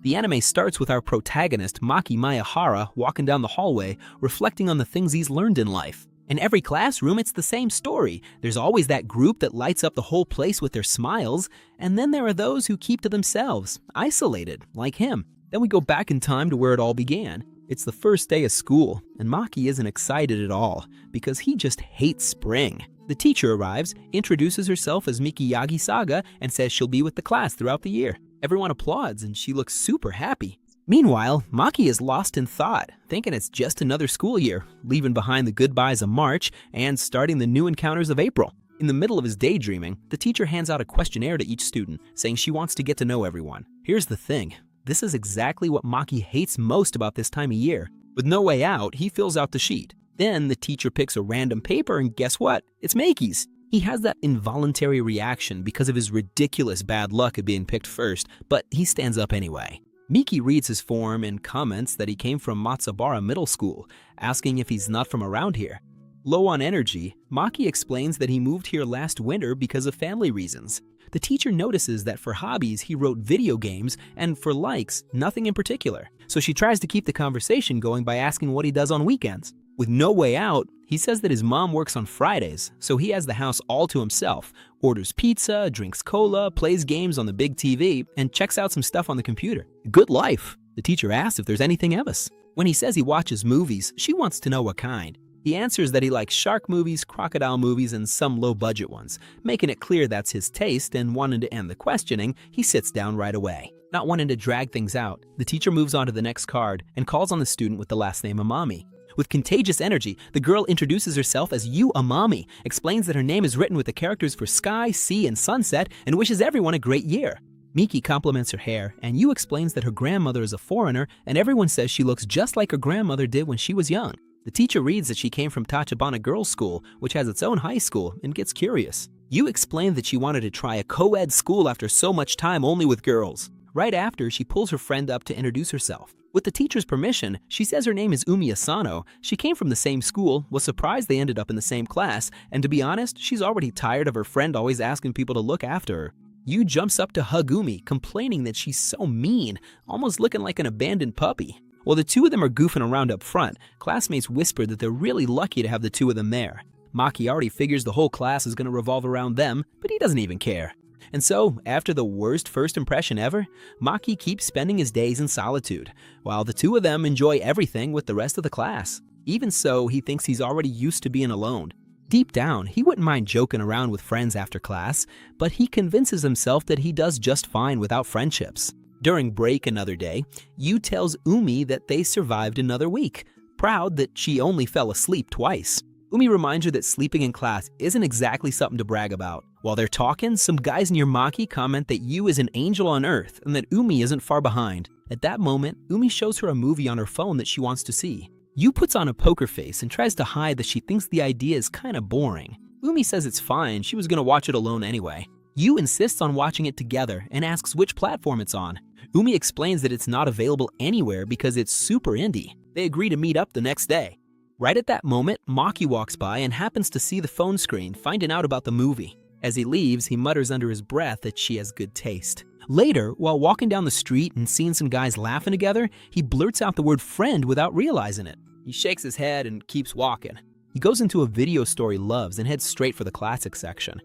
The anime starts with our protagonist, Maki Maehara, walking down the hallway, reflecting on the things he's learned in life. In every classroom, it's the same story. There's always that group that lights up the whole place with their smiles, and then there are those who keep to themselves, isolated, like him. Then we go back in time to where it all began. It's the first day of school, and Maki isn't excited at all, because he just hates spring. The teacher arrives, introduces herself as Miki Saga, and says she'll be with the class throughout the year. Everyone applauds, and she looks super happy. Meanwhile, Maki is lost in thought, thinking it's just another school year, leaving behind the goodbyes of March and starting the new encounters of April. In the middle of his daydreaming, the teacher hands out a questionnaire to each student, saying she wants to get to know everyone. Here's the thing. This is exactly what Maki hates most about this time of year. With no way out, he fills out the sheet. Then the teacher picks a random paper, and guess what? It's Maki's. He has that involuntary reaction because of his ridiculous bad luck at being picked first, but he stands up anyway. Miki reads his form and comments that he came from Matsubara Middle School, asking if he's not from around here. Low on energy, Maki explains that he moved here last winter because of family reasons. The teacher notices that for hobbies, he wrote video games, and for likes, nothing in particular. So she tries to keep the conversation going by asking what he does on weekends. With no way out, he says that his mom works on Fridays, so he has the house all to himself, orders pizza, drinks cola, plays games on the big TV, and checks out some stuff on the computer. Good life. The teacher asks if there's anything else. When he says he watches movies, she wants to know what kind. He answers that he likes shark movies, crocodile movies, and some low-budget ones. Making it clear that's his taste and wanting to end the questioning, he sits down right away. Not wanting to drag things out, the teacher moves on to the next card and calls on the student with the last name Amami. With contagious energy, the girl introduces herself as Yu Amami, explains that her name is written with the characters for sky, sea, and sunset, and wishes everyone a great year. Miki compliments her hair, and Yu explains that her grandmother is a foreigner, and everyone says she looks just like her grandmother did when she was young. The teacher reads that she came from Tachibana Girls' School, which has its own high school, and gets curious. Yu explained that she wanted to try a co-ed school after so much time only with girls. Right after, she pulls her friend up to introduce herself. With the teacher's permission, she says her name is Umi Asano. She came from the same school, was surprised they ended up in the same class, and to be honest, she's already tired of her friend always asking people to look after her. Yu jumps up to hug Umi, complaining that she's so mean, almost looking like an abandoned puppy. While the two of them are goofing around up front, classmates whisper that they're really lucky to have the two of them there. Maki already figures the whole class is going to revolve around them, but he doesn't even care. And so, after the worst first impression ever, Maki keeps spending his days in solitude, while the two of them enjoy everything with the rest of the class. Even so, he thinks he's already used to being alone. Deep down, he wouldn't mind joking around with friends after class, but he convinces himself that he does just fine without friendships. During break another day, Yu tells Umi that they survived another week, proud that she only fell asleep twice. Umi reminds her that sleeping in class isn't exactly something to brag about. While they're talking, some guys near Maki comment that Yu is an angel on Earth and that Umi isn't far behind. At that moment, Umi shows her a movie on her phone that she wants to see. Yu puts on a poker face and tries to hide that she thinks the idea is kinda boring. Umi says it's fine, she was gonna watch it alone anyway. Yu insists on watching it together and asks which platform it's on. Umi explains that it's not available anywhere because it's super indie. They agree to meet up the next day. Right at that moment, Maki walks by and happens to see the phone screen, finding out about the movie. As he leaves, he mutters under his breath that she has good taste. Later, while walking down the street and seeing some guys laughing together, he blurts out the word friend without realizing it. He shakes his head and keeps walking. He goes into a video store he loves and heads straight for the classic section.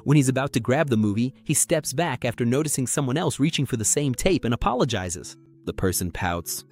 When he's about to grab the movie, he steps back after noticing someone else reaching for the same tape and apologizes. The person pouts.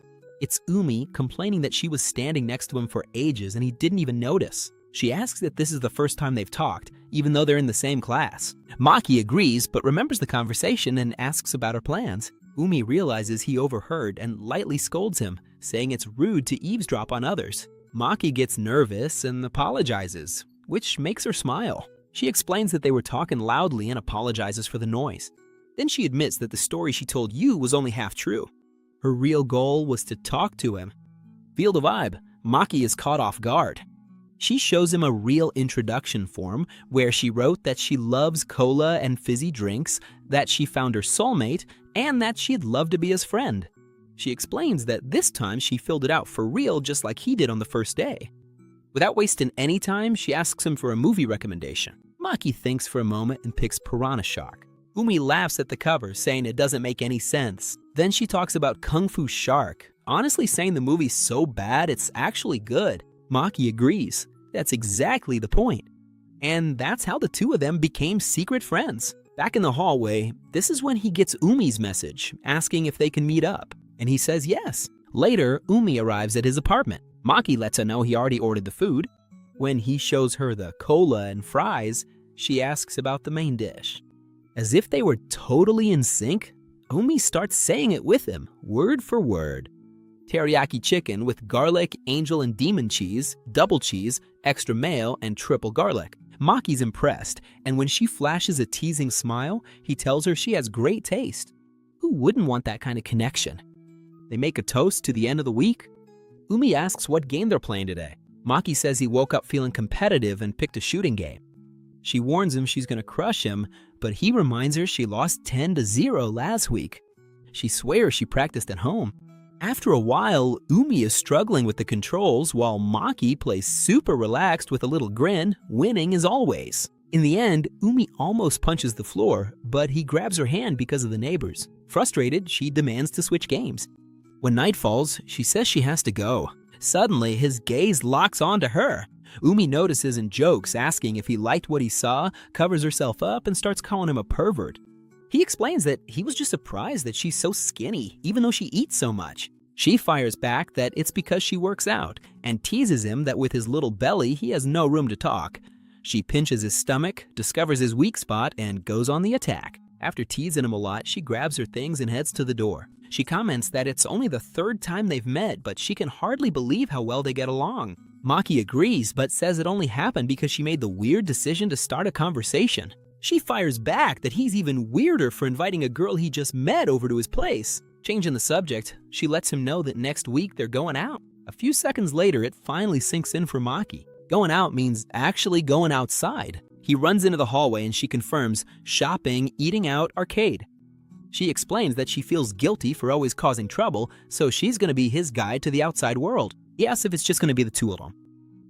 It's Umi, complaining that she was standing next to him for ages and he didn't even notice. She asks if this is the first time they've talked, even though they're in the same class. Maki agrees, but remembers the conversation and asks about her plans. Umi realizes he overheard and lightly scolds him, saying it's rude to eavesdrop on others. Maki gets nervous and apologizes, which makes her smile. She explains that they were talking loudly and apologizes for the noise. Then she admits that the story she told Yu was only half true. Her real goal was to talk to him. Feel the vibe. Maki is caught off guard. She shows him a real introduction form where she wrote that she loves cola and fizzy drinks, that she found her soulmate, and that she'd love to be his friend. She explains that this time she filled it out for real just like he did on the first day. Without wasting any time, she asks him for a movie recommendation. Maki thinks for a moment and picks Piranha Shark. Umi laughs at the cover, saying it doesn't make any sense. Then she talks about Kung Fu Shark, honestly saying the movie's so bad it's actually good. Maki agrees. That's exactly the point. And that's how the two of them became secret friends. Back in the hallway, this is when he gets Umi's message, asking if they can meet up. And he says yes. Later, Umi arrives at his apartment. Maki lets her know he already ordered the food. When he shows her the cola and fries, she asks about the main dish. As if they were totally in sync, Umi starts saying it with him, word for word. Teriyaki chicken with garlic, angel, and demon cheese, double cheese, extra mayo, and triple garlic. Maki's impressed, and when she flashes a teasing smile, he tells her she has great taste. Who wouldn't want that kind of connection? They make a toast to the end of the week. Umi asks what game they're playing today. Maki says he woke up feeling competitive and picked a shooting game. She warns him she's gonna crush him, but he reminds her she lost 10-0 last week. She swears she practiced at home. After a while, Umi is struggling with the controls while Maki plays super relaxed with a little grin, winning as always. In the end, Umi almost punches the floor, but he grabs her hand because of the neighbors. Frustrated, she demands to switch games. When night falls, she says she has to go. Suddenly, his gaze locks onto her. Umi notices and jokes, asking if he liked what he saw, covers herself up, and starts calling him a pervert. He explains that he was just surprised that she's so skinny, even though she eats so much. She fires back that it's because she works out, and teases him that with his little belly, he has no room to talk. She pinches his stomach, discovers his weak spot, and goes on the attack. After teasing him a lot, she grabs her things and heads to the door. She comments that it's only the third time they've met, but she can hardly believe how well they get along. Maki agrees, but says it only happened because she made the weird decision to start a conversation. She fires back that he's even weirder for inviting a girl he just met over to his place. Changing the subject, she lets him know that next week they're going out. A few seconds later, it finally sinks in for Maki. Going out means actually going outside. He runs into the hallway and she confirms shopping, eating out, arcade. She explains that she feels guilty for always causing trouble, so she's going to be his guide to the outside world. He asks if it's just going to be the two of them.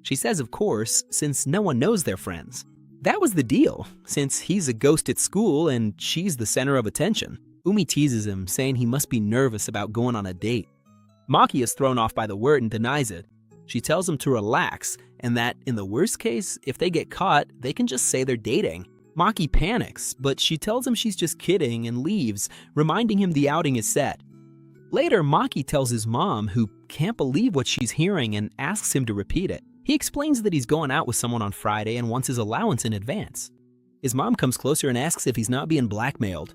She says, of course, since no one knows they're friends. That was the deal, since he's a ghost at school and she's the center of attention. Umi teases him, saying he must be nervous about going on a date. Maki is thrown off by the word and denies it. She tells him to relax, and that, in the worst case, if they get caught, they can just say they're dating. Maki panics, but she tells him she's just kidding and leaves, reminding him the outing is set. Later, Maki tells his mom, who can't believe what she's hearing, and asks him to repeat it. He explains that he's going out with someone on Friday and wants his allowance in advance. His mom comes closer and asks if he's not being blackmailed.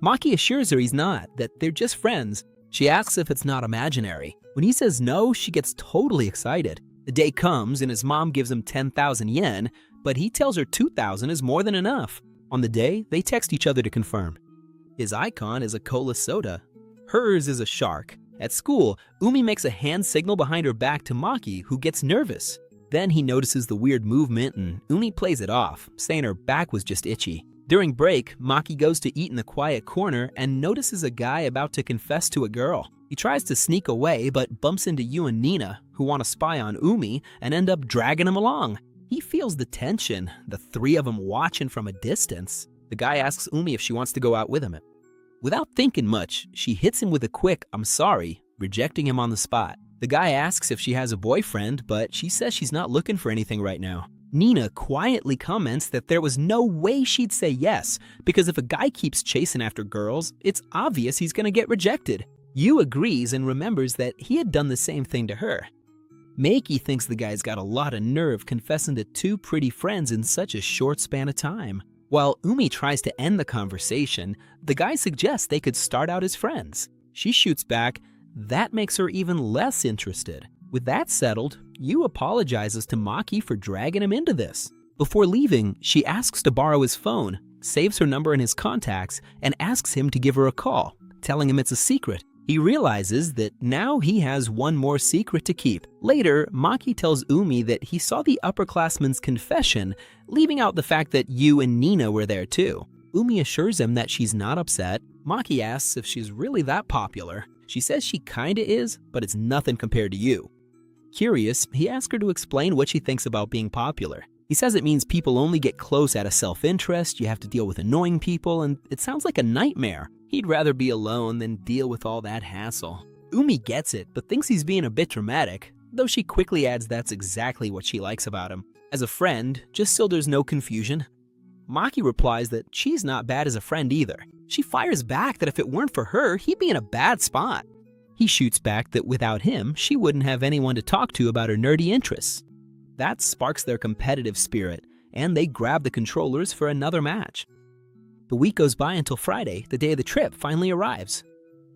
Maki assures her he's not, that they're just friends. She asks if it's not imaginary. When he says no, she gets totally excited. The day comes and his mom gives him 10,000 yen, but he tells her 2,000 is more than enough. On the day, they text each other to confirm. His icon is a cola soda. Hers is a shark. At school, Umi makes a hand signal behind her back to Maki, who gets nervous. Then he notices the weird movement and Umi plays it off, saying her back was just itchy. During break, Maki goes to eat in the quiet corner and notices a guy about to confess to a girl. He tries to sneak away but bumps into Yu and Nina, who want to spy on Umi and end up dragging him along. He feels the tension, the three of them watching from a distance. The guy asks Umi if she wants to go out with him. Without thinking much, she hits him with a quick "I'm sorry," rejecting him on the spot. The guy asks if she has a boyfriend, but she says she's not looking for anything right now. Nina quietly comments that there was no way she'd say yes, because if a guy keeps chasing after girls, it's obvious he's gonna get rejected. Yu agrees and remembers that he had done the same thing to her. Meiki thinks the guy's got a lot of nerve confessing to two pretty friends in such a short span of time. While Umi tries to end the conversation, the guy suggests they could start out as friends. She shoots back, that makes her even less interested. With that settled, Yu apologizes to Maki for dragging him into this. Before leaving, she asks to borrow his phone, saves her number in his contacts, and asks him to give her a call, telling him it's a secret. He realizes that now he has one more secret to keep. Later, Maki tells Umi that he saw the upperclassman's confession, leaving out the fact that Yu and Nina were there too. Umi assures him that she's not upset. Maki asks if she's really that popular. She says she kinda is, but it's nothing compared to Yu. Curious, he asks her to explain what she thinks about being popular. He says it means people only get close out of self-interest, you have to deal with annoying people, and it sounds like a nightmare. He'd rather be alone than deal with all that hassle. Umi gets it, but thinks he's being a bit dramatic, though she quickly adds that's exactly what she likes about him. As a friend, just so there's no confusion. Maki replies that she's not bad as a friend either. She fires back that if it weren't for her, he'd be in a bad spot. He shoots back that without him, she wouldn't have anyone to talk to about her nerdy interests. That sparks their competitive spirit, and they grab the controllers for another match. The week goes by until Friday, the day of the trip, finally arrives.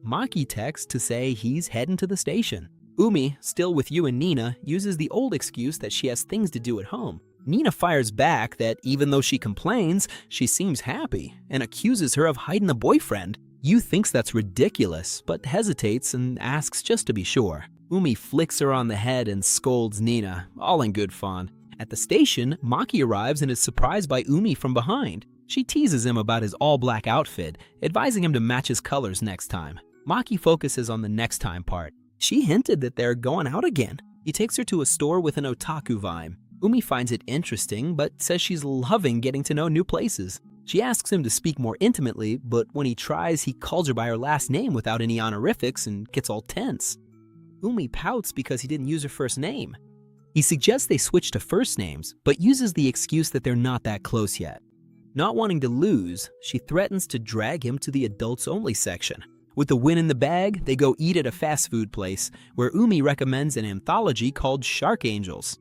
Maki texts to say he's heading to the station. Umi, still with you and Nina, uses the old excuse that she has things to do at home. Nina fires back that even though she complains, she seems happy and accuses her of hiding a boyfriend. Yu thinks that's ridiculous, but hesitates and asks just to be sure. Umi flicks her on the head and scolds Nina, all in good fun. At the station, Maki arrives and is surprised by Umi from behind. She teases him about his all-black outfit, advising him to match his colors next time. Maki focuses on the next time part. She hinted that they're going out again. He takes her to a store with an otaku vibe. Umi finds it interesting, but says she's loving getting to know new places. She asks him to speak more intimately, but when he tries, he calls her by her last name without any honorifics and gets all tense. Umi pouts because he didn't use her first name. He suggests they switch to first names, but uses the excuse that they're not that close yet. Not wanting to lose, she threatens to drag him to the adults-only section. With the win in the bag, they go eat at a fast food place, where Umi recommends an anthology called Shark Angels.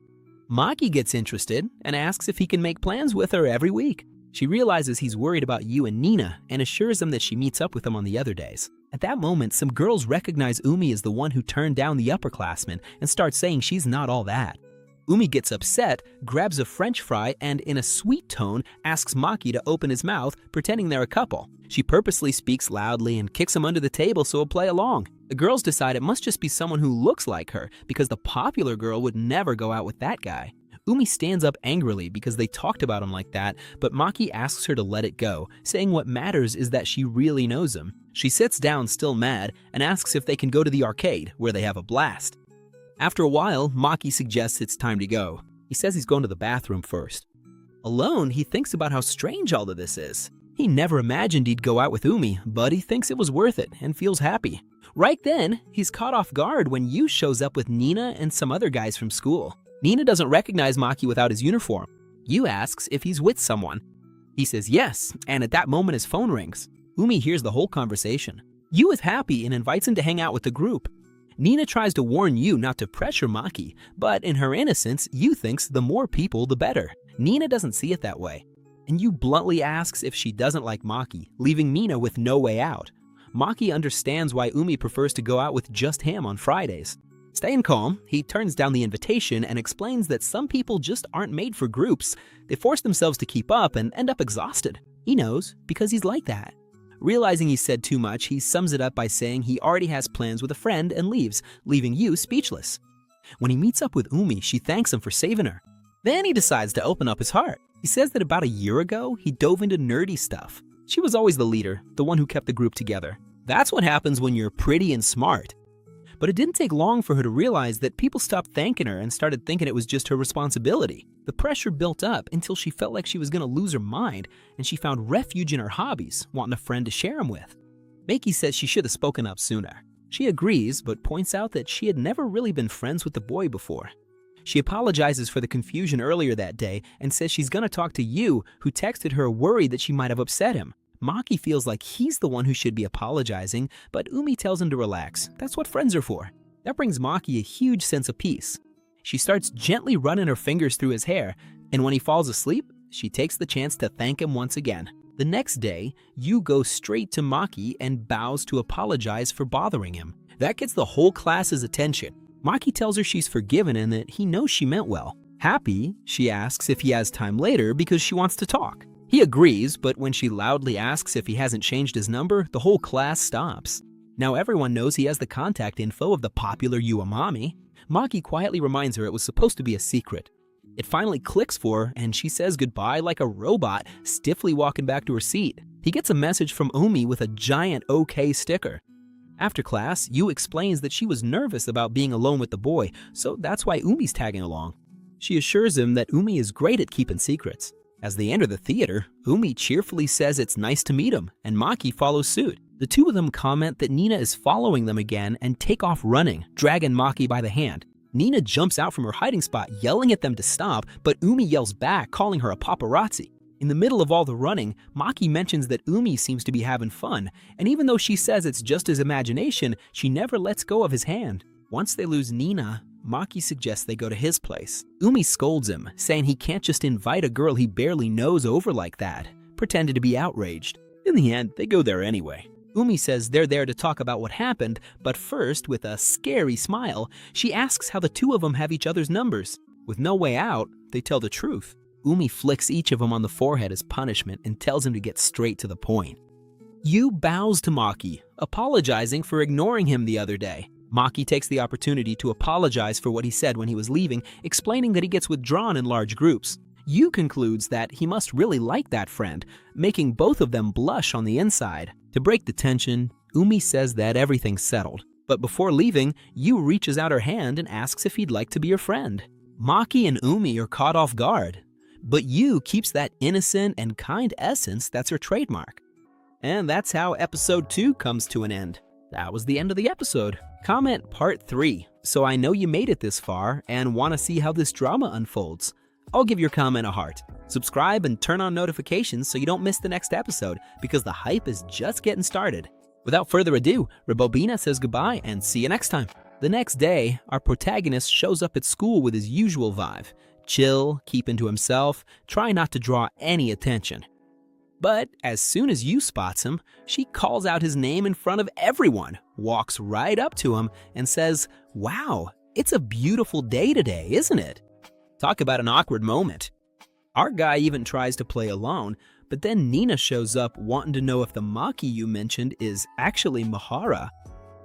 Maki gets interested and asks if he can make plans with her every week. She realizes he's worried about Yu and Nina and assures them that she meets up with them on the other days. At that moment, some girls recognize Umi as the one who turned down the upperclassmen and start saying she's not all that. Umi gets upset, grabs a French fry, and in a sweet tone asks Maki to open his mouth, pretending they're a couple. She purposely speaks loudly and kicks him under the table so he'll play along. The girls decide it must just be someone who looks like her, because the popular girl would never go out with that guy. Umi stands up angrily because they talked about him like that, but Maki asks her to let it go, saying what matters is that she really knows him. She sits down still mad and asks if they can go to the arcade, where they have a blast. After a while, Maki suggests it's time to go. He says he's going to the bathroom first. Alone, he thinks about how strange all of this is. He never imagined he'd go out with Umi, but he thinks it was worth it and feels happy. Right then, he's caught off guard when Yu shows up with Nina and some other guys from school. Nina doesn't recognize Maki without his uniform. Yu asks if he's with someone. He says yes, and at that moment his phone rings. Umi hears the whole conversation. Yu is happy and invites him to hang out with the group. Nina tries to warn Yu not to pressure Maki, but in her innocence, Yu thinks the more people, the better. Nina doesn't see it that way. And Yu bluntly asks if she doesn't like Maki, leaving Nina with no way out. Maki understands why Umi prefers to go out with just him on Fridays. Staying calm, he turns down the invitation and explains that some people just aren't made for groups. They force themselves to keep up and end up exhausted. He knows, because he's like that. Realizing he said too much, he sums it up by saying he already has plans with a friend and leaves, leaving Yu speechless. When he meets up with Umi, she thanks him for saving her. Then he decides to open up his heart. He says that about a year ago, he dove into nerdy stuff. She was always the leader, the one who kept the group together. That's what happens when you're pretty and smart. But it didn't take long for her to realize that people stopped thanking her and started thinking it was just her responsibility. The pressure built up until she felt like she was going to lose her mind, and she found refuge in her hobbies, wanting a friend to share them with. Maki says she should have spoken up sooner. She agrees, but points out that she had never really been friends with the boy before. She apologizes for the confusion earlier that day and says she's going to talk to Yu, who texted her worried that she might have upset him. Maki feels like he's the one who should be apologizing, but Umi tells him to relax. That's what friends are for. That brings Maki a huge sense of peace. She starts gently running her fingers through his hair, and when he falls asleep, she takes the chance to thank him once again. The next day, Yu goes straight to Maki and bows to apologize for bothering him. That gets the whole class's attention. Maki tells her she's forgiven and that he knows she meant well. Happy, she asks if he has time later because she wants to talk. He agrees, but when she loudly asks if he hasn't changed his number, the whole class stops. Now everyone knows he has the contact info of the popular Uamami. Maki quietly reminds her it was supposed to be a secret. It finally clicks for her, and she says goodbye like a robot, stiffly walking back to her seat. He gets a message from Umi with a giant OK sticker. After class, Yu explains that she was nervous about being alone with the boy, so that's why Umi's tagging along. She assures him that Umi is great at keeping secrets. As they enter the theater, Umi cheerfully says it's nice to meet him, and Maki follows suit. The two of them comment that Nina is following them again and take off running, dragging Maki by the hand. Nina jumps out from her hiding spot, yelling at them to stop, but Umi yells back, calling her a paparazzi. In the middle of all the running, Maki mentions that Umi seems to be having fun, and even though she says it's just his imagination, she never lets go of his hand. Once they lose Nina, Maki suggests they go to his place. Umi scolds him, saying he can't just invite a girl he barely knows over like that, pretending to be outraged. In the end, they go there anyway. Umi says they're there to talk about what happened, but first, with a scary smile, she asks how the two of them have each other's numbers. With no way out, they tell the truth. Umi flicks each of them on the forehead as punishment and tells him to get straight to the point. Yu bows to Maki, apologizing for ignoring him the other day. Maki takes the opportunity to apologize for what he said when he was leaving, explaining that he gets withdrawn in large groups. Yu concludes that he must really like that friend, making both of them blush on the inside. To break the tension, Umi says that everything's settled. But before leaving, Yu reaches out her hand and asks if he'd like to be her friend. Maki and Umi are caught off guard, but Yu keeps that innocent and kind essence that's her trademark. And that's how episode 2 comes to an end. That was the end of the episode. Comment part 3, so I know you made it this far and want to see how this drama unfolds. I'll give your comment a heart. Subscribe and turn on notifications so you don't miss the next episode, because the hype is just getting started. Without further ado, Rebobina says goodbye and see you next time. The next day, our protagonist shows up at school with his usual vibe. Chill, keeping to himself, try not to draw any attention. But as soon as Yu spots him, she calls out his name in front of everyone, walks right up to him, and says, "Wow, it's a beautiful day today, isn't it?" Talk about an awkward moment. Our guy even tries to play alone, but then Nina shows up wanting to know if the Maki you mentioned is actually Maehara.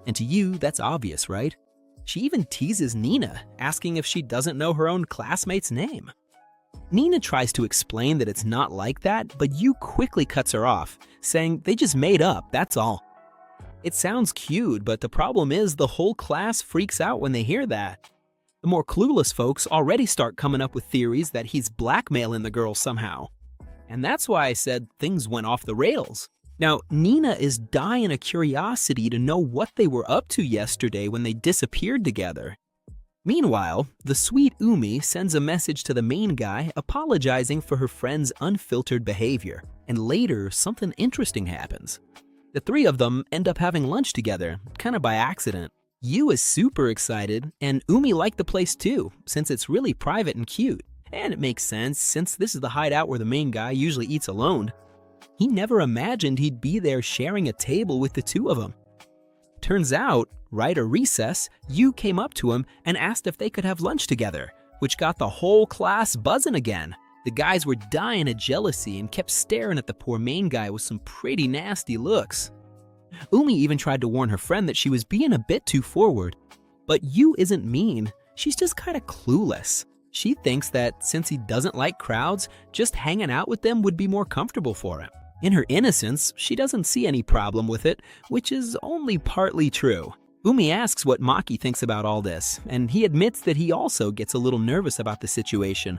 And to you, that's obvious, right? She even teases Nina, asking if she doesn't know her own classmate's name. Nina tries to explain that it's not like that, but Yu quickly cuts her off, saying they just made up, that's all. It sounds cute, but the problem is the whole class freaks out when they hear that. The more clueless folks already start coming up with theories that he's blackmailing the girl somehow. And that's why I said things went off the rails. Now, Nina is dying of curiosity to know what they were up to yesterday when they disappeared together. Meanwhile, the sweet Umi sends a message to the main guy apologizing for her friend's unfiltered behavior, and later something interesting happens. The three of them end up having lunch together, kind of by accident. Yu is super excited, and Umi liked the place too, since it's really private and cute. And it makes sense, since this is the hideout where the main guy usually eats alone. He never imagined he'd be there sharing a table with the two of them. Turns out, right at recess, Yu came up to him and asked if they could have lunch together, which got the whole class buzzing again. The guys were dying of jealousy and kept staring at the poor main guy with some pretty nasty looks. Umi even tried to warn her friend that she was being a bit too forward. But Yu isn't mean, she's just kind of clueless. She thinks that since he doesn't like crowds, just hanging out with them would be more comfortable for him. In her innocence, she doesn't see any problem with it, which is only partly true. Umi asks what Maki thinks about all this, and he admits that he also gets a little nervous about the situation.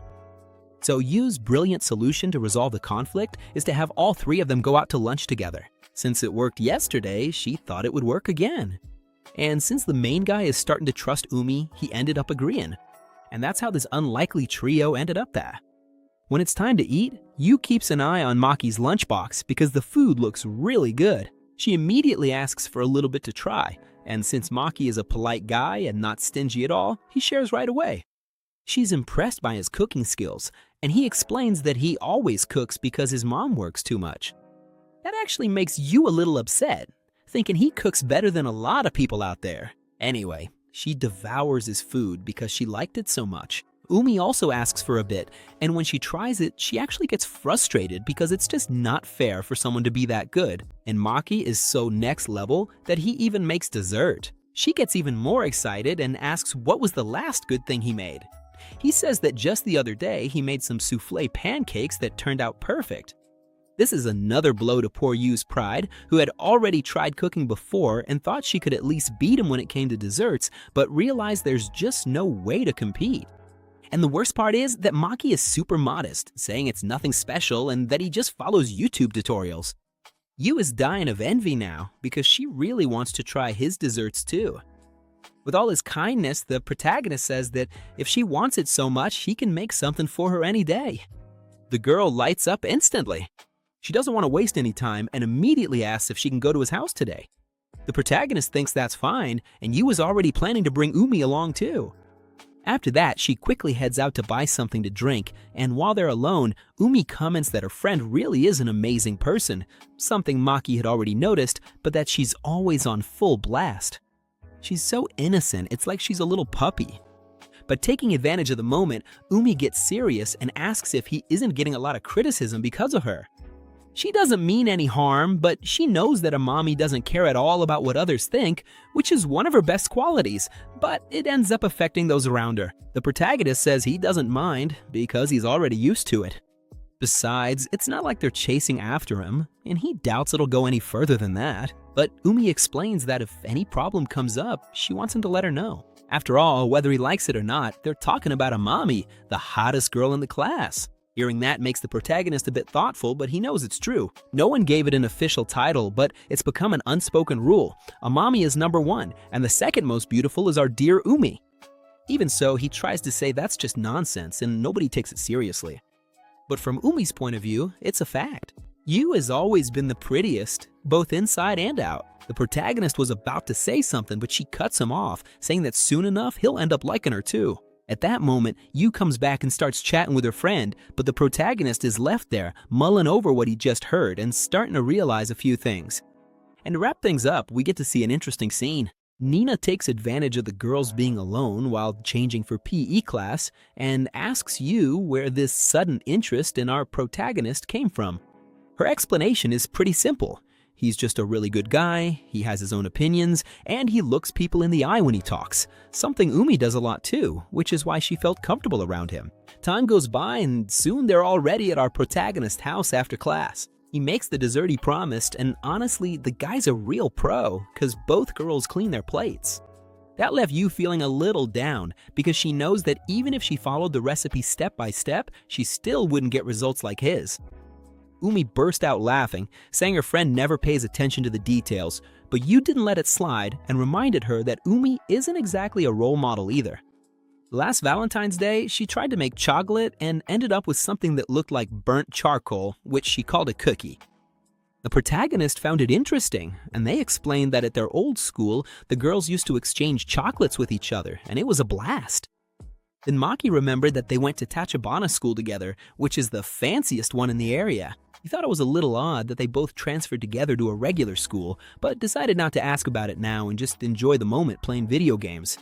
So Yu's brilliant solution to resolve the conflict is to have all three of them go out to lunch together. Since it worked yesterday, she thought it would work again. And since the main guy is starting to trust Umi, he ended up agreeing. And that's how this unlikely trio ended up there. When it's time to eat, Yu keeps an eye on Maki's lunchbox because the food looks really good. She immediately asks for a little bit to try, and since Maki is a polite guy and not stingy at all, he shares right away. She's impressed by his cooking skills, and he explains that he always cooks because his mom works too much. That actually makes Yu a little upset, thinking he cooks better than a lot of people out there. Anyway, she devours his food because she liked it so much. Umi also asks for a bit, and when she tries it, she actually gets frustrated because it's just not fair for someone to be that good. And Maki is so next level that he even makes dessert. She gets even more excited and asks what was the last good thing he made. He says that just the other day he made some souffle pancakes that turned out perfect. This is another blow to poor Yu's pride, who had already tried cooking before and thought she could at least beat him when it came to desserts, but realized there's just no way to compete. And the worst part is that Maki is super modest, saying it's nothing special and that he just follows YouTube tutorials. Yu is dying of envy now because she really wants to try his desserts too. With all his kindness, the protagonist says that if she wants it so much, he can make something for her any day. The girl lights up instantly. She doesn't want to waste any time and immediately asks if she can go to his house today. The protagonist thinks that's fine, and Yu is already planning to bring Umi along too. After that, she quickly heads out to buy something to drink, and while they're alone, Umi comments that her friend really is an amazing person, something Maki had already noticed, but that she's always on full blast. She's so innocent, it's like she's a little puppy. But taking advantage of the moment, Umi gets serious and asks if he isn't getting a lot of criticism because of her. She doesn't mean any harm, but she knows that a mommy doesn't care at all about what others think, which is one of her best qualities, but it ends up affecting those around her. The protagonist says he doesn't mind because he's already used to it. Besides, it's not like they're chasing after him, and he doubts it'll go any further than that. But Umi explains that if any problem comes up, she wants him to let her know. After all, whether he likes it or not, they're talking about a mommy, the hottest girl in the class. Hearing that makes the protagonist a bit thoughtful, but he knows it's true. No one gave it an official title, but it's become an unspoken rule. A mommy is number one, and the second most beautiful is our dear Umi. Even so, he tries to say that's just nonsense, and nobody takes it seriously. But from Umi's point of view, it's a fact. Yu has always been the prettiest, both inside and out. The protagonist was about to say something, but she cuts him off, saying that soon enough he'll end up liking her too. At that moment, Yu comes back and starts chatting with her friend, but the protagonist is left there, mulling over what he just heard and starting to realize a few things. And to wrap things up, we get to see an interesting scene. Nina takes advantage of the girls being alone while changing for PE class and asks Yu where this sudden interest in our protagonist came from. Her explanation is pretty simple. He's just a really good guy, he has his own opinions, and he looks people in the eye when he talks. Something Umi does a lot too, which is why she felt comfortable around him. Time goes by and soon they're already at our protagonist's house after class. He makes the dessert he promised, and honestly, the guy's a real pro, cause both girls clean their plates. That left Yu feeling a little down, because she knows that even if she followed the recipe step by step, she still wouldn't get results like his. Umi burst out laughing, saying her friend never pays attention to the details, but Yu didn't let it slide and reminded her that Umi isn't exactly a role model either. Last Valentine's Day, she tried to make chocolate and ended up with something that looked like burnt charcoal, which she called a cookie. The protagonist found it interesting, and they explained that at their old school, the girls used to exchange chocolates with each other, and it was a blast. Then Maki remembered that they went to Tachibana school together, which is the fanciest one in the area. He thought it was a little odd that they both transferred together to a regular school, but decided not to ask about it now and just enjoy the moment playing video games.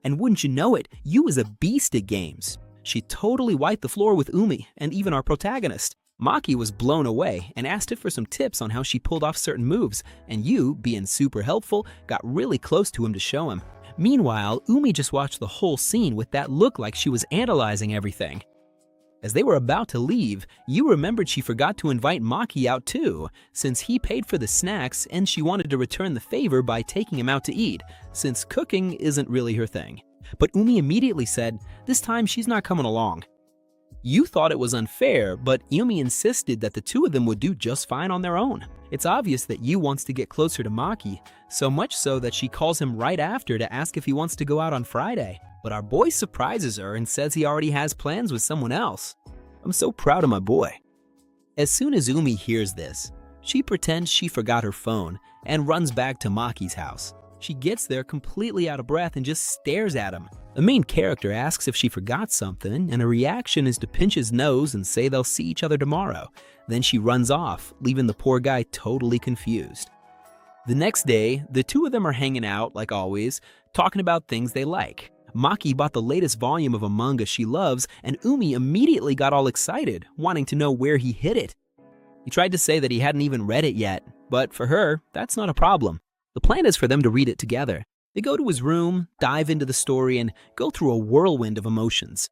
And wouldn't you know it, Yu is a beast at games. She totally wiped the floor with Umi and even our protagonist. Maki was blown away and asked her for some tips on how she pulled off certain moves, and Yu, being super helpful, got really close to him to show him. Meanwhile, Umi just watched the whole scene with that look like she was analyzing everything. As they were about to leave, Yu remembered she forgot to invite Maki out too, since he paid for the snacks and she wanted to return the favor by taking him out to eat, since cooking isn't really her thing. But Umi immediately said, this time she's not coming along. Yu thought it was unfair, but Umi insisted that the two of them would do just fine on their own. It's obvious that Yu wants to get closer to Maki, so much so that she calls him right after to ask if he wants to go out on Friday. But our boy surprises her and says he already has plans with someone else. I'm so proud of my boy. As soon as Umi hears this, she pretends she forgot her phone and runs back to Maki's house. She gets there completely out of breath and just stares at him. The main character asks if she forgot something, and her reaction is to pinch his nose and say they'll see each other tomorrow. Then she runs off, leaving the poor guy totally confused. The next day, the two of them are hanging out, like always, talking about things they like. Maki bought the latest volume of a manga she loves, and Umi immediately got all excited, wanting to know where he hid it. He tried to say that he hadn't even read it yet, but for her, that's not a problem. The plan is for them to read it together. They go to his room, dive into the story, and go through a whirlwind of emotions.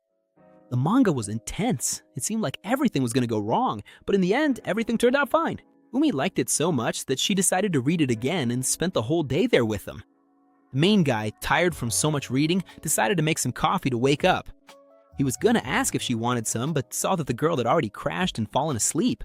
The manga was intense. It seemed like everything was going to go wrong, but in the end, everything turned out fine. Umi liked it so much that she decided to read it again and spent the whole day there with him. The main guy, tired from so much reading, decided to make some coffee to wake up. He was gonna ask if she wanted some, but saw that the girl had already crashed and fallen asleep.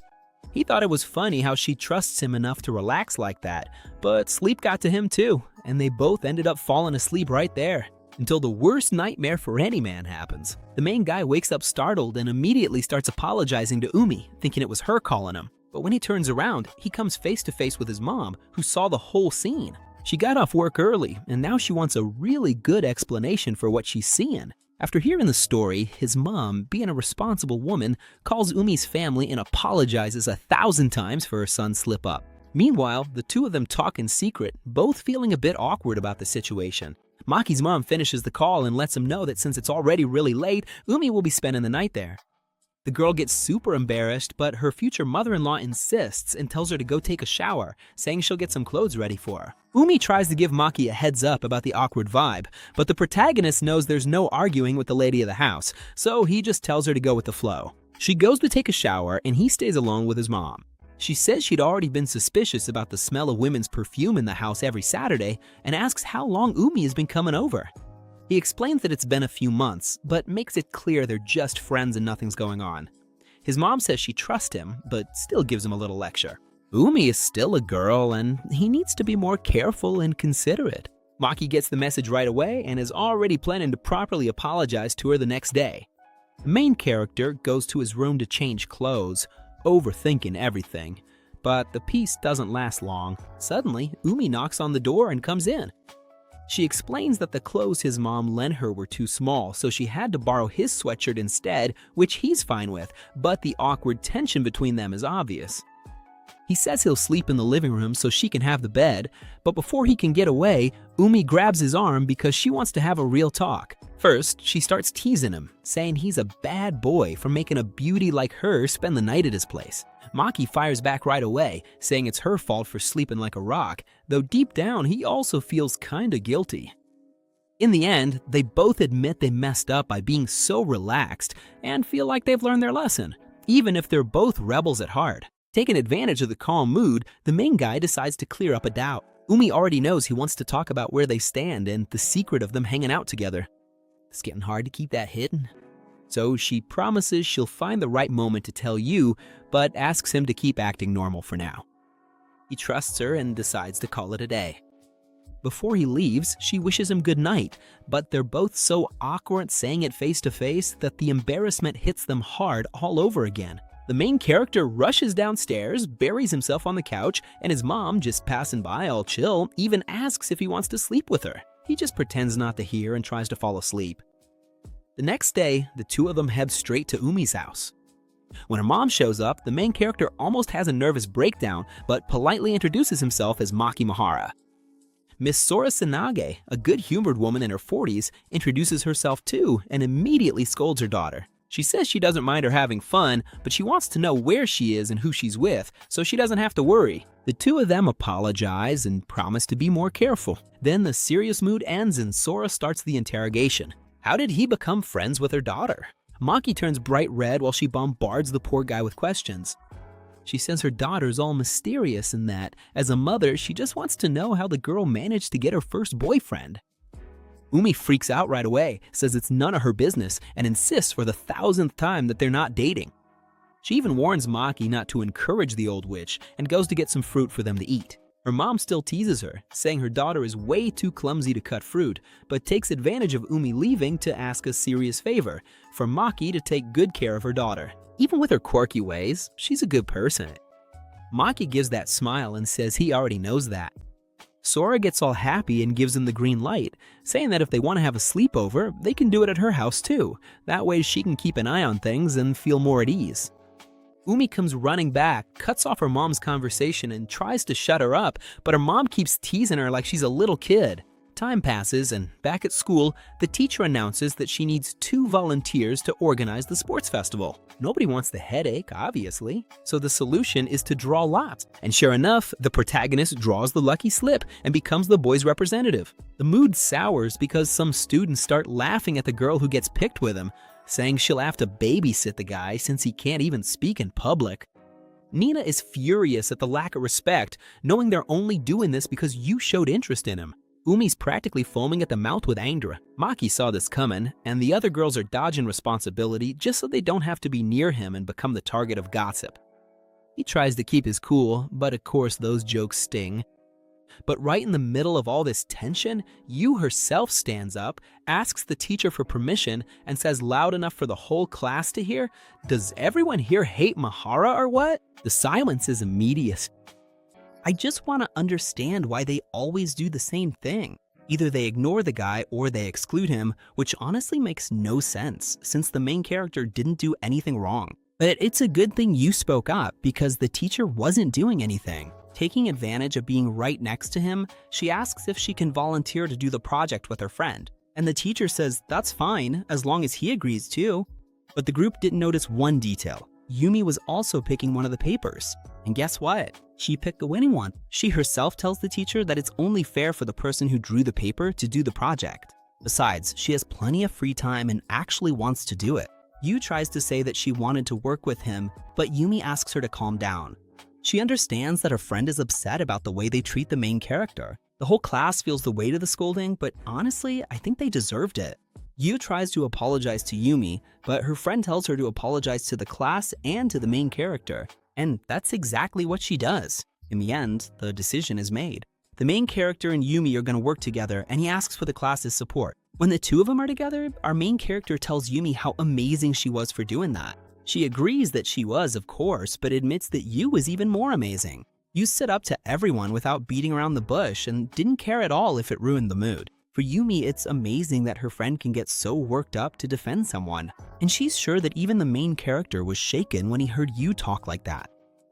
He thought it was funny how she trusts him enough to relax like that, but sleep got to him too, and they both ended up falling asleep right there. Until the worst nightmare for any man happens. The main guy wakes up startled and immediately starts apologizing to Umi, thinking it was her calling him. But when he turns around, he comes face to face with his mom, who saw the whole scene. She got off work early, and now she wants a really good explanation for what she's seeing. After hearing the story, his mom, being a responsible woman, calls Umi's family and apologizes 1,000 times for her son's slip-up. Meanwhile, the two of them talk in secret, both feeling a bit awkward about the situation. Maki's mom finishes the call and lets him know that since it's already really late, Umi will be spending the night there. The girl gets super embarrassed, but her future mother-in-law insists and tells her to go take a shower, saying she'll get some clothes ready for her. Umi tries to give Maki a heads up about the awkward vibe, but the protagonist knows there's no arguing with the lady of the house, so he just tells her to go with the flow. She goes to take a shower and he stays alone with his mom. She says she'd already been suspicious about the smell of women's perfume in the house every Saturday and asks how long Umi has been coming over. He explains that it's been a few months, but makes it clear they're just friends and nothing's going on. His mom says she trusts him, but still gives him a little lecture. Umi is still a girl and he needs to be more careful and considerate. Maki gets the message right away and is already planning to properly apologize to her the next day. The main character goes to his room to change clothes, overthinking everything. But the peace doesn't last long. Suddenly, Umi knocks on the door and comes in. She explains that the clothes his mom lent her were too small, so she had to borrow his sweatshirt instead, which he's fine with, but the awkward tension between them is obvious. He says he'll sleep in the living room so she can have the bed, but before he can get away, Umi grabs his arm because she wants to have a real talk. First, she starts teasing him, saying he's a bad boy for making a beauty like her spend the night at his place. Maki fires back right away, saying it's her fault for sleeping like a rock, though deep down he also feels kinda guilty. In the end, they both admit they messed up by being so relaxed and feel like they've learned their lesson, even if they're both rebels at heart. Taking advantage of the calm mood, the main guy decides to clear up a doubt. Umi already knows he wants to talk about where they stand and the secret of them hanging out together. It's getting hard to keep that hidden. So she promises she'll find the right moment to tell you, but asks him to keep acting normal for now. He trusts her and decides to call it a day. Before he leaves, she wishes him good night, but they're both so awkward saying it face to face that the embarrassment hits them hard all over again. The main character rushes downstairs, buries himself on the couch, and his mom, just passing by all chill, even asks if he wants to sleep with her. He just pretends not to hear and tries to fall asleep. The next day, the two of them head straight to Umi's house. When her mom shows up, the main character almost has a nervous breakdown, but politely introduces himself as Maki Maehara. Miss Sora Sanage, a good-humored woman in her 40s, introduces herself too and immediately scolds her daughter. She says she doesn't mind her having fun, but she wants to know where she is and who she's with, so she doesn't have to worry. The two of them apologize and promise to be more careful. Then the serious mood ends and Sora starts the interrogation. How did he become friends with her daughter? Maki turns bright red while she bombards the poor guy with questions. She says her daughter's all mysterious and that, as a mother, she just wants to know how the girl managed to get her first boyfriend. Umi freaks out right away, says it's none of her business, and insists for the 1,000th time that they're not dating. She even warns Maki not to encourage the old witch and goes to get some fruit for them to eat. Her mom still teases her, saying her daughter is way too clumsy to cut fruit, but takes advantage of Umi leaving to ask a serious favor, for Maki to take good care of her daughter. Even with her quirky ways, she's a good person. Maki gives that smile and says he already knows that. Sora gets all happy and gives him the green light, saying that if they want to have a sleepover, they can do it at her house too. That way she can keep an eye on things and feel more at ease. Umi comes running back, cuts off her mom's conversation and tries to shut her up, but her mom keeps teasing her like she's a little kid. Time passes, and back at school, the teacher announces that she needs 2 volunteers to organize the sports festival. Nobody wants the headache, obviously, so the solution is to draw lots. And sure enough, the protagonist draws the lucky slip and becomes the boys' representative. The mood sours because some students start laughing at the girl who gets picked with him, saying she'll have to babysit the guy since he can't even speak in public. Nina is furious at the lack of respect, knowing they're only doing this because you showed interest in him. Umi's practically foaming at the mouth with anger. Maki saw this coming, and the other girls are dodging responsibility just so they don't have to be near him and become the target of gossip. He tries to keep his cool, but of course those jokes sting. But right in the middle of all this tension, Yu herself stands up, asks the teacher for permission, and says loud enough for the whole class to hear, "Does everyone here hate Maehara or what?" The silence is immediate. I just want to understand why they always do the same thing. Either they ignore the guy or they exclude him, which honestly makes no sense since the main character didn't do anything wrong. But it's a good thing you spoke up because the teacher wasn't doing anything. Taking advantage of being right next to him, she asks if she can volunteer to do the project with her friend. And the teacher says that's fine as long as he agrees too. But the group didn't notice one detail. Yumi was also picking one of the papers. And guess what? She picked the winning one. She herself tells the teacher that it's only fair for the person who drew the paper to do the project. Besides, she has plenty of free time and actually wants to do it. Yu tries to say that she wanted to work with him, but Yumi asks her to calm down. She understands that her friend is upset about the way they treat the main character. The whole class feels the weight of the scolding, but honestly, I think they deserved it. Yu tries to apologize to Yumi, but her friend tells her to apologize to the class and to the main character. And that's exactly what she does. In the end, the decision is made. The main character and Yumi are going to work together, and he asks for the class's support. When the two of them are together, our main character tells Yumi how amazing she was for doing that. She agrees that she was, of course, but admits that Yu was even more amazing. Yu stood up to everyone without beating around the bush and didn't care at all if it ruined the mood. For Yumi, it's amazing that her friend can get so worked up to defend someone. And she's sure that even the main character was shaken when he heard Yu talk like that.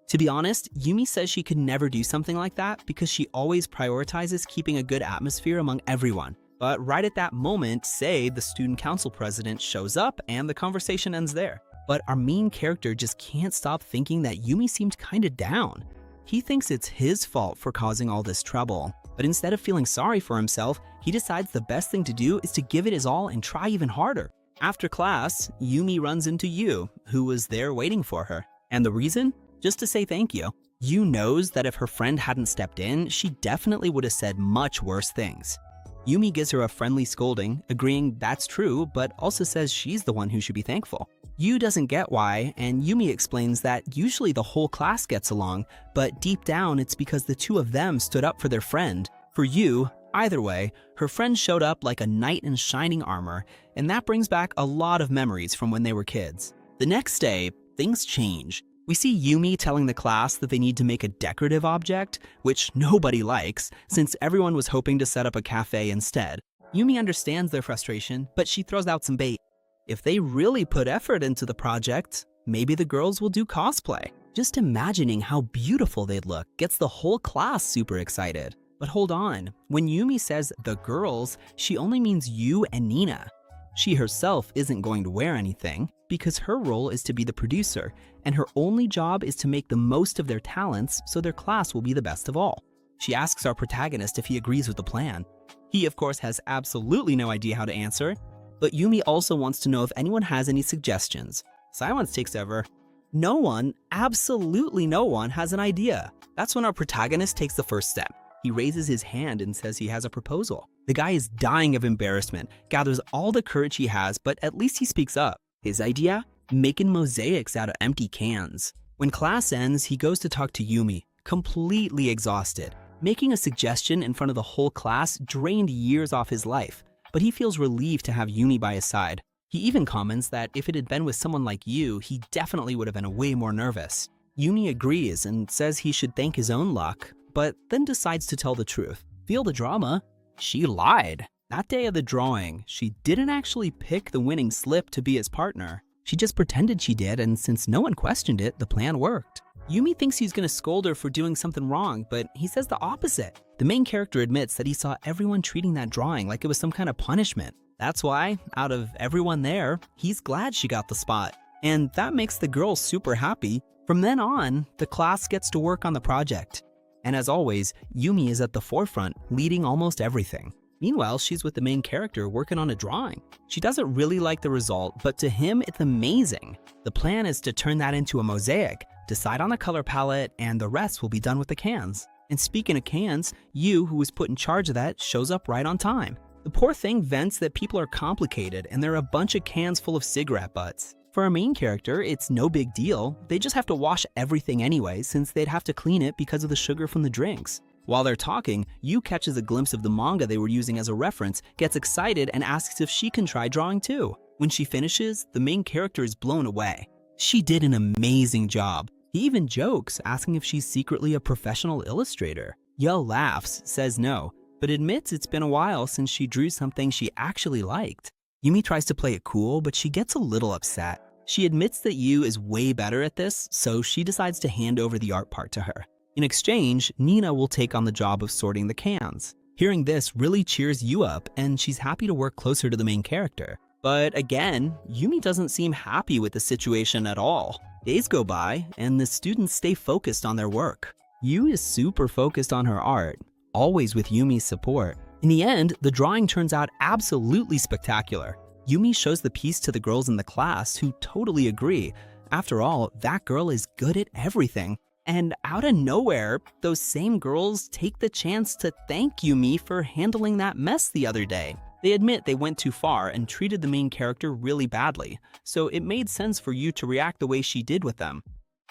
To be honest, Yumi says she could never do something like that because she always prioritizes keeping a good atmosphere among everyone. But right at that moment, say the student council president shows up and the conversation ends there. But our main character just can't stop thinking that Yumi seemed kinda down. He thinks it's his fault for causing all this trouble. But instead of feeling sorry for himself, he decides the best thing to do is to give it his all and try even harder. After class, Yumi runs into Yu, who was there waiting for her. And the reason? Just to say thank you. Yu knows that if her friend hadn't stepped in, she definitely would have said much worse things. Yumi gives her a friendly scolding, agreeing that's true, but also says she's the one who should be thankful. Yu doesn't get why, and Yumi explains that usually the whole class gets along, but deep down it's because the two of them stood up for their friend. For Yu, either way, her friend showed up like a knight in shining armor, and that brings back a lot of memories from when they were kids. The next day, things change. We see Yumi telling the class that they need to make a decorative object, which nobody likes, since everyone was hoping to set up a cafe instead. Yumi understands their frustration, but she throws out some bait. If they really put effort into the project, maybe the girls will do cosplay. Just imagining how beautiful they'd look gets the whole class super excited. But hold on, when Yumi says the girls, she only means Yu and Nina. She herself isn't going to wear anything because her role is to be the producer, and her only job is to make the most of their talents so their class will be the best of all. She asks our protagonist if he agrees with the plan. He, of course, has absolutely no idea how to answer, but Yumi also wants to know if anyone has any suggestions. Silence takes over. No one, absolutely no one, has an idea. That's when our protagonist takes the first step. He raises his hand and says he has a proposal. The guy is dying of embarrassment, gathers all the courage he has, but at least he speaks up. His idea? Making mosaics out of empty cans. When class ends, he goes to talk to Yumi, completely exhausted. Making a suggestion in front of the whole class drained years off his life, but he feels relieved to have Yumi by his side. He even comments that if it had been with someone like Yu, he definitely would have been way more nervous. Yumi agrees and says he should thank his own luck, but then decides to tell the truth. Feel the drama? She lied. That day of the drawing, she didn't actually pick the winning slip to be his partner. She just pretended she did, and since no one questioned it, the plan worked. Yumi thinks he's gonna scold her for doing something wrong, but he says the opposite. The main character admits that he saw everyone treating that drawing like it was some kind of punishment. That's why, out of everyone there, he's glad she got the spot. And that makes the girls super happy. From then on, the class gets to work on the project. And as always, Yumi is at the forefront, leading almost everything. Meanwhile, she's with the main character working on a drawing. She doesn't really like the result, but to him, it's amazing. The plan is to turn that into a mosaic, decide on a color palette, and the rest will be done with the cans. And speaking of cans, Yu, who was put in charge of that, shows up right on time. The poor thing vents that people are complicated and there are a bunch of cans full of cigarette butts. For our main character, it's no big deal. They just have to wash everything anyway since they'd have to clean it because of the sugar from the drinks. While they're talking, Yu catches a glimpse of the manga they were using as a reference, gets excited, and asks if she can try drawing too. When she finishes, the main character is blown away. She did an amazing job. He even jokes, asking if she's secretly a professional illustrator. Yo laughs, says no, but admits it's been a while since she drew something she actually liked. Yumi tries to play it cool, but she gets a little upset. She admits that Yu is way better at this, so she decides to hand over the art part to her. In exchange, Nina will take on the job of sorting the cans. Hearing this really cheers Yu up, and she's happy to work closer to the main character. But again, Yumi doesn't seem happy with the situation at all. Days go by, and the students stay focused on their work. Yu is super focused on her art, always with Yumi's support. In the end, the drawing turns out absolutely spectacular. Yumi shows the piece to the girls in the class who totally agree. After all, that girl is good at everything. And out of nowhere, those same girls take the chance to thank Yumi for handling that mess the other day. They admit they went too far and treated the main character really badly, so it made sense for Yu to react the way she did with them.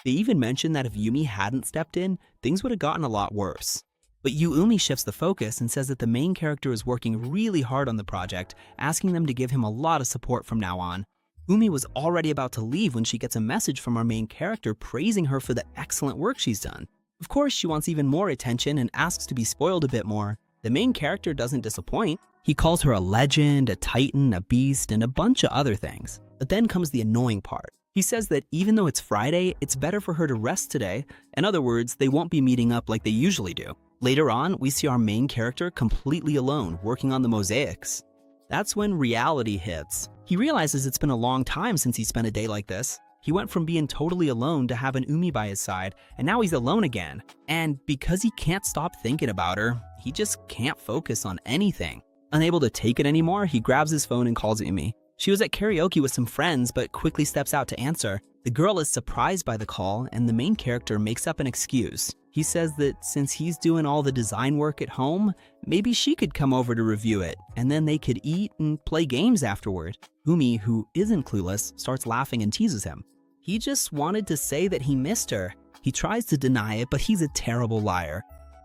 They even mention that if Yumi hadn't stepped in, things would have gotten a lot worse. But Umi shifts the focus and says that the main character is working really hard on the project, asking them to give him a lot of support from now on. Umi was already about to leave when she gets a message from our main character praising her for the excellent work she's done. Of course, she wants even more attention and asks to be spoiled a bit more. The main character doesn't disappoint. He calls her a legend, a titan, a beast, and a bunch of other things. But then comes the annoying part. He says that even though it's Friday, it's better for her to rest today. In other words, they won't be meeting up like they usually do. Later on, we see our main character completely alone, working on the mosaics. That's when reality hits. He realizes it's been a long time since he spent a day like this. He went from being totally alone to having Umi by his side, and now he's alone again. And because he can't stop thinking about her, he just can't focus on anything. Unable to take it anymore, he grabs his phone and calls Umi. She was at karaoke with some friends, but quickly steps out to answer. The girl is surprised by the call, and the main character makes up an excuse. He says that since he's doing all the design work at home, maybe she could come over to review it, and then they could eat and play games afterward. Umi, who isn't clueless, starts laughing and teases him. He just wanted to say that he missed her. He tries to deny it, but he's a terrible liar.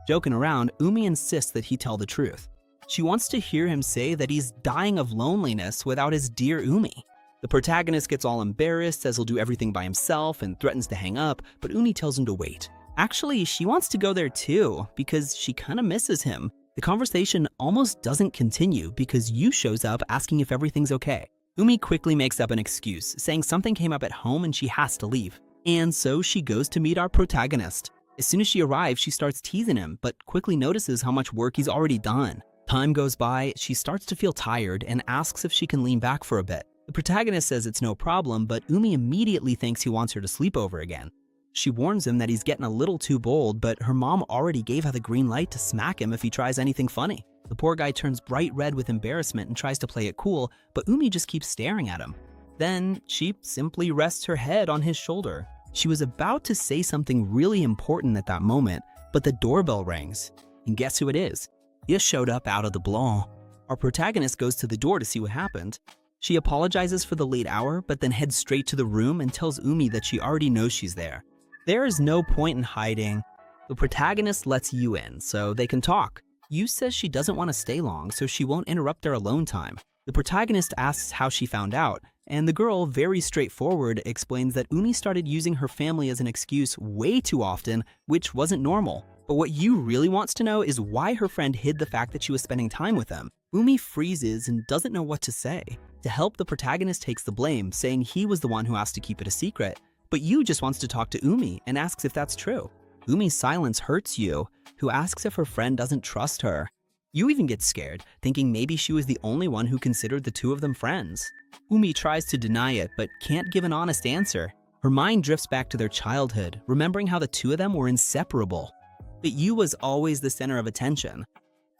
Joking around, Umi insists that he tell the truth. She wants to hear him say that he's dying of loneliness without his dear Umi. The protagonist gets all embarrassed, says he'll do everything by himself, and threatens to hang up, but Umi tells him to wait. Actually, she wants to go there too, because she kinda misses him. The conversation almost doesn't continue because Yu shows up asking if everything's okay. Umi quickly makes up an excuse, saying something came up at home and she has to leave. And so she goes to meet our protagonist. As soon as she arrives, she starts teasing him, but quickly notices how much work he's already done. Time goes by, she starts to feel tired and asks if she can lean back for a bit. The protagonist says it's no problem, but Umi immediately thinks he wants her to sleep over again. She warns him that he's getting a little too bold, but her mom already gave her the green light to smack him if he tries anything funny. The poor guy turns bright red with embarrassment and tries to play it cool, but Umi just keeps staring at him. Then she simply rests her head on his shoulder. She was about to say something really important at that moment, but the doorbell rings. And guess who it is? He showed up out of the blue. Our protagonist goes to the door to see what happened. She apologizes for the late hour, but then heads straight to the room and tells Umi that she already knows she's there. There is no point in hiding. The protagonist lets Yu in so they can talk. Yu says she doesn't want to stay long, so she won't interrupt their alone time. The protagonist asks how she found out, and the girl, very straightforward, explains that Umi started using her family as an excuse way too often, which wasn't normal. But what Yu really wants to know is why her friend hid the fact that she was spending time with them. Umi freezes and doesn't know what to say. To help, the protagonist takes the blame, saying he was the one who asked to keep it a secret. But Yu just wants to talk to Umi and asks if that's true. Umi's silence hurts Yu, who asks if her friend doesn't trust her. Yu even gets scared, thinking maybe she was the only one who considered the two of them friends. Umi tries to deny it, but can't give an honest answer. Her mind drifts back to their childhood, remembering how the two of them were inseparable. But Yu was always the center of attention.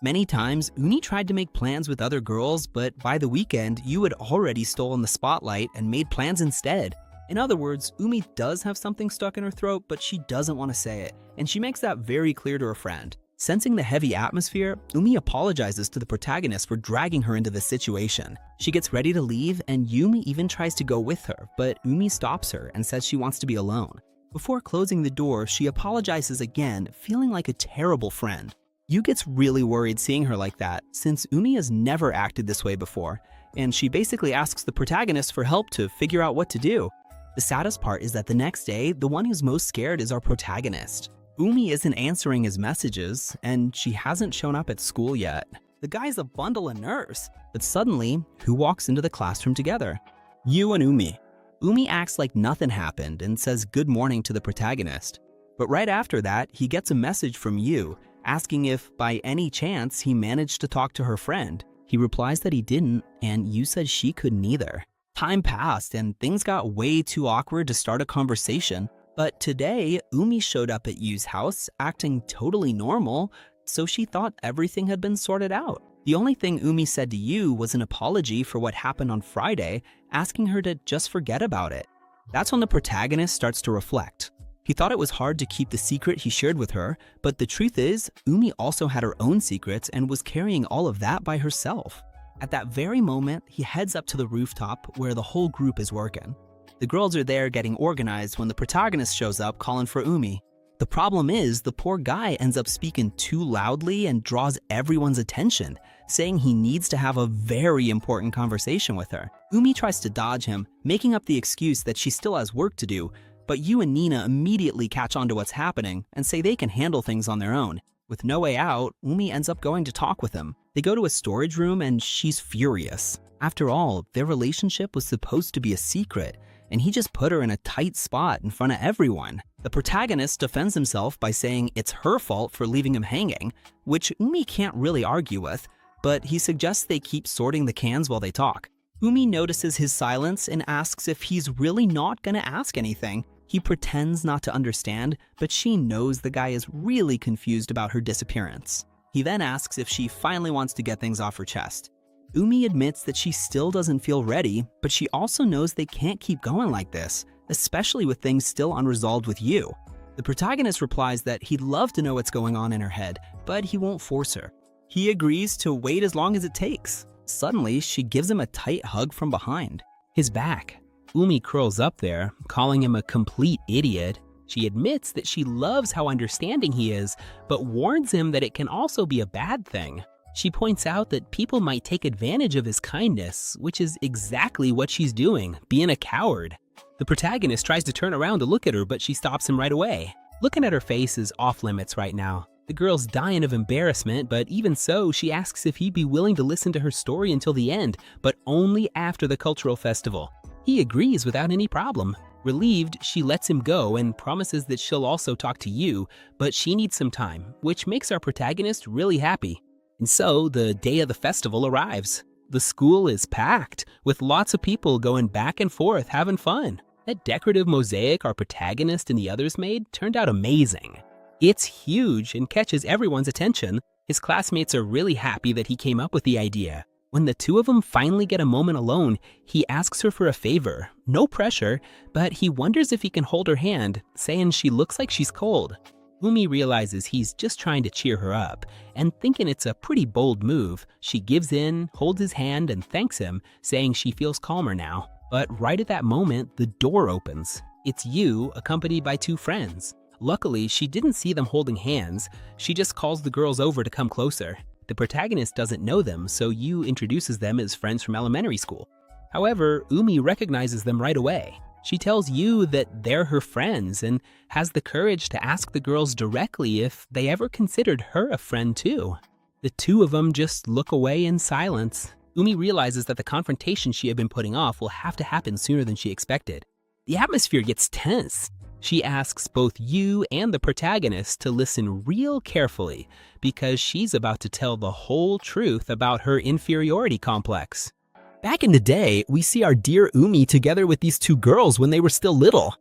Many times, Umi tried to make plans with other girls, but by the weekend, Yu had already stolen the spotlight and made plans instead. In other words, Umi does have something stuck in her throat, but she doesn't want to say it, and she makes that very clear to her friend. Sensing the heavy atmosphere, Umi apologizes to the protagonist for dragging her into this situation. She gets ready to leave, and Yumi even tries to go with her, but Umi stops her and says she wants to be alone. Before closing the door, she apologizes again, feeling like a terrible friend. Yu gets really worried seeing her like that, since Umi has never acted this way before, and she basically asks the protagonist for help to figure out what to do. The saddest part is that the next day, the one who's most scared is our protagonist. Umi isn't answering his messages, and she hasn't shown up at school yet. The guy's a bundle of nerves. But suddenly, who walks into the classroom together? Yu and Umi. Umi acts like nothing happened and says good morning to the protagonist. But right after that, he gets a message from Yu, asking if, by any chance, he managed to talk to her friend. He replies that he didn't, and Yu said she couldn't either. Time passed, and things got way too awkward to start a conversation. But today, Umi showed up at Yu's house, acting totally normal, so she thought everything had been sorted out. The only thing Umi said to Yu was an apology for what happened on Friday, asking her to just forget about it. That's when the protagonist starts to reflect. He thought it was hard to keep the secret he shared with her, but the truth is, Umi also had her own secrets and was carrying all of that by herself. At that very moment, he heads up to the rooftop where the whole group is working. The girls are there getting organized when the protagonist shows up calling for Umi. The problem is, the poor guy ends up speaking too loudly and draws everyone's attention, saying he needs to have a very important conversation with her. Umi tries to dodge him, making up the excuse that she still has work to do, but Yu and Nina immediately catch on to what's happening and say they can handle things on their own. With no way out, Umi ends up going to talk with him. They go to a storage room and she's furious. After all, their relationship was supposed to be a secret, and he just put her in a tight spot in front of everyone. The protagonist defends himself by saying it's her fault for leaving him hanging, which Umi can't really argue with, but he suggests they keep sorting the cans while they talk. Umi notices his silence and asks if he's really not gonna ask anything. He pretends not to understand, but she knows the guy is really confused about her disappearance. He then asks if she finally wants to get things off her chest. Umi admits that she still doesn't feel ready, but she also knows they can't keep going like this, especially with things still unresolved with Yu. The protagonist replies that he'd love to know what's going on in her head, but he won't force her. He agrees to wait as long as it takes. Suddenly, she gives him a tight hug from behind. His back. Umi curls up there, calling him a complete idiot. She admits that she loves how understanding he is, but warns him that it can also be a bad thing. She points out that people might take advantage of his kindness, which is exactly what she's doing, being a coward. The protagonist tries to turn around to look at her, but she stops him right away. Looking at her face is off limits right now. The girl's dying of embarrassment, but even so, she asks if he'd be willing to listen to her story until the end, but only after the cultural festival. He agrees without any problem. Relieved, she lets him go and promises that she'll also talk to Yu, but she needs some time, which makes our protagonist really happy. And so, the day of the festival arrives. The school is packed, with lots of people going back and forth having fun. That decorative mosaic our protagonist and the others made turned out amazing. It's huge and catches everyone's attention. His classmates are really happy that he came up with the idea. When the two of them finally get a moment alone, he asks her for a favor. No pressure, but he wonders if he can hold her hand, saying she looks like she's cold. Umi realizes he's just trying to cheer her up, and thinking it's a pretty bold move, she gives in, holds his hand, and thanks him, saying she feels calmer now. But right at that moment, the door opens. It's Yu, accompanied by two friends. Luckily, she didn't see them holding hands. She just calls the girls over to come closer. The protagonist doesn't know them, so Yu introduces them as friends from elementary school. However, Umi recognizes them right away. She tells Yu that they're her friends and has the courage to ask the girls directly if they ever considered her a friend too. The two of them just look away in silence. Umi realizes that the confrontation she had been putting off will have to happen sooner than she expected. The atmosphere gets tense. She asks both Yu and the protagonist to listen real carefully because she's about to tell the whole truth about her inferiority complex. Back in the day, we see our dear Umi together with these two girls when they were still little.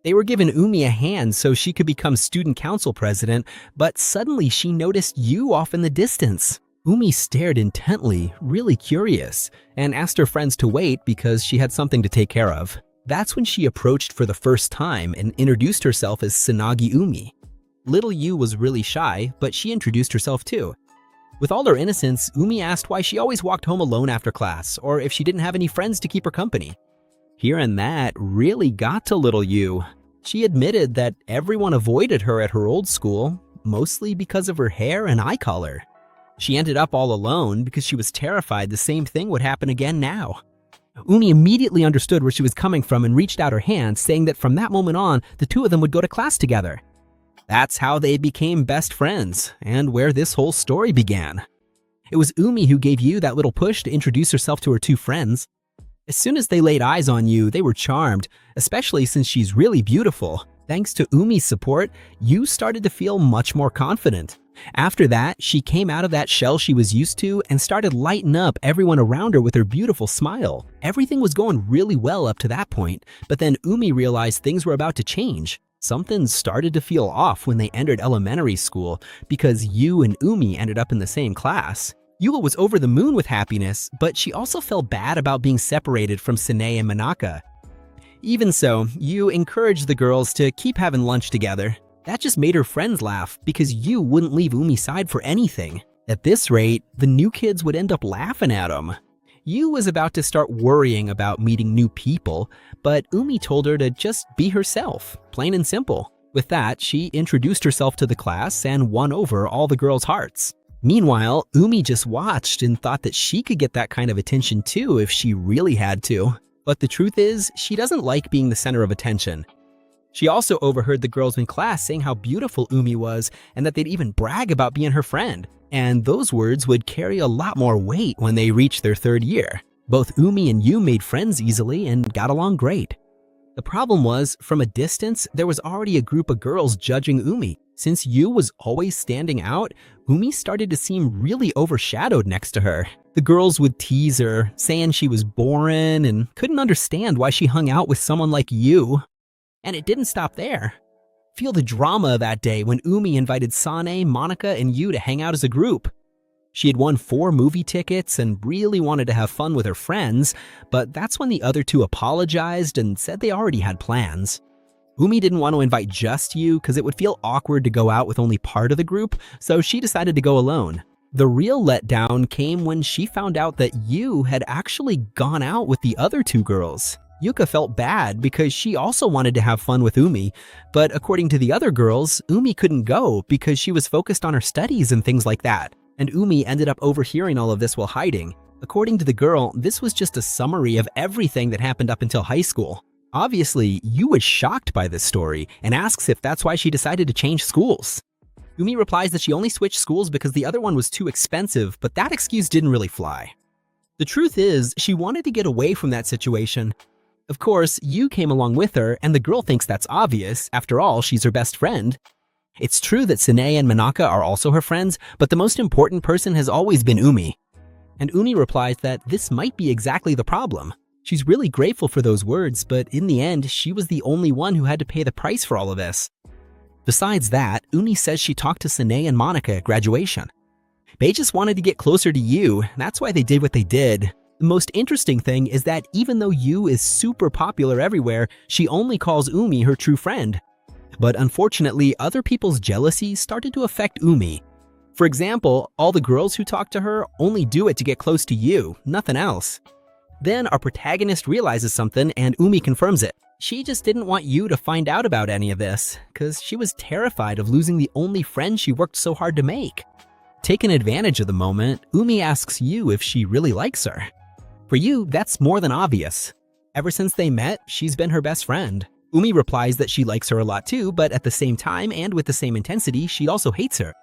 They were giving Umi a hand so she could become student council president, but suddenly she noticed Yu off in the distance. Umi stared intently, really curious, and asked her friends to wait because she had something to take care of. That's when she approached for the first time and introduced herself as Sanagi Umi. Little Yu was really shy, but she introduced herself too. With all her innocence, Umi asked why she always walked home alone after class, or if she didn't have any friends to keep her company. Hearing that really got to little Yu. She admitted that everyone avoided her at her old school, mostly because of her hair and eye color. She ended up all alone because she was terrified the same thing would happen again now. Umi immediately understood where she was coming from and reached out her hand, saying that from that moment on, the two of them would go to class together. That's how they became best friends, and where this whole story began. It was Umi who gave Yu that little push to introduce herself to her two friends. As soon as they laid eyes on Yu, they were charmed, especially since she's really beautiful. Thanks to Umi's support, Yu started to feel much more confident. After that, she came out of that shell she was used to and started lighting up everyone around her with her beautiful smile. Everything was going really well up to that point, but then Umi realized things were about to change. Something started to feel off when they entered elementary school because Yu and Umi ended up in the same class. Yula was over the moon with happiness, but she also felt bad about being separated from Sine and Manaka. Even so, Yu encouraged the girls to keep having lunch together. That just made her friends laugh because Yu wouldn't leave Umi's side for anything. At this rate, the new kids would end up laughing at him. Yu was about to start worrying about meeting new people, but Umi told her to just be herself, plain and simple. With that, she introduced herself to the class and won over all the girls' hearts. Meanwhile, Umi just watched and thought that she could get that kind of attention too if she really had to. But the truth is, she doesn't like being the center of attention. She also overheard the girls in class saying how beautiful Umi was and that they'd even brag about being her friend. And those words would carry a lot more weight when they reached their third year. Both Umi and Yu made friends easily and got along great. The problem was, from a distance, there was already a group of girls judging Umi. Since Yu was always standing out, Umi started to seem really overshadowed next to her. The girls would tease her, saying she was boring and couldn't understand why she hung out with someone like Yu. And it didn't stop there. Feel the drama of that day when Umi invited Sane, Monica, and Yu to hang out as a group. She had won 4 movie tickets and really wanted to have fun with her friends, but that's when the other two apologized and said they already had plans. Umi didn't want to invite just Yu because it would feel awkward to go out with only part of the group, so she decided to go alone. The real letdown came when she found out that Yu had actually gone out with the other 2 girls. Yuka felt bad because she also wanted to have fun with Umi, but according to the other girls, Umi couldn't go because she was focused on her studies and things like that. And Umi ended up overhearing all of this while hiding. According to the girl, this was just a summary of everything that happened up until high school. Obviously, Yu was shocked by this story and asks if that's why she decided to change schools. Umi replies that she only switched schools because the other one was too expensive, but that excuse didn't really fly. The truth is, she wanted to get away from that situation. Of course, Yu came along with her, and the girl thinks that's obvious. After all, she's her best friend. It's true that Sine and Manaka are also her friends, but the most important person has always been Umi. And Umi replies that this might be exactly the problem. She's really grateful for those words, but in the end, she was the only one who had to pay the price for all of this. Besides that, Umi says she talked to Sine and Monica at graduation. They just wanted to get closer to Yu, that's why they did what they did. The most interesting thing is that even though Yu is super popular everywhere, she only calls Umi her true friend. But unfortunately, other people's jealousy started to affect Umi. For example, all the girls who talk to her only do it to get close to Yu, nothing else. Then our protagonist realizes something and Umi confirms it. She just didn't want Yu to find out about any of this, because she was terrified of losing the only friend she worked so hard to make. Taking advantage of the moment, Umi asks Yu if she really likes her. For Yu, that's more than obvious. Ever since they met, she's been her best friend. Umi replies that she likes her a lot too, but at the same time and with the same intensity, she also hates her.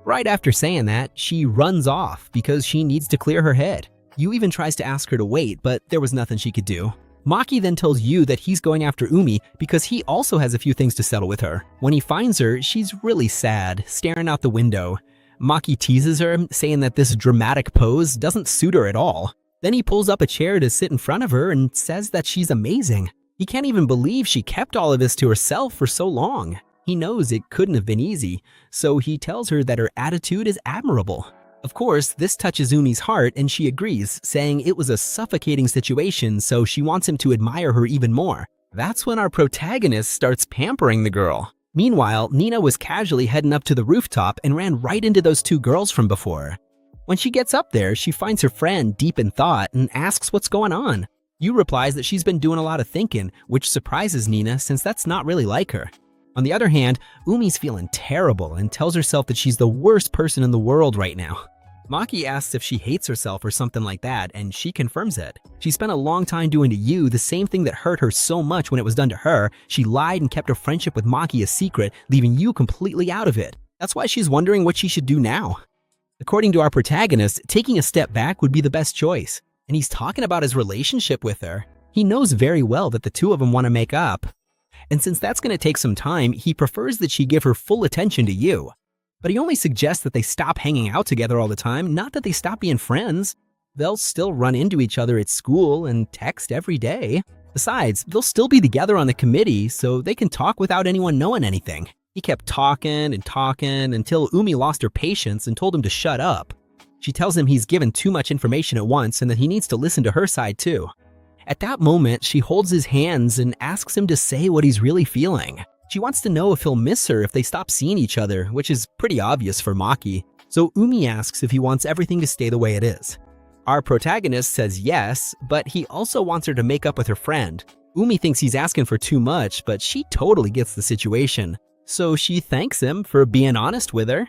Right after saying that, she runs off because she needs to clear her head. Yu even tries to ask her to wait, but there was nothing she could do. Maki then tells Yu that he's going after Umi because he also has a few things to settle with her. When he finds her, she's really sad, staring out the window. Maki teases her, saying that this dramatic pose doesn't suit her at all. Then he pulls up a chair to sit in front of her and says that she's amazing. He can't even believe she kept all of this to herself for so long. He knows it couldn't have been easy, so he tells her that her attitude is admirable. Of course, this touches Umi's heart and she agrees, saying it was a suffocating situation, so she wants him to admire her even more. That's when our protagonist starts pampering the girl. Meanwhile, Nina was casually heading up to the rooftop and ran right into those two girls from before. When she gets up there, she finds her friend deep in thought and asks what's going on. Yu replies that she's been doing a lot of thinking, which surprises Nina since that's not really like her. On the other hand, Umi's feeling terrible and tells herself that she's the worst person in the world right now. Maki asks if she hates herself or something like that, and she confirms it. She spent a long time doing to Yu the same thing that hurt her so much when it was done to her. She lied and kept her friendship with Maki a secret, leaving Yu completely out of it. That's why she's wondering what she should do now. According to our protagonist, taking a step back would be the best choice. And he's talking about his relationship with her. He knows very well that the two of them want to make up. And since that's going to take some time, he prefers that she give her full attention to Yu. But he only suggests that they stop hanging out together all the time, not that they stop being friends. They'll still run into each other at school and text every day. Besides, they'll still be together on the committee, so they can talk without anyone knowing anything. He kept talking and talking until Umi lost her patience and told him to shut up. She tells him he's given too much information at once and that he needs to listen to her side too. At that moment, she holds his hands and asks him to say what he's really feeling. She wants to know if he'll miss her if they stop seeing each other, which is pretty obvious for Maki. So Umi asks if he wants everything to stay the way it is. Our protagonist says yes, but he also wants her to make up with her friend. Umi thinks he's asking for too much, but she totally gets the situation. So she thanks him for being honest with her.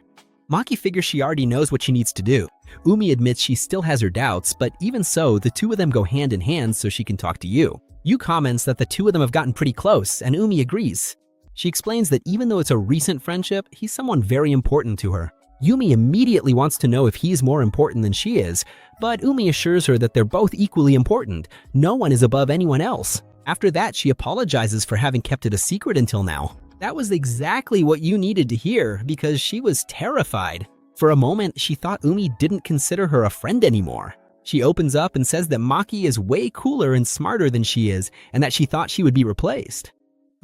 Maki figures she already knows what she needs to do. Umi admits she still has her doubts, but even so, the two of them go hand in hand so she can talk to Yu. Yu comments that the two of them have gotten pretty close, and Umi agrees. She explains that even though it's a recent friendship, he's someone very important to her. Umi immediately wants to know if he's more important than she is, but Umi assures her that they're both equally important. No one is above anyone else. After that, she apologizes for having kept it a secret until now. That was exactly what Yu needed to hear because she was terrified. For a moment, she thought Umi didn't consider her a friend anymore. She opens up and says that Maki is way cooler and smarter than she is and that she thought she would be replaced.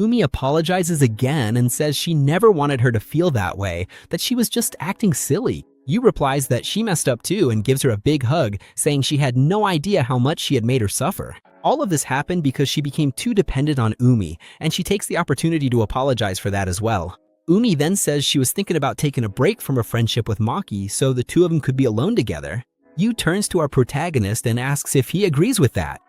Umi apologizes again and says she never wanted her to feel that way, that she was just acting silly. Yu replies that she messed up too and gives her a big hug, saying she had no idea how much she had made her suffer. All of this happened because she became too dependent on Umi, and she takes the opportunity to apologize for that as well. Umi then says she was thinking about taking a break from her friendship with Maki so the two of them could be alone together. Yu turns to our protagonist and asks if he agrees with that.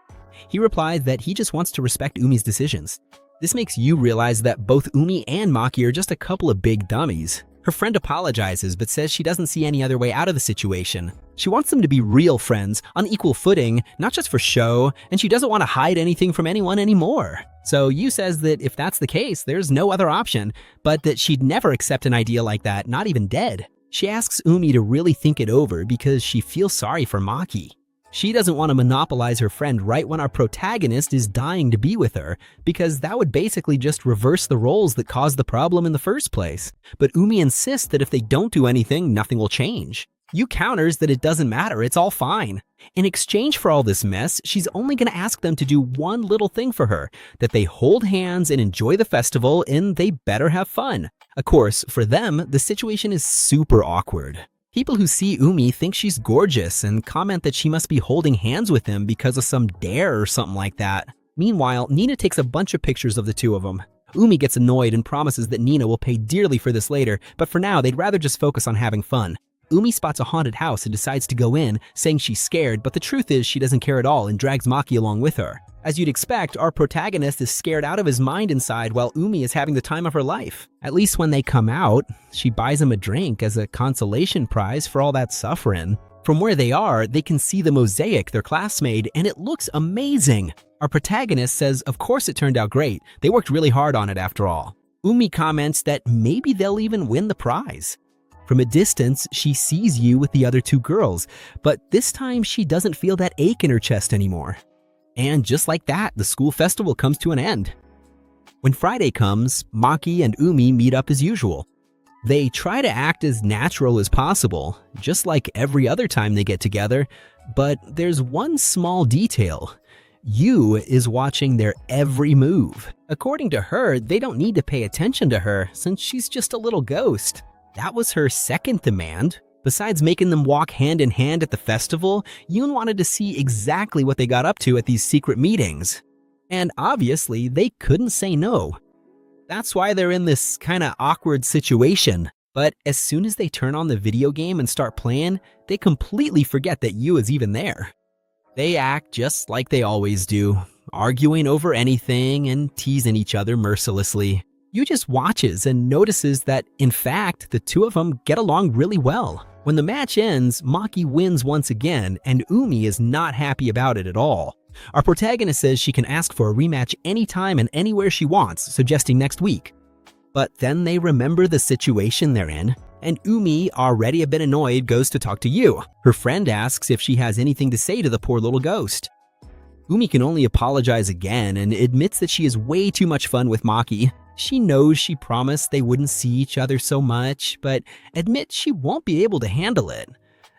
He replies that he just wants to respect Umi's decisions. This makes Yu realize that both Umi and Maki are just a couple of big dummies. Her friend apologizes but says she doesn't see any other way out of the situation. She wants them to be real friends, on equal footing, not just for show, and she doesn't want to hide anything from anyone anymore. So Yu says that if that's the case, there's no other option, but that she'd never accept an idea like that, not even dead. She asks Umi to really think it over because she feels sorry for Maki. She doesn't want to monopolize her friend right when our protagonist is dying to be with her, because that would basically just reverse the roles that caused the problem in the first place. But Umi insists that if they don't do anything, nothing will change. Yu counters that it doesn't matter, it's all fine. In exchange for all this mess, she's only going to ask them to do one little thing for her, that they hold hands and enjoy the festival, and they better have fun. Of course, for them, the situation is super awkward. People who see Umi think she's gorgeous and comment that she must be holding hands with him because of some dare or something like that. Meanwhile, Nina takes a bunch of pictures of the two of them. Umi gets annoyed and promises that Nina will pay dearly for this later, but for now they'd rather just focus on having fun. Umi spots a haunted house and decides to go in, saying she's scared, but the truth is she doesn't care at all and drags Maki along with her. As you'd expect, our protagonist is scared out of his mind inside while Umi is having the time of her life. At least when they come out, she buys him a drink as a consolation prize for all that suffering. From where they are, they can see the mosaic their class made, and it looks amazing. Our protagonist says of course it turned out great, they worked really hard on it after all. Umi comments that maybe they'll even win the prize. From a distance, she sees Yu with the other two girls, but this time she doesn't feel that ache in her chest anymore. And just like that, the school festival comes to an end. When Friday comes, Maki and Umi meet up as usual. They try to act as natural as possible, just like every other time they get together, but there's one small detail. Yu is watching their every move. According to her, they don't need to pay attention to her since she's just a little ghost. That was her second demand. Besides making them walk hand in hand at the festival, Yoon wanted to see exactly what they got up to at these secret meetings. And obviously, they couldn't say no. That's why they're in this kinda awkward situation. But as soon as they turn on the video game and start playing, they completely forget that Yu is even there. They act just like they always do, arguing over anything and teasing each other mercilessly. Yu just watches and notices that, in fact, the two of them get along really well. When the match ends, Maki wins once again, and Umi is not happy about it at all. Our protagonist says she can ask for a rematch anytime and anywhere she wants, suggesting next week. But then they remember the situation they're in, and Umi, already a bit annoyed, goes to talk to Yu. Her friend asks if she has anything to say to the poor little ghost. Umi can only apologize again and admits that she has way too much fun with Maki. She knows she promised they wouldn't see each other so much, but admits she won't be able to handle it.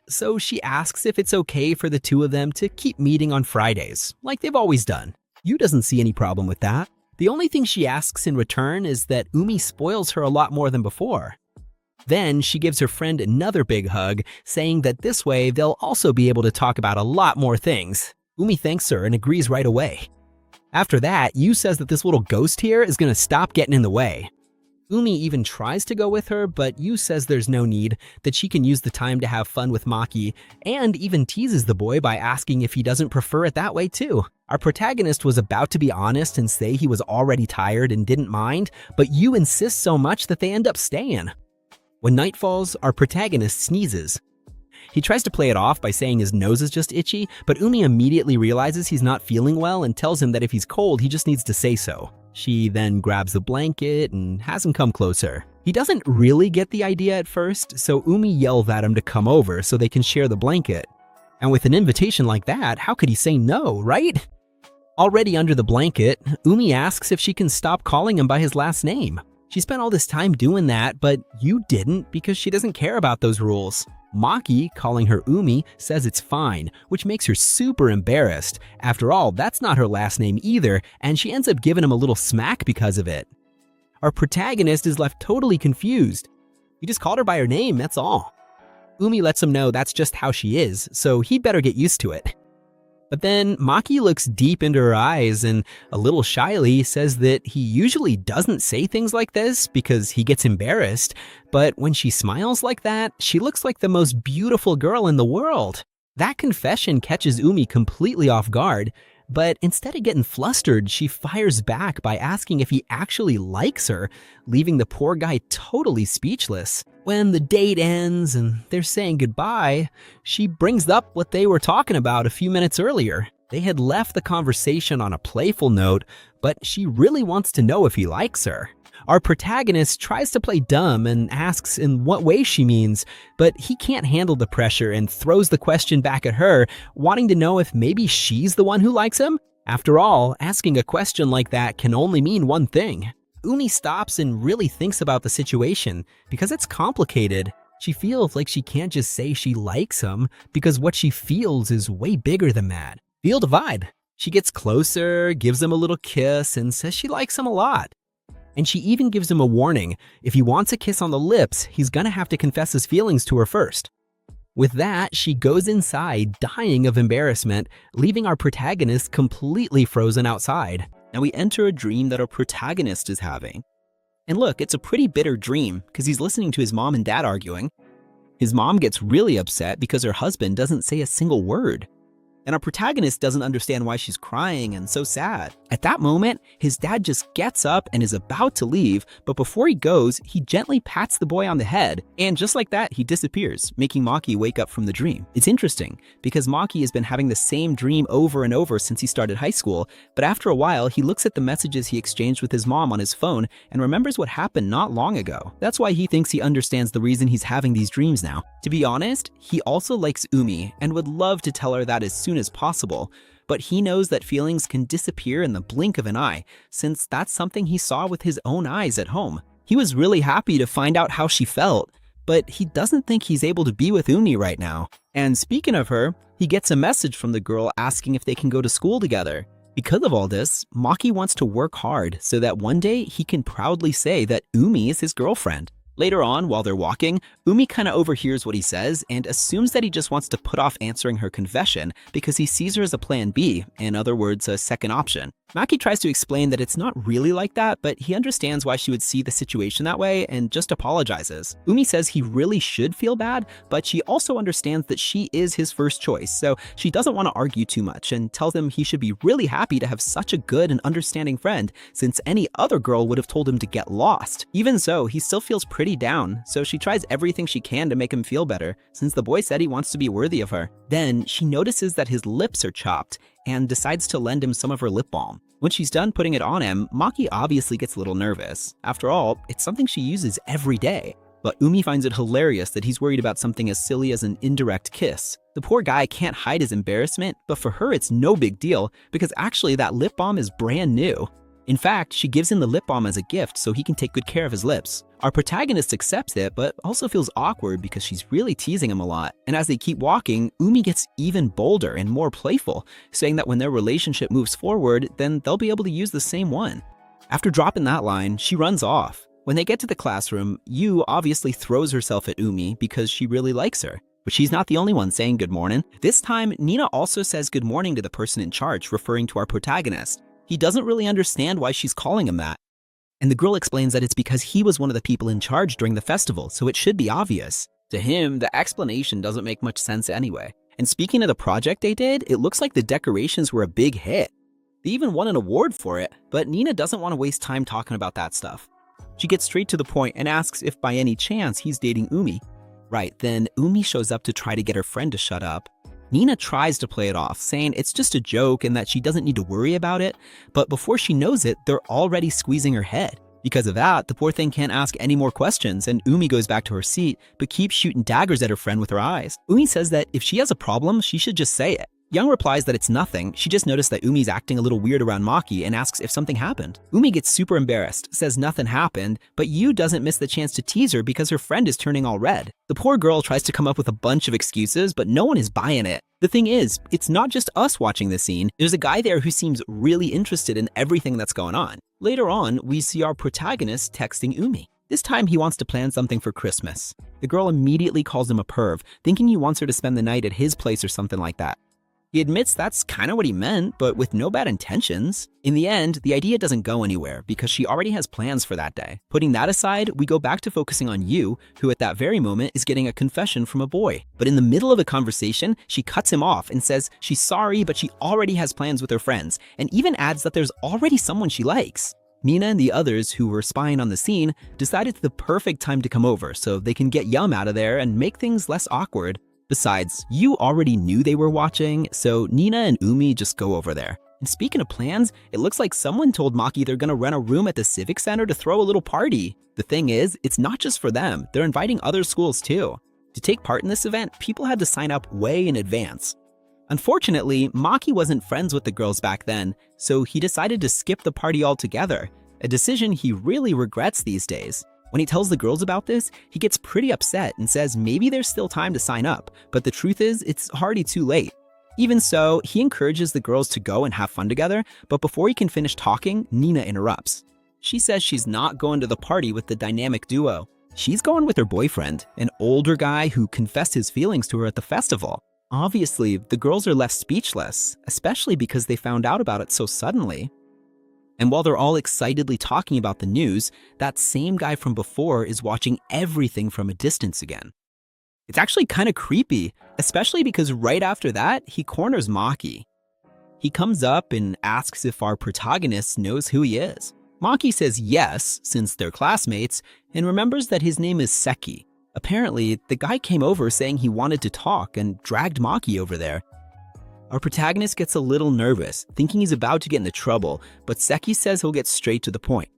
So she asks if it's okay for the two of them to keep meeting on Fridays, like they've always done. Yu doesn't see any problem with that. The only thing she asks in return is that Umi spoils her a lot more than before. Then she gives her friend another big hug, saying that this way they'll also be able to talk about a lot more things. Umi thanks her and agrees right away. After that, Yu says that this little ghost here is gonna stop getting in the way. Umi even tries to go with her, but Yu says there's no need, that she can use the time to have fun with Maki, and even teases the boy by asking if he doesn't prefer it that way too. Our protagonist was about to be honest and say he was already tired and didn't mind, but Yu insists so much that they end up staying. When night falls, our protagonist sneezes. He tries to play it off by saying his nose is just itchy, but Umi immediately realizes he's not feeling well and tells him that if he's cold, he just needs to say so. She then grabs the blanket and has him come closer. He doesn't really get the idea at first, so Umi yells at him to come over so they can share the blanket. And with an invitation like that, how could he say no, right? Already under the blanket, Umi asks if she can stop calling him by his last name. She spent all this time doing that, but Yu didn't because she doesn't care about those rules. Maki, calling her Umi, says it's fine, which makes her super embarrassed. After all, that's not her last name either, and she ends up giving him a little smack because of it. Our protagonist is left totally confused. He just called her by her name, that's all. Umi lets him know that's just how she is, so he'd better get used to it. But then Maki looks deep into her eyes and a little shyly says that he usually doesn't say things like this because he gets embarrassed, but when she smiles like that, she looks like the most beautiful girl in the world. That confession catches Umi completely off guard, but instead of getting flustered, she fires back by asking if he actually likes her, leaving the poor guy totally speechless. When the date ends and they're saying goodbye, she brings up what they were talking about a few minutes earlier. They had left the conversation on a playful note, but she really wants to know if he likes her. Our protagonist tries to play dumb and asks in what way she means, but he can't handle the pressure and throws the question back at her, wanting to know if maybe she's the one who likes him. After all, asking a question like that can only mean one thing. Umi stops and really thinks about the situation because it's complicated. She feels like she can't just say she likes him because what she feels is way bigger than that. Feel divide. She gets closer, gives him a little kiss, and says she likes him a lot. And she even gives him a warning. If he wants a kiss on the lips, he's gonna have to confess his feelings to her first. With that, she goes inside, dying of embarrassment, leaving our protagonist completely frozen outside. Now we enter a dream that our protagonist is having. And look, it's a pretty bitter dream because he's listening to his mom and dad arguing. His mom gets really upset because her husband doesn't say a single word. And our protagonist doesn't understand why she's crying and so sad. At that moment, his dad just gets up and is about to leave, but before he goes, he gently pats the boy on the head, and just like that, he disappears, making Maki wake up from the dream. It's interesting, because Maki has been having the same dream over and over since he started high school, but after a while, he looks at the messages he exchanged with his mom on his phone and remembers what happened not long ago. That's why he thinks he understands the reason he's having these dreams now. To be honest, he also likes Umi and would love to tell her that as soon as possible, but he knows that feelings can disappear in the blink of an eye, since that's something he saw with his own eyes at home. He was really happy to find out how she felt, but he doesn't think he's able to be with Umi right now. And speaking of her, he gets a message from the girl asking if they can go to school together. Because of all this, Maki wants to work hard so that one day he can proudly say that Umi is his girlfriend. Later on, while they're walking, Umi kinda overhears what he says and assumes that he just wants to put off answering her confession because he sees her as a plan B, in other words, a second option. Maki tries to explain that it's not really like that, but he understands why she would see the situation that way and just apologizes. Umi says he really should feel bad, but she also understands that she is his first choice, so she doesn't want to argue too much and tells him he should be really happy to have such a good and understanding friend, since any other girl would have told him to get lost. Even so, he still feels pretty down, so she tries everything she can to make him feel better, since the boy said he wants to be worthy of her. Then, she notices that his lips are chopped and decides to lend him some of her lip balm. When she's done putting it on him, Maki obviously gets a little nervous. After all, it's something she uses every day. But Umi finds it hilarious that he's worried about something as silly as an indirect kiss. The poor guy can't hide his embarrassment, but for her it's no big deal because actually that lip balm is brand new. In fact, she gives him the lip balm as a gift so he can take good care of his lips. Our protagonist accepts it, but also feels awkward because she's really teasing him a lot. And as they keep walking, Umi gets even bolder and more playful, saying that when their relationship moves forward, then they'll be able to use the same one. After dropping that line, she runs off. When they get to the classroom, Yu obviously throws herself at Umi because she really likes her. But she's not the only one saying good morning. This time, Nina also says good morning to the person in charge, referring to our protagonist. He doesn't really understand why she's calling him that. And the girl explains that it's because he was one of the people in charge during the festival, so it should be obvious. To him, the explanation doesn't make much sense anyway. And speaking of the project they did, it looks like the decorations were a big hit. They even won an award for it, but Nina doesn't want to waste time talking about that stuff. She gets straight to the point and asks if by any chance he's dating Umi. Right, then Umi shows up to try to get her friend to shut up. Nina tries to play it off, saying it's just a joke and that she doesn't need to worry about it, but before she knows it, they're already squeezing her head. Because of that, the poor thing can't ask any more questions, and Umi goes back to her seat, but keeps shooting daggers at her friend with her eyes. Umi says that if she has a problem, she should just say it. Young replies that it's nothing, she just noticed that Umi's acting a little weird around Maki and asks if something happened. Umi gets super embarrassed, says nothing happened, but Yu doesn't miss the chance to tease her because her friend is turning all red. The poor girl tries to come up with a bunch of excuses, but no one is buying it. The thing is, it's not just us watching this scene, there's a guy there who seems really interested in everything that's going on. Later on, we see our protagonist texting Umi. This time he wants to plan something for Christmas. The girl immediately calls him a perv, thinking he wants her to spend the night at his place or something like that. He admits that's kind of what he meant, but with no bad intentions. In the end, the idea doesn't go anywhere because she already has plans for that day. Putting that aside, we go back to focusing on Yu, who at that very moment is getting a confession from a boy. But in the middle of a conversation, she cuts him off and says she's sorry, but she already has plans with her friends, and even adds that there's already someone she likes. Nina and the others who were spying on the scene decide it's the perfect time to come over so they can get Yum out of there and make things less awkward. Besides, Yu already knew they were watching, so Nina and Umi just go over there. And speaking of plans, it looks like someone told Maki they're gonna rent a room at the Civic Center to throw a little party. The thing is, it's not just for them, they're inviting other schools too. To take part in this event, people had to sign up way in advance. Unfortunately, Maki wasn't friends with the girls back then, so he decided to skip the party altogether, a decision he really regrets these days. When he tells the girls about this, he gets pretty upset and says maybe there's still time to sign up, but the truth is it's already too late. Even so, he encourages the girls to go and have fun together, but before he can finish talking, Nina interrupts. She says she's not going to the party with the dynamic duo. She's going with her boyfriend, an older guy who confessed his feelings to her at the festival. Obviously, the girls are left speechless, especially because they found out about it so suddenly. And while they're all excitedly talking about the news, that same guy from before is watching everything from a distance again. It's actually kind of creepy, especially because right after that, he corners Maki. He comes up and asks if our protagonist knows who he is. Maki says yes, since they're classmates, and remembers that his name is Seki. Apparently, the guy came over saying he wanted to talk and dragged Maki over there. Our protagonist gets a little nervous, thinking he's about to get into trouble, but Seki says he'll get straight to the point.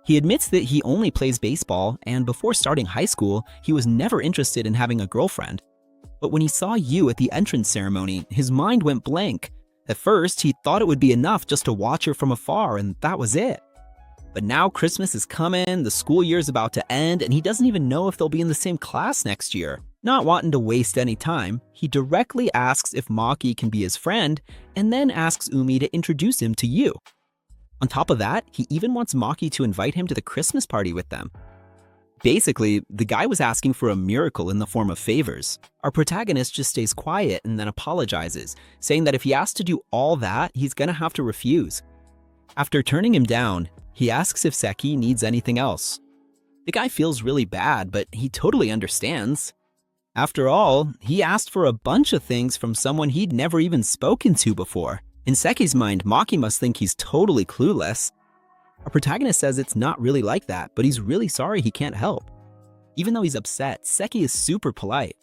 He admits that he only plays baseball, and before starting high school, he was never interested in having a girlfriend. But when he saw Yu at the entrance ceremony, his mind went blank. At first, he thought it would be enough just to watch her from afar, and that was it. But now Christmas is coming, the school year's about to end, and he doesn't even know if they'll be in the same class next year. Not wanting to waste any time, he directly asks if Maki can be his friend, and then asks Umi to introduce him to Yu. On top of that, he even wants Maki to invite him to the Christmas party with them. Basically, the guy was asking for a miracle in the form of favors. Our protagonist just stays quiet and then apologizes, saying that if he asks to do all that, he's gonna have to refuse. After turning him down, he asks if Seki needs anything else. The guy feels really bad, but he totally understands. After all, he asked for a bunch of things from someone he'd never even spoken to before. In Seki's mind, Maki must think he's totally clueless. Our protagonist says it's not really like that, but he's really sorry he can't help. Even though he's upset, Seki is super polite.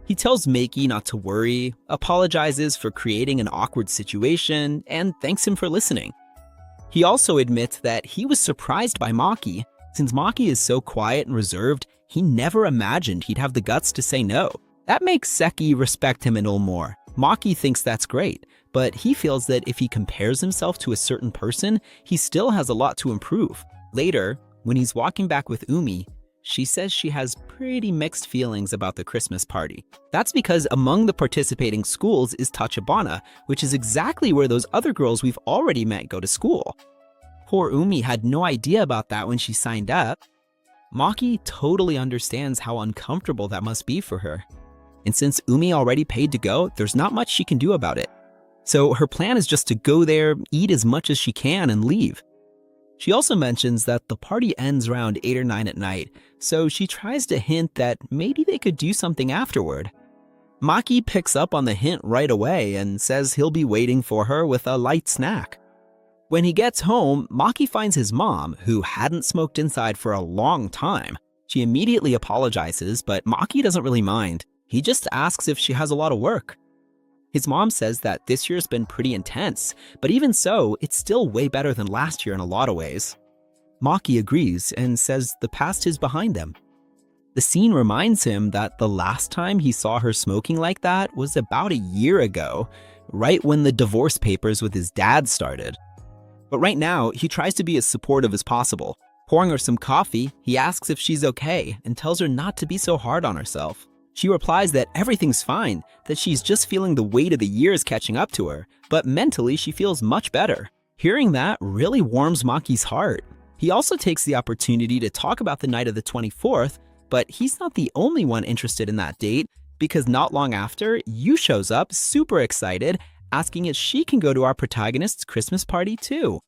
He tells Maki not to worry, apologizes for creating an awkward situation, and thanks him for listening. He also admits that he was surprised by Maki. Since Maki is so quiet and reserved, he never imagined he'd have the guts to say no. That makes Seki respect him a little more. Maki thinks that's great, but he feels that if he compares himself to a certain person, he still has a lot to improve. Later, when he's walking back with Umi, she says she has pretty mixed feelings about the Christmas party. That's because among the participating schools is Tachibana, which is exactly where those other girls we've already met go to school. Poor Umi had no idea about that when she signed up. Maki totally understands how uncomfortable that must be for her. And since Umi already paid to go, there's not much she can do about it. So her plan is just to go there, eat as much as she can, and leave. She also mentions that the party ends around 8 or 9 at night, so she tries to hint that maybe they could do something afterward. Maki picks up on the hint right away and says he'll be waiting for her with a light snack. When he gets home, Maki finds his mom, who hadn't smoked inside for a long time. She immediately apologizes, but Maki doesn't really mind. He just asks if she has a lot of work. His mom says that this year's been pretty intense, but even so, it's still way better than last year in a lot of ways. Maki agrees and says the past is behind them. The scene reminds him that the last time he saw her smoking like that was about a year ago, right when the divorce papers with his dad started. But right now, he tries to be as supportive as possible. Pouring her some coffee, he asks if she's okay and tells her not to be so hard on herself. She replies that everything's fine, that she's just feeling the weight of the years catching up to her, but mentally she feels much better. Hearing that really warms Maki's heart. He also takes the opportunity to talk about the night of the 24th, but he's not the only one interested in that date, because not long after, Yu shows up super excited, asking if she can go to our protagonist's Christmas party too.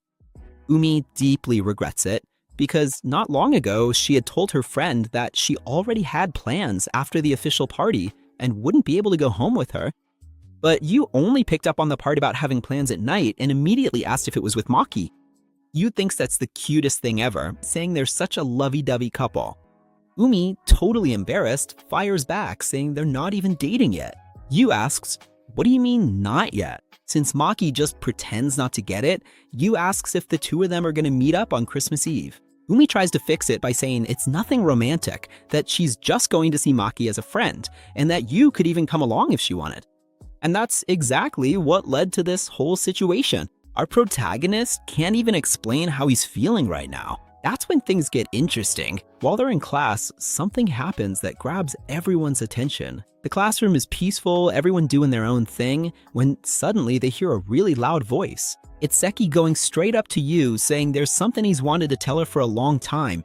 Umi deeply regrets it, because not long ago she had told her friend that she already had plans after the official party and wouldn't be able to go home with her. But Yu only picked up on the part about having plans at night and immediately asked if it was with Maki. Yu thinks that's the cutest thing ever, saying they're such a lovey-dovey couple. Umi, totally embarrassed, fires back, saying they're not even dating yet. Yu asks, "What do you mean, not yet?" Since Maki just pretends not to get it, Yu asks if the two of them are going to meet up on Christmas Eve. Umi tries to fix it by saying it's nothing romantic, that she's just going to see Maki as a friend, and that Yu could even come along if she wanted. And that's exactly what led to this whole situation. Our protagonist can't even explain how he's feeling right now. That's when things get interesting. While they're in class, something happens that grabs everyone's attention. The classroom is peaceful, everyone doing their own thing, when suddenly they hear a really loud voice. It's Seki going straight up to Yu, saying there's something he's wanted to tell her for a long time.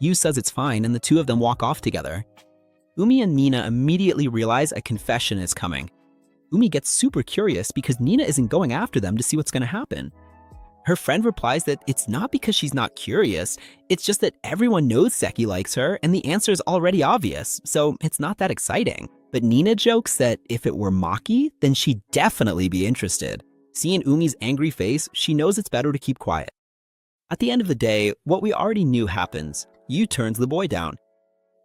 Yu says it's fine, and the two of them walk off together. Umi and Nina immediately realize a confession is coming. Umi gets super curious because Nina isn't going after them to see what's going to happen. Her friend replies that it's not because she's not curious, it's just that everyone knows Seki likes her and the answer is already obvious, so it's not that exciting. But Nina jokes that if it were Maki, then she'd definitely be interested. Seeing Umi's angry face, she knows it's better to keep quiet. At the end of the day, what we already knew happens. Yu turns the boy down.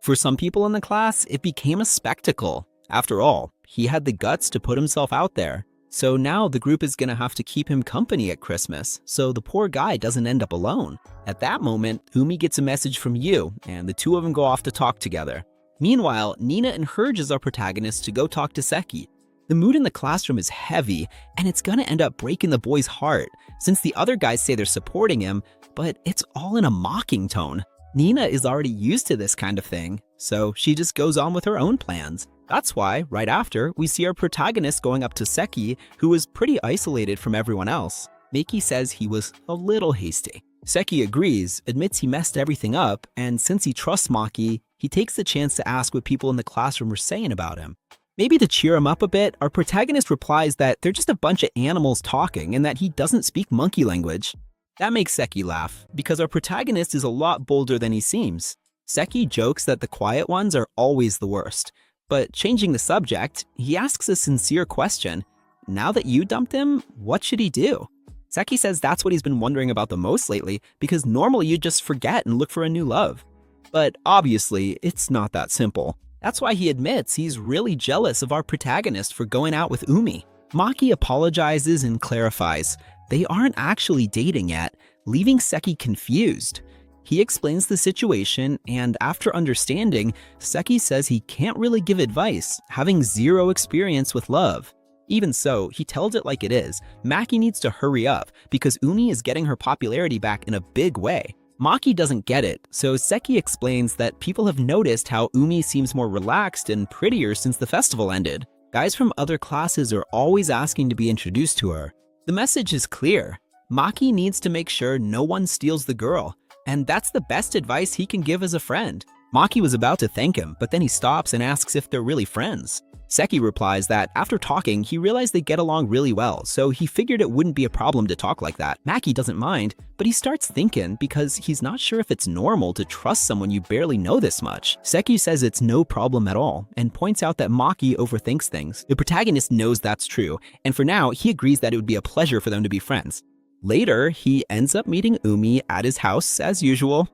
For some people in the class, it became a spectacle. After all, he had the guts to put himself out there. So now the group is gonna have to keep him company at Christmas, so the poor guy doesn't end up alone. At that moment, Umi gets a message from Yu, and the two of them go off to talk together. Meanwhile, Nina encourages our protagonist to go talk to Seki. The mood in the classroom is heavy, and it's gonna end up breaking the boy's heart, since the other guys say they're supporting him, but it's all in a mocking tone. Nina is already used to this kind of thing, so she just goes on with her own plans. That's why, right after, we see our protagonist going up to Seki, who is pretty isolated from everyone else. Maki says he was a little hasty. Seki agrees, admits he messed everything up, and since he trusts Maki, he takes the chance to ask what people in the classroom are saying about him. Maybe to cheer him up a bit, our protagonist replies that they're just a bunch of animals talking and that he doesn't speak monkey language. That makes Seki laugh, because our protagonist is a lot bolder than he seems. Seki jokes that the quiet ones are always the worst, but changing the subject, he asks a sincere question. Now that you dumped him, what should he do? Seki says that's what he's been wondering about the most lately, because normally you just forget and look for a new love. But obviously, it's not that simple. That's why he admits he's really jealous of our protagonist for going out with Umi. Maki apologizes and clarifies they aren't actually dating yet, leaving Seki confused. He explains the situation, and after understanding, Seki says he can't really give advice, having zero experience with love. Even so, he tells it like it is. Maki needs to hurry up because Umi is getting her popularity back in a big way. Maki doesn't get it, so Seki explains that people have noticed how Umi seems more relaxed and prettier since the festival ended. Guys from other classes are always asking to be introduced to her. The message is clear. Maki needs to make sure no one steals the girl, and that's the best advice he can give as a friend. Maki was about to thank him, but then he stops and asks if they're really friends. Seki replies that after talking, he realized they get along really well, so he figured it wouldn't be a problem to talk like that. Maki doesn't mind, but he starts thinking because he's not sure if it's normal to trust someone you barely know this much. Seki says it's no problem at all, and points out that Maki overthinks things. The protagonist knows that's true, and for now, he agrees that it would be a pleasure for them to be friends. Later, he ends up meeting Umi at his house as usual.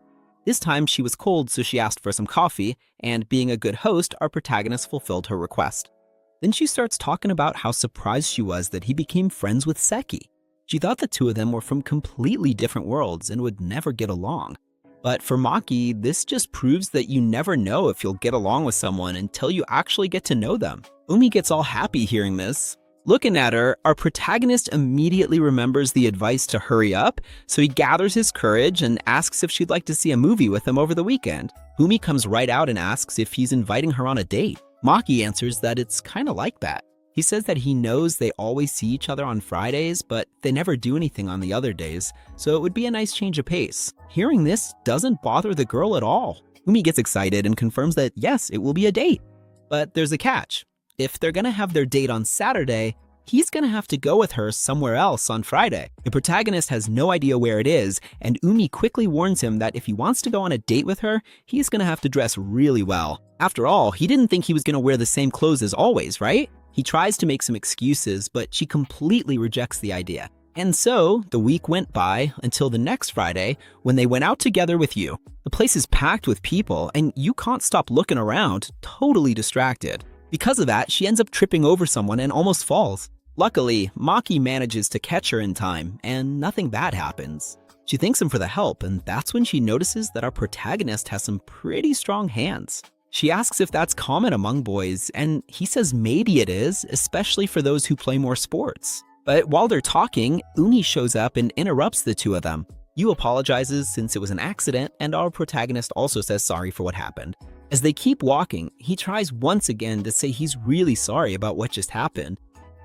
This time she was cold, so she asked for some coffee, and being a good host, our protagonist fulfilled her request. Then she starts talking about how surprised she was that he became friends with Seki. She thought the two of them were from completely different worlds and would never get along. But for Maki, this just proves that you never know if you'll get along with someone until you actually get to know them. Umi gets all happy hearing this. Looking at her, our protagonist immediately remembers the advice to hurry up, so he gathers his courage and asks if she'd like to see a movie with him over the weekend. Umi comes right out and asks if he's inviting her on a date. Maki answers that it's kind of like that. He says that he knows they always see each other on Fridays, but they never do anything on the other days, so it would be a nice change of pace. Hearing this doesn't bother the girl at all. Umi gets excited and confirms that yes, it will be a date. But there's a catch. If they're gonna have their date on Saturday, he's gonna have to go with her somewhere else on Friday. The protagonist has no idea where it is, and Umi quickly warns him that if he wants to go on a date with her, he's gonna have to dress really well. After all, he didn't think he was gonna wear the same clothes as always, right? He tries to make some excuses, but she completely rejects the idea. And so, the week went by until the next Friday when they went out together with you. The place is packed with people, and you can't stop looking around, totally distracted. Because of that, she ends up tripping over someone and almost falls. Luckily, Maki manages to catch her in time, and nothing bad happens. She thanks him for the help, and that's when she notices that our protagonist has some pretty strong hands. She asks if that's common among boys, and he says maybe it is, especially for those who play more sports. But while they're talking, Umi shows up and interrupts the two of them. Yu apologizes since it was an accident, and our protagonist also says sorry for what happened. As they keep walking, he tries once again to say he's really sorry about what just happened.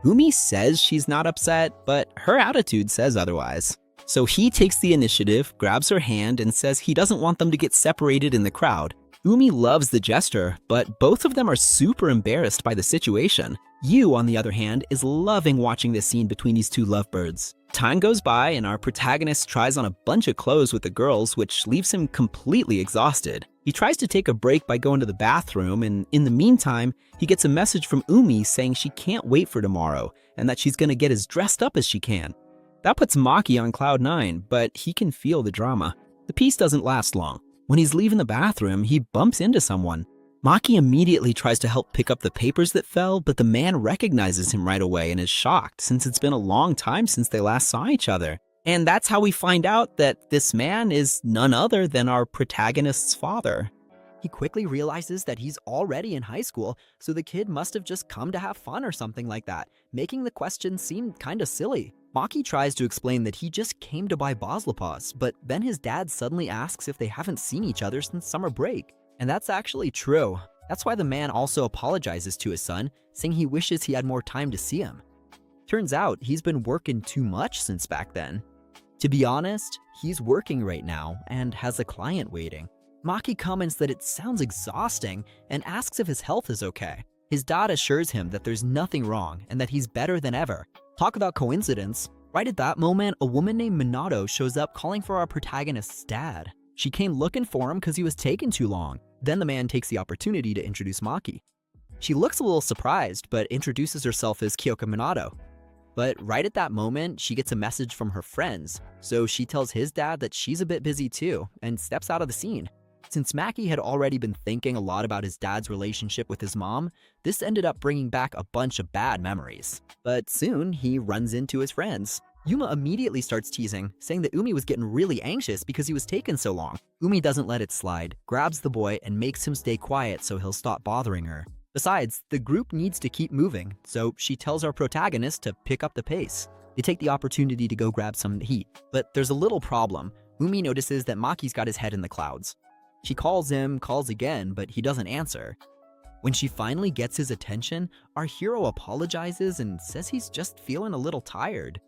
Umi says she's not upset, but her attitude says otherwise. So he takes the initiative, grabs her hand, and says he doesn't want them to get separated in the crowd. Umi loves the gesture, but both of them are super embarrassed by the situation. Yu, on the other hand, is loving watching this scene between these two lovebirds. Time goes by and our protagonist tries on a bunch of clothes with the girls, which leaves him completely exhausted. He tries to take a break by going to the bathroom, and in the meantime, he gets a message from Umi saying she can't wait for tomorrow and that she's gonna get as dressed up as she can. That puts Maki on cloud 9, but he can feel the drama. The peace doesn't last long. When he's leaving the bathroom, he bumps into someone. Maki immediately tries to help pick up the papers that fell, but the man recognizes him right away and is shocked since it's been a long time since they last saw each other. And that's how we find out that this man is none other than our protagonist's father. He quickly realizes that he's already in high school, so the kid must have just come to have fun or something like that, making the question seem kinda silly. Maki tries to explain that he just came to buy Boslapas, but then his dad suddenly asks if they haven't seen each other since summer break. And that's actually true. That's why the man also apologizes to his son, saying he wishes he had more time to see him. Turns out he's been working too much since back then. To be honest, he's working right now and has a client waiting. Maki comments that it sounds exhausting and asks if his health is okay. His dad assures him that there's nothing wrong and that he's better than ever. Talk about coincidence. Right at that moment, a woman named Minato shows up calling for our protagonist's dad. She came looking for him because he was taking too long. Then the man takes the opportunity to introduce Maki. She looks a little surprised, but introduces herself as Kyoka Minato. But right at that moment, she gets a message from her friends, so she tells his dad that she's a bit busy too, and steps out of the scene. Since Maki had already been thinking a lot about his dad's relationship with his mom, this ended up bringing back a bunch of bad memories. But soon, he runs into his friends. Yuma immediately starts teasing, saying that Umi was getting really anxious because he was taking so long. Umi doesn't let it slide, grabs the boy, and makes him stay quiet so he'll stop bothering her. Besides, the group needs to keep moving, so she tells our protagonist to pick up the pace. They take the opportunity to go grab some heat, but there's a little problem. Umi notices that Maki's got his head in the clouds. She calls him, calls again, but he doesn't answer. When she finally gets his attention, our hero apologizes and says he's just feeling a little tired.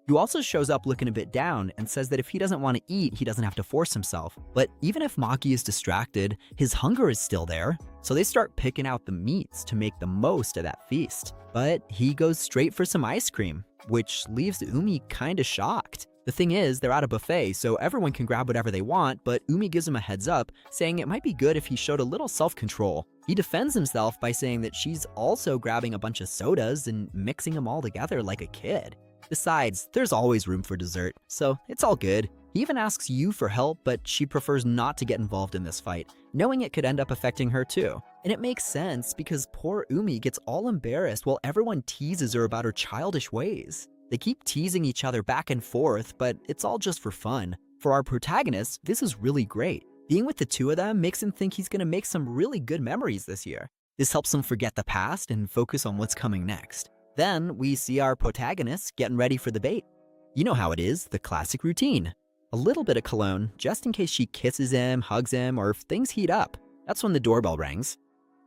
He also shows up looking a bit down and says that if he doesn't want to eat, he doesn't have to force himself. But even if Maki is distracted, his hunger is still there. So they start picking out the meats to make the most of that feast. But he goes straight for some ice cream, which leaves Umi kinda shocked. The thing is, they're at a buffet, so everyone can grab whatever they want, but Umi gives him a heads up, saying it might be good if he showed a little self-control. He defends himself by saying that she's also grabbing a bunch of sodas and mixing them all together like a kid. Besides, there's always room for dessert, so it's all good. He even asks Yu for help, but she prefers not to get involved in this fight, knowing it could end up affecting her too. And it makes sense because poor Umi gets all embarrassed while everyone teases her about her childish ways. They keep teasing each other back and forth, but it's all just for fun. For our protagonist, this is really great. Being with the two of them makes him think he's gonna make some really good memories this year. This helps him forget the past and focus on what's coming next. Then we see our protagonist getting ready for the bait. You know how it is, the classic routine. A little bit of cologne, just in case she kisses him, hugs him, or if things heat up. That's when the doorbell rings.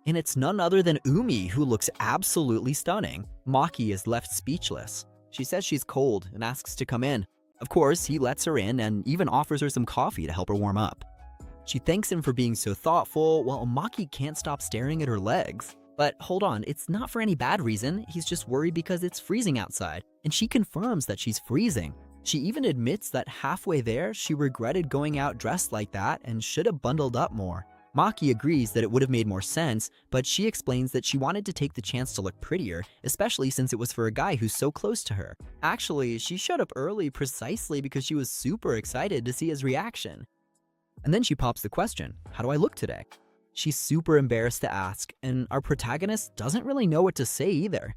And it's none other than Umi, who looks absolutely stunning. Maki is left speechless. She says she's cold and asks to come in. Of course, he lets her in and even offers her some coffee to help her warm up. She thanks him for being so thoughtful, while Maki can't stop staring at her legs. But hold on, it's not for any bad reason, he's just worried because it's freezing outside, and she confirms that she's freezing. She even admits that halfway there, she regretted going out dressed like that and should have bundled up more. Maki agrees that it would have made more sense, but she explains that she wanted to take the chance to look prettier, especially since it was for a guy who's so close to her. Actually, she showed up early precisely because she was super excited to see his reaction. And then she pops the question, how do I look today? She's super embarrassed to ask, and our protagonist doesn't really know what to say either.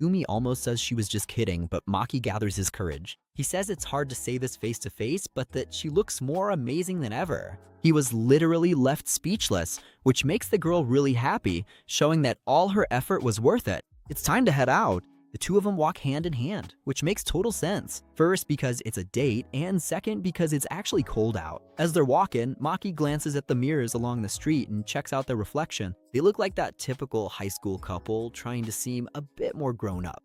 Umi almost says she was just kidding, but Maki gathers his courage. He says it's hard to say this face to face, but that she looks more amazing than ever. He was literally left speechless, which makes the girl really happy, showing that all her effort was worth it. It's time to head out. The two of them walk hand in hand, which makes total sense. First, because it's a date, and second, because it's actually cold out. As they're walking, Maki glances at the mirrors along the street and checks out their reflection. They look like that typical high school couple trying to seem a bit more grown up.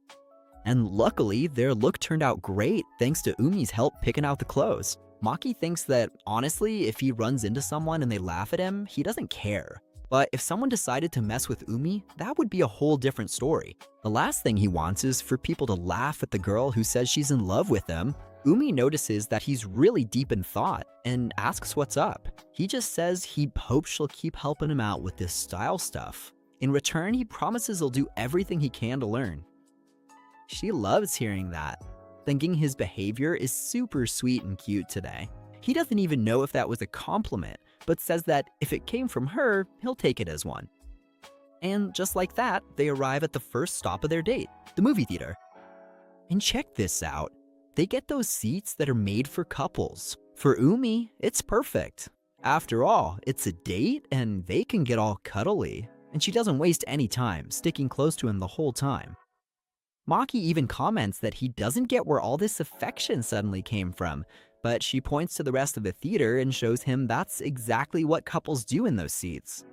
And luckily, their look turned out great thanks to Umi's help picking out the clothes. Maki thinks that, honestly, if he runs into someone and they laugh at him, he doesn't care. But if someone decided to mess with Umi, that would be a whole different story. The last thing he wants is for people to laugh at the girl who says she's in love with him. Umi notices that he's really deep in thought and asks what's up. He just says he hopes she'll keep helping him out with this style stuff. In return, he promises he'll do everything he can to learn. She loves hearing that, thinking his behavior is super sweet and cute today. He doesn't even know if that was a compliment, but says that if it came from her, he'll take it as one. And just like that, they arrive at the first stop of their date, the movie theater. And check this out. They get those seats that are made for couples. For Umi, it's perfect. After all, it's a date and they can get all cuddly. And she doesn't waste any time, sticking close to him the whole time. Maki even comments that he doesn't get where all this affection suddenly came from, but she points to the rest of the theater and shows him that's exactly what couples do in those seats.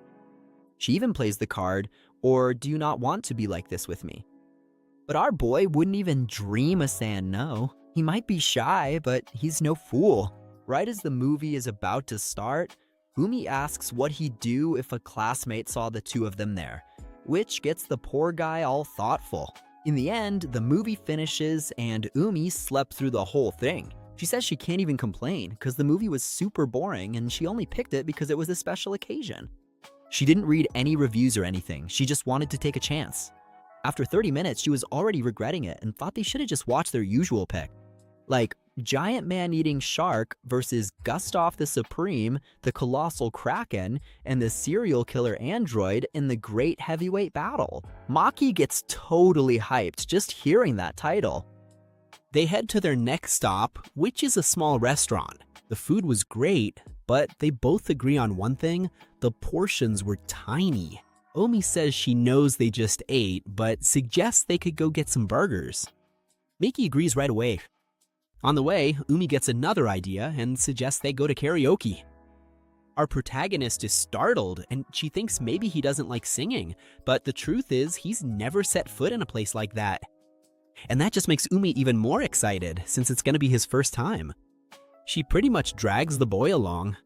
She even plays the card, or do you not want to be like this with me? But our boy wouldn't even dream of saying no. He might be shy, but he's no fool. Right as the movie is about to start, Umi asks what he'd do if a classmate saw the two of them there, which gets the poor guy all thoughtful. In the end, the movie finishes and Umi slept through the whole thing. She says she can't even complain because the movie was super boring and she only picked it because it was a special occasion. She didn't read any reviews or anything, she just wanted to take a chance. After 30 minutes, she was already regretting it and thought they should have just watched their usual pick. Like, giant man-eating shark versus Gustav the Supreme, the colossal kraken, and the serial killer android in the great heavyweight battle. Maki gets totally hyped just hearing that title. They head to their next stop, which is a small restaurant. The food was great, but they both agree on one thing: the portions were tiny. Omi says she knows they just ate, but suggests they could go get some burgers. Miki agrees right away. On the way, Umi gets another idea and suggests they go to karaoke. Our protagonist is startled and she thinks maybe he doesn't like singing, but the truth is he's never set foot in a place like that. And that just makes Umi even more excited since it's gonna be his first time. She pretty much drags the boy along.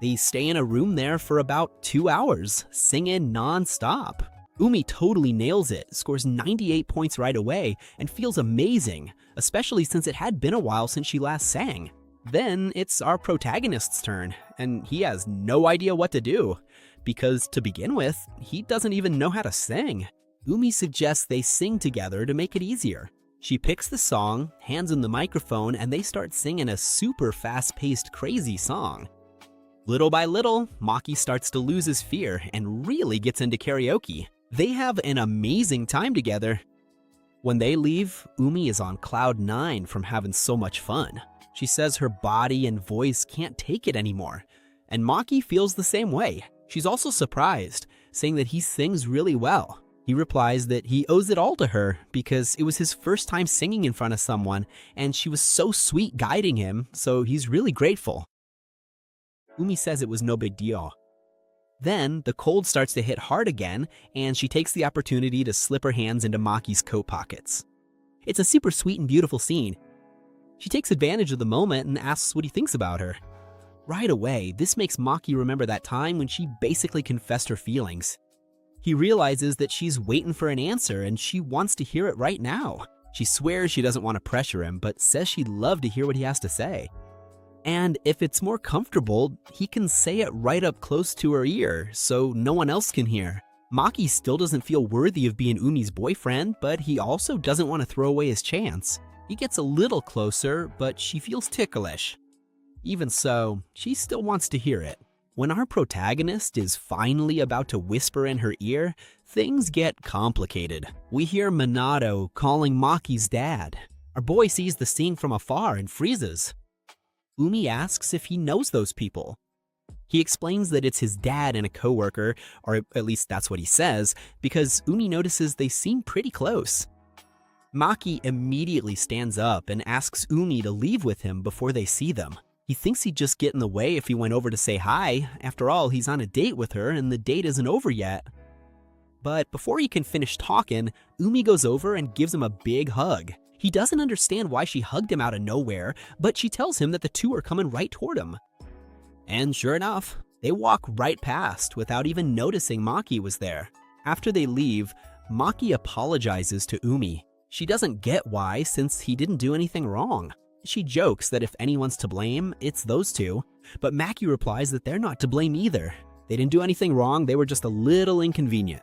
They stay in a room there for about 2 hours, singing non-stop. Umi totally nails it, scores 98 points right away, and feels amazing, especially since it had been a while since she last sang. Then it's our protagonist's turn, and he has no idea what to do, because to begin with, he doesn't even know how to sing. Umi suggests they sing together to make it easier. She picks the song, hands him the microphone, and they start singing a super fast-paced, crazy song. Little by little, Maki starts to lose his fear and really gets into karaoke. They have an amazing time together. When they leave, Umi is on cloud 9 from having so much fun. She says her body and voice can't take it anymore, and Maki feels the same way. She's also surprised, saying that he sings really well. He replies that he owes it all to her because it was his first time singing in front of someone, and she was so sweet guiding him, so he's really grateful. Umi says it was no big deal. Then, the cold starts to hit hard again, and she takes the opportunity to slip her hands into Maki's coat pockets. It's a super sweet and beautiful scene. She takes advantage of the moment and asks what he thinks about her. Right away, this makes Maki remember that time when she basically confessed her feelings. He realizes that she's waiting for an answer and she wants to hear it right now. She swears she doesn't want to pressure him, but says she'd love to hear what he has to say. And if it's more comfortable, he can say it right up close to her ear, so no one else can hear. Maki still doesn't feel worthy of being Umi's boyfriend, but he also doesn't want to throw away his chance. He gets a little closer, but she feels ticklish. Even so, she still wants to hear it. When our protagonist is finally about to whisper in her ear, things get complicated. We hear Minato calling Maki's dad. Our boy sees the scene from afar and freezes. Umi asks if he knows those people. He explains that it's his dad and a coworker, or at least that's what he says, because Umi notices they seem pretty close. Maki immediately stands up and asks Umi to leave with him before they see them. He thinks he'd just get in the way if he went over to say hi. After all, he's on a date with her and the date isn't over yet. But before he can finish talking, Umi goes over and gives him a big hug. He doesn't understand why she hugged him out of nowhere, but she tells him that the two are coming right toward him. And sure enough, they walk right past without even noticing Maki was there. After they leave, Maki apologizes to Umi. She doesn't get why, since he didn't do anything wrong. She jokes that if anyone's to blame, it's those two, but Maki replies that they're not to blame either. They didn't do anything wrong, they were just a little inconvenient.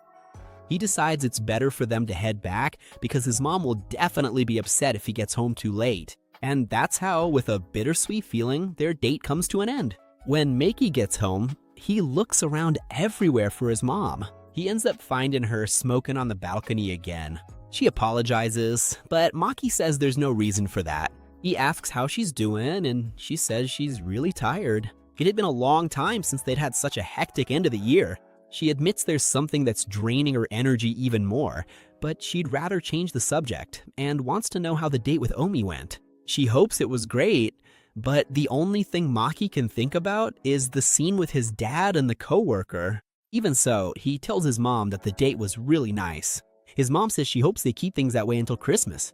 He decides it's better for them to head back because his mom will definitely be upset if he gets home too late. And that's how, with a bittersweet feeling, their date comes to an end. When Maki gets home, he looks around everywhere for his mom. He ends up finding her smoking on the balcony again. She apologizes, but Maki says there's no reason for that. He asks how she's doing, and she says she's really tired. It had been a long time since they'd had such a hectic end of the year. She admits there's something that's draining her energy even more, but she'd rather change the subject and wants to know how the date with Omi went. She hopes it was great, but the only thing Maki can think about is the scene with his dad and the coworker. Even so, he tells his mom that the date was really nice. His mom says she hopes they keep things that way until Christmas.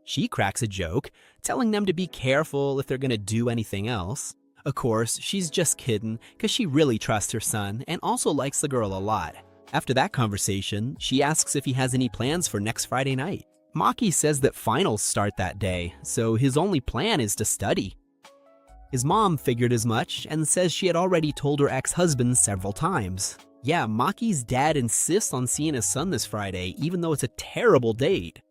She cracks a joke, telling them to be careful if they're gonna do anything else. Of course, she's just kidding, cause she really trusts her son and also likes the girl a lot. After that conversation, she asks if he has any plans for next Friday night. Maki says that finals start that day, so his only plan is to study. His mom figured as much and says she had already told her ex-husband several times. Yeah, Maki's dad insists on seeing his son this Friday, even though it's a terrible date.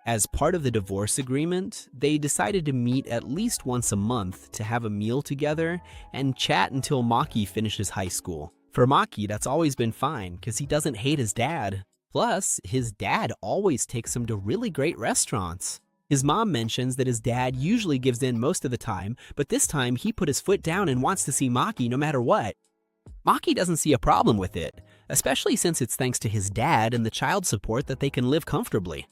As part of the divorce agreement, they decided to meet at least once a month to have a meal together and chat until Maki finishes high school. For Maki, that's always been fine because he doesn't hate his dad. Plus, his dad always takes him to really great restaurants. His mom mentions that his dad usually gives in most of the time, but this time he put his foot down and wants to see Maki no matter what. Maki doesn't see a problem with it, especially since it's thanks to his dad and the child support that they can live comfortably.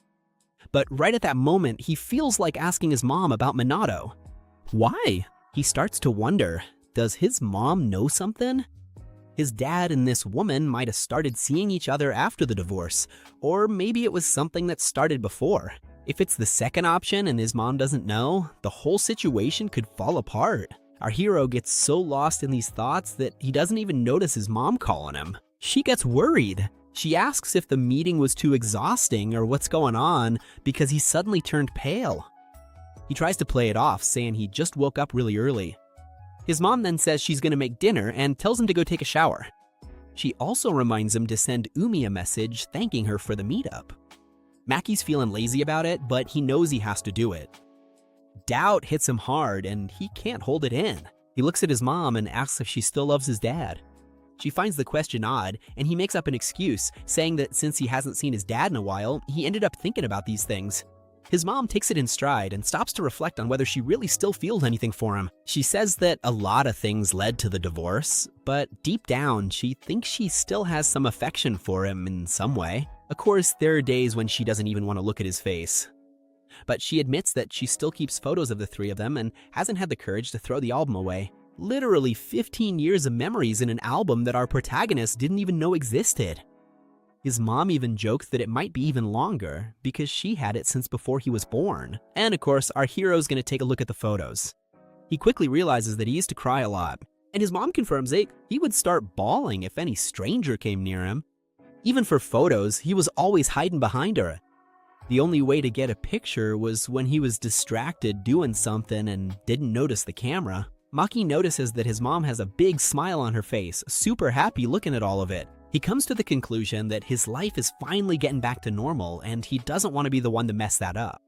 But right at that moment, he feels like asking his mom about Minato. Why? He starts to wonder, does his mom know something? His dad and this woman might have started seeing each other after the divorce, or maybe it was something that started before. If it's the second option and his mom doesn't know, the whole situation could fall apart. Our hero gets so lost in these thoughts that he doesn't even notice his mom calling him. She gets worried. She asks if the meeting was too exhausting or what's going on because he suddenly turned pale. He tries to play it off, saying he just woke up really early. His mom then says she's gonna make dinner and tells him to go take a shower. She also reminds him to send Umi a message thanking her for the meetup. Maki's feeling lazy about it, but he knows he has to do it. Doubt hits him hard and he can't hold it in. He looks at his mom and asks if she still loves his dad. She finds the question odd and he makes up an excuse, saying that since he hasn't seen his dad in a while, he ended up thinking about these things. His mom takes it in stride and stops to reflect on whether she really still feels anything for him. She says that a lot of things led to the divorce, but deep down, she thinks she still has some affection for him in some way. Of course, there are days when she doesn't even want to look at his face. But she admits that she still keeps photos of the three of them and hasn't had the courage to throw the album away. Literally 15 years of memories in an album that our protagonist didn't even know existed. His mom even joked that it might be even longer because she had it since before he was born. And of course, our hero's gonna take a look at the photos. He quickly realizes that he used to cry a lot, and his mom confirms that he would start bawling if any stranger came near him. Even for photos, he was always hiding behind her. The only way to get a picture was when he was distracted doing something and didn't notice the camera. Maki notices that his mom has a big smile on her face, super happy looking at all of it. He comes to the conclusion that his life is finally getting back to normal and he doesn't want to be the one to mess that up.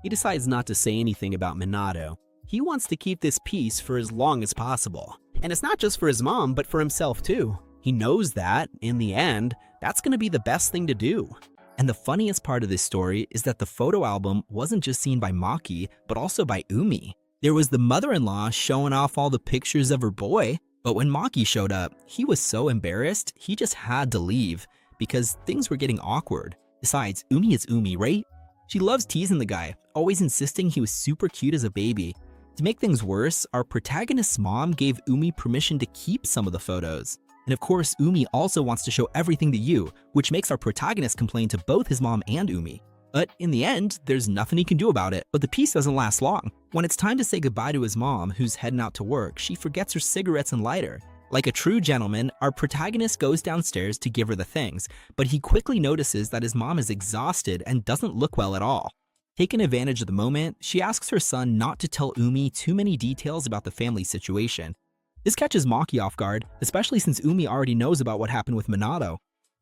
He decides not to say anything about Minato. He wants to keep this peace for as long as possible. And it's not just for his mom, but for himself too. He knows that, in the end, that's going to be the best thing to do. And the funniest part of this story is that the photo album wasn't just seen by Maki, but also by Umi. There was the mother-in-law showing off all the pictures of her boy, but when Maki showed up, he was so embarrassed, he just had to leave because things were getting awkward. Besides, Umi is Umi, right? She loves teasing the guy, always insisting he was super cute as a baby. To make things worse, our protagonist's mom gave Umi permission to keep some of the photos. And of course, Umi also wants to show everything to you, which makes our protagonist complain to both his mom and Umi. But in the end, there's nothing he can do about it, but the peace doesn't last long. When it's time to say goodbye to his mom, who's heading out to work, she forgets her cigarettes and lighter. Like a true gentleman, our protagonist goes downstairs to give her the things, but he quickly notices that his mom is exhausted and doesn't look well at all. Taking advantage of the moment, she asks her son not to tell Umi too many details about the family situation. This catches Maki off guard, especially since Umi already knows about what happened with Minato.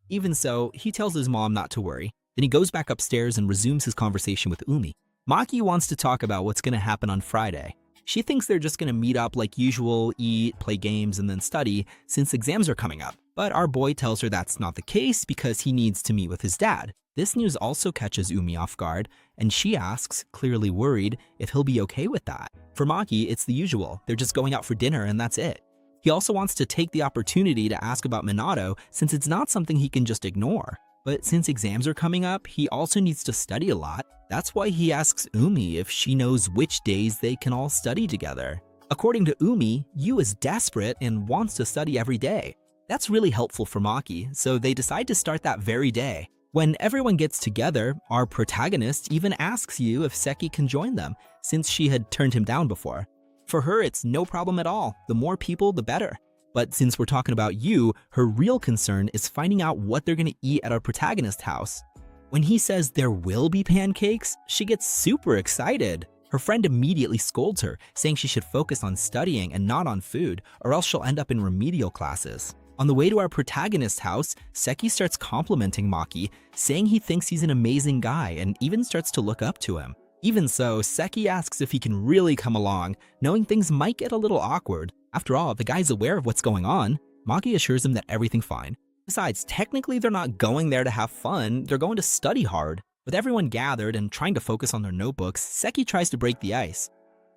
Even so, he tells his mom not to worry. Then he goes back upstairs and resumes his conversation with Umi. Maki wants to talk about what's going to happen on Friday. She thinks they're just going to meet up like usual, eat, play games, and then study since exams are coming up. But our boy tells her that's not the case because he needs to meet with his dad. This news also catches Umi off guard, and she asks, clearly worried, if he'll be okay with that. For Maki, it's the usual. They're just going out for dinner and that's it. He also wants to take the opportunity to ask about Minato since it's not something he can just ignore. But since exams are coming up, he also needs to study a lot. That's why he asks Umi if she knows which days they can all study together. According to Umi, Yu is desperate and wants to study every day. That's really helpful for Maki, so they decide to start that very day. When everyone gets together, our protagonist even asks Yu if Seki can join them, since she had turned him down before. For her, it's no problem at all. The more people, the better. But since we're talking about Yu, her real concern is finding out what they're gonna eat at our protagonist's house. When he says there will be pancakes, she gets super excited. Her friend immediately scolds her, saying she should focus on studying and not on food, or else she'll end up in remedial classes. On the way to our protagonist's house, Seki starts complimenting Maki, saying he thinks he's an amazing guy and even starts to look up to him. Even so, Seki asks if he can really come along, knowing things might get a little awkward. After all, the guy's aware of what's going on. Maki assures him that everything's fine. Besides, technically they're not going there to have fun, they're going to study hard. With everyone gathered and trying to focus on their notebooks, Seki tries to break the ice.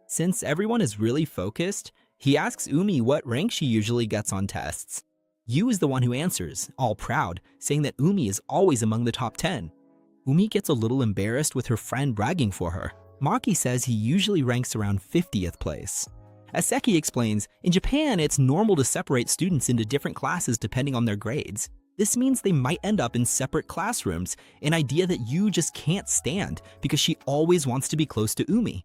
Since everyone is really focused, he asks Umi what rank she usually gets on tests. Yu is the one who answers, all proud, saying that Umi is always among the top 10. Umi gets a little embarrassed with her friend bragging for her. Maki says he usually ranks around 50th place. As Seki explains, in Japan it's normal to separate students into different classes depending on their grades. This means they might end up in separate classrooms, an idea that Yu just can't stand because she always wants to be close to Umi.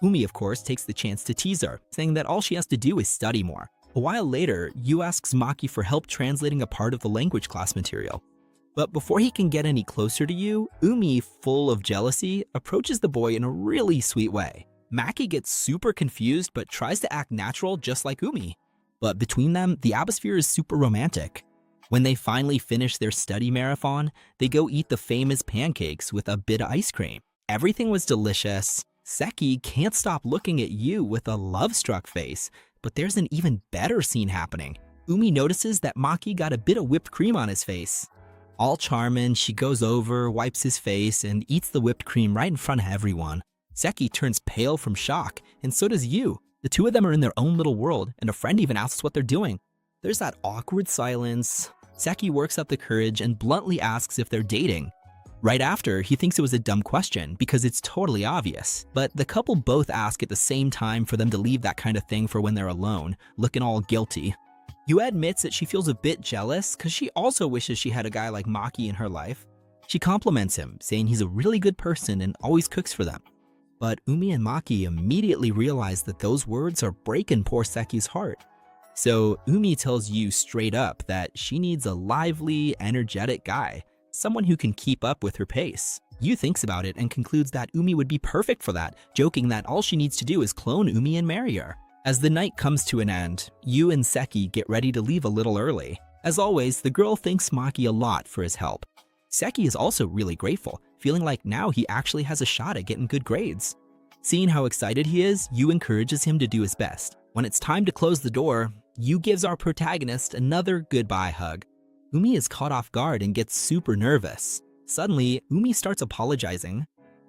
Umi, of course, takes the chance to tease her, saying that all she has to do is study more. A while later, Yu asks Maki for help translating a part of the language class material. But before he can get any closer to Yu, Umi, full of jealousy, approaches the boy in a really sweet way. Maki gets super confused but tries to act natural just like Umi. But between them, the atmosphere is super romantic. When they finally finish their study marathon, they go eat the famous pancakes with a bit of ice cream. Everything was delicious. Seki can't stop looking at Yu with a love-struck face, but there's an even better scene happening. Umi notices that Maki got a bit of whipped cream on his face. All charming, she goes over, wipes his face, and eats the whipped cream right in front of everyone. Seki turns pale from shock, and so does Yu. The two of them are in their own little world, and a friend even asks what they're doing. There's that awkward silence. Seki works up the courage and bluntly asks if they're dating. Right after, he thinks it was a dumb question because it's totally obvious. But the couple both ask at the same time for them to leave that kind of thing for when they're alone, looking all guilty. Yu admits that she feels a bit jealous because she also wishes she had a guy like Maki in her life. She compliments him, saying he's a really good person and always cooks for them. But Umi and Maki immediately realize that those words are breaking poor Seki's heart. So Umi tells Yu straight up that she needs a lively, energetic guy, someone who can keep up with her pace. Yu thinks about it and concludes that Umi would be perfect for that, joking that all she needs to do is clone Umi and marry her. As the night comes to an end, Yu and Seki get ready to leave a little early. As always, the girl thanks Maki a lot for his help. Seki is also really grateful, feeling like now he actually has a shot at getting good grades. Seeing how excited he is, Yu encourages him to do his best. When it's time to close the door, Yu gives our protagonist another goodbye hug. Umi is caught off guard and gets super nervous. Suddenly, Umi starts apologizing.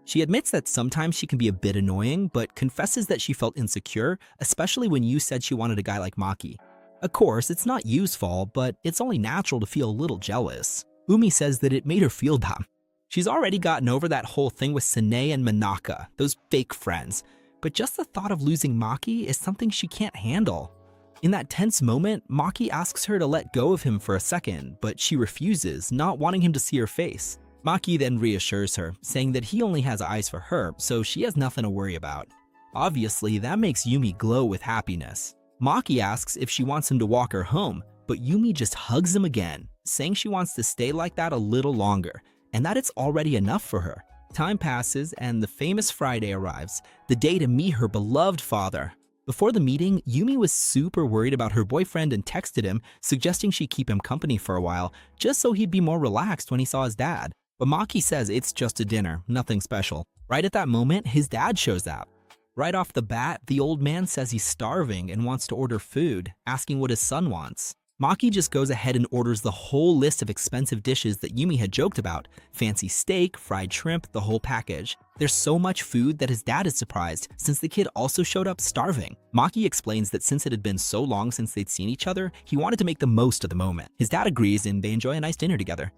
She admits that sometimes she can be a bit annoying, but confesses that she felt insecure, especially when Yu said she wanted a guy like Maki. Of course, it's not Yu's fault, but it's only natural to feel a little jealous. Umi says that it made her feel dumb. She's already gotten over that whole thing with Sine and Manaka, those fake friends, but just the thought of losing Maki is something she can't handle. In that tense moment, Maki asks her to let go of him for a second, but she refuses, not wanting him to see her face. Maki then reassures her, saying that he only has eyes for her, so she has nothing to worry about. Obviously, that makes Yumi glow with happiness. Maki asks if she wants him to walk her home, but Yumi just hugs him again, saying she wants to stay like that a little longer, and that it's already enough for her. Time passes, and the famous Friday arrives, the day to meet her beloved father. Before the meeting, Yumi was super worried about her boyfriend and texted him, suggesting she keep him company for a while, just so he'd be more relaxed when he saw his dad. But Maki says it's just a dinner, nothing special. Right at that moment, his dad shows up. Right off the bat, the old man says he's starving and wants to order food, asking what his son wants. Maki just goes ahead and orders the whole list of expensive dishes that Yumi had joked about. Fancy steak, fried shrimp, the whole package. There's so much food that his dad is surprised, since the kid also showed up starving. Maki explains that since it had been so long since they'd seen each other, he wanted to make the most of the moment. His dad agrees and they enjoy a nice dinner together.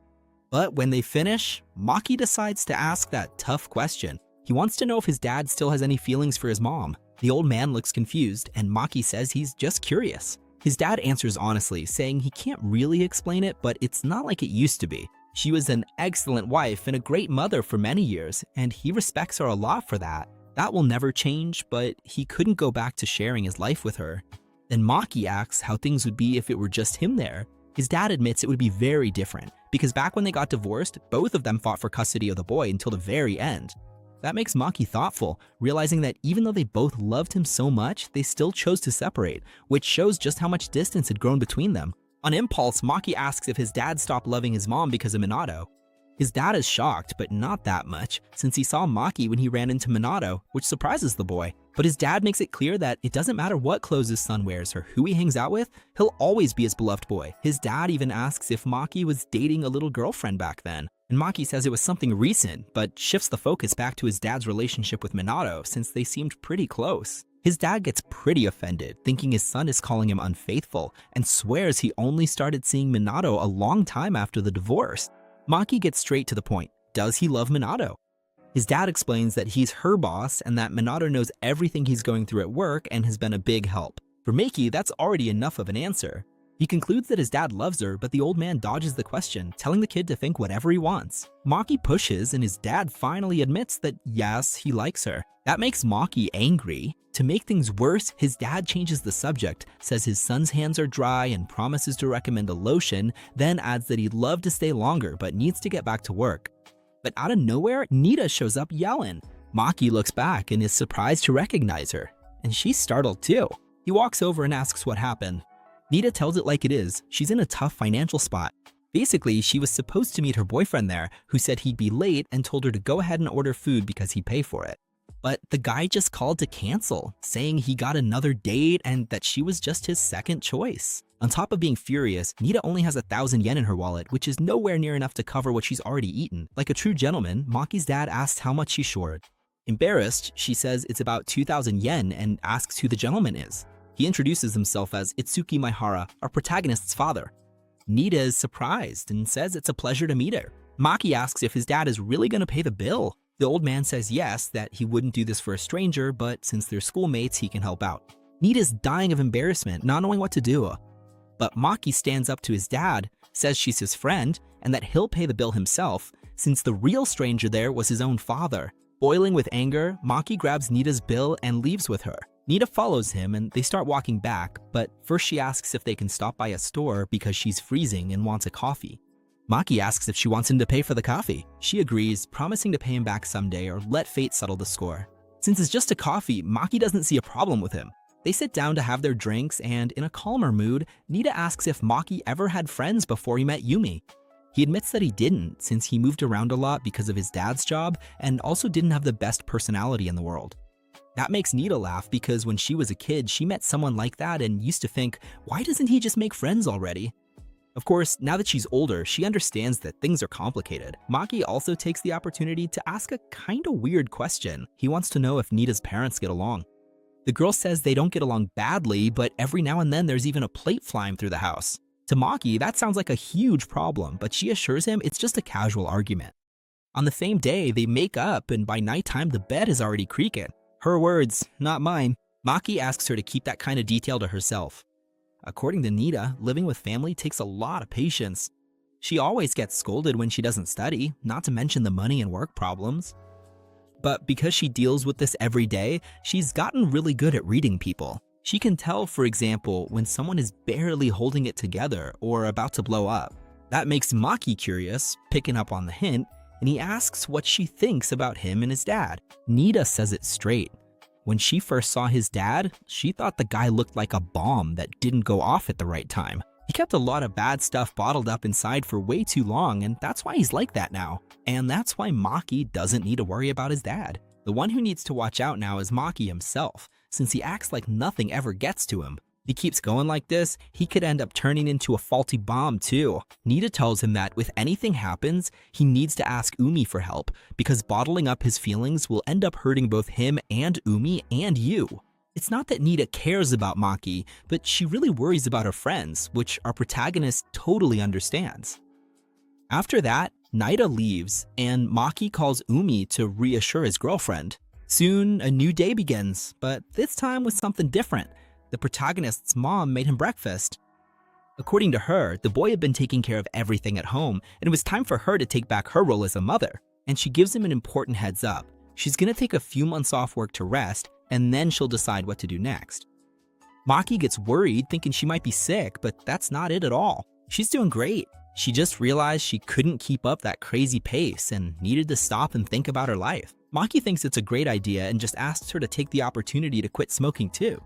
But when they finish, Maki decides to ask that tough question. He wants to know if his dad still has any feelings for his mom. The old man looks confused, and Maki says he's just curious. His dad answers honestly, saying he can't really explain it, but it's not like it used to be. She was an excellent wife and a great mother for many years, and he respects her a lot for that. That will never change, but he couldn't go back to sharing his life with her. Then Maki asks how things would be if it were just him there. His dad admits it would be very different, because back when they got divorced, both of them fought for custody of the boy until the very end. That makes Maki thoughtful, realizing that even though they both loved him so much, they still chose to separate, which shows just how much distance had grown between them. On impulse, Maki asks if his dad stopped loving his mom because of Minato. His dad is shocked, but not that much, since he saw Maki when he ran into Minato, which surprises the boy. But his dad makes it clear that it doesn't matter what clothes his son wears or who he hangs out with, he'll always be his beloved boy. His dad even asks if Maki was dating a little girlfriend back then. And Maki says it was something recent, but shifts the focus back to his dad's relationship with Minato since they seemed pretty close. His dad gets pretty offended, thinking his son is calling him unfaithful, and swears he only started seeing Minato a long time after the divorce. Maki gets straight to the point. Does he love Minato? His dad explains that he's her boss and that Minato knows everything he's going through at work and has been a big help. For Maki, that's already enough of an answer. He concludes that his dad loves her, but the old man dodges the question, telling the kid to think whatever he wants. Maki pushes, and his dad finally admits that yes, he likes her. That makes Maki angry. To make things worse, his dad changes the subject, says his son's hands are dry and promises to recommend a lotion, then adds that he'd love to stay longer but needs to get back to work. But out of nowhere, Natta shows up yelling. Maki looks back and is surprised to recognize her, and she's startled too. He walks over and asks what happened. Natta tells it like it is. She's in a tough financial spot. Basically, she was supposed to meet her boyfriend there, who said he'd be late and told her to go ahead and order food because he'd pay for it. But the guy just called to cancel, saying he got another date and that she was just his second choice. On top of being furious, Natta only has 1,000 yen in her wallet, which is nowhere near enough to cover what she's already eaten. Like a true gentleman, Maki's dad asks how much she's short. Embarrassed, she says it's about 2,000 yen and asks who the gentleman is. He introduces himself as Itsuki Maehara, our protagonist's father. Natta is surprised and says it's a pleasure to meet her. Maki asks if his dad is really going to pay the bill. The old man says yes, that he wouldn't do this for a stranger, but since they're schoolmates, he can help out. Natta's dying of embarrassment, not knowing what to do. But Maki stands up to his dad, says she's his friend, and that he'll pay the bill himself, since the real stranger there was his own father. Boiling with anger, Maki grabs Natta's bill and leaves with her. Natta follows him and they start walking back, but first she asks if they can stop by a store because she's freezing and wants a coffee. Maki asks if she wants him to pay for the coffee. She agrees, promising to pay him back someday or let fate settle the score. Since it's just a coffee, Maki doesn't see a problem with him. They sit down to have their drinks, and in a calmer mood, Natta asks if Maki ever had friends before he met Yumi. He admits that he didn't, since he moved around a lot because of his dad's job and also didn't have the best personality in the world. That makes Natta laugh because when she was a kid, she met someone like that and used to think, why doesn't he just make friends already? Of course, now that she's older, she understands that things are complicated. Maki also takes the opportunity to ask a kinda weird question. He wants to know if Natta's parents get along. The girl says they don't get along badly, but every now and then there's even a plate flying through the house. To Maki, that sounds like a huge problem, but she assures him it's just a casual argument. On the same day, they make up, and by nighttime, the bed is already creaking. Her words, not mine. Maki asks her to keep that kind of detail to herself. According to Natta, living with family takes a lot of patience. She always gets scolded when she doesn't study, not to mention the money and work problems. But because she deals with this every day, she's gotten really good at reading people. She can tell, for example, when someone is barely holding it together or about to blow up. That makes Maki curious, picking up on the hint, and he asks what she thinks about him and his dad. Natta says it straight. When she first saw his dad, she thought the guy looked like a bomb that didn't go off at the right time. He kept a lot of bad stuff bottled up inside for way too long, and that's why he's like that now. And that's why Maki doesn't need to worry about his dad. The one who needs to watch out now is Maki himself, since he acts like nothing ever gets to him. If he keeps going like this, he could end up turning into a faulty bomb too. Natta tells him that if anything happens, he needs to ask Umi for help, because bottling up his feelings will end up hurting both him and Umi and you. It's not that Natta cares about Maki, but she really worries about her friends, which our protagonist totally understands. After that, Natta leaves, and Maki calls Umi to reassure his girlfriend. Soon, a new day begins, but this time with something different. The protagonist's mom made him breakfast. According to her, the boy had been taking care of everything at home, and it was time for her to take back her role as a mother. And she gives him an important heads up. She's gonna take a few months off work to rest, and then she'll decide what to do next. Maki gets worried, thinking she might be sick, but that's not it at all. She's doing great. She just realized she couldn't keep up that crazy pace and needed to stop and think about her life. Maki thinks it's a great idea and just asks her to take the opportunity to quit smoking too.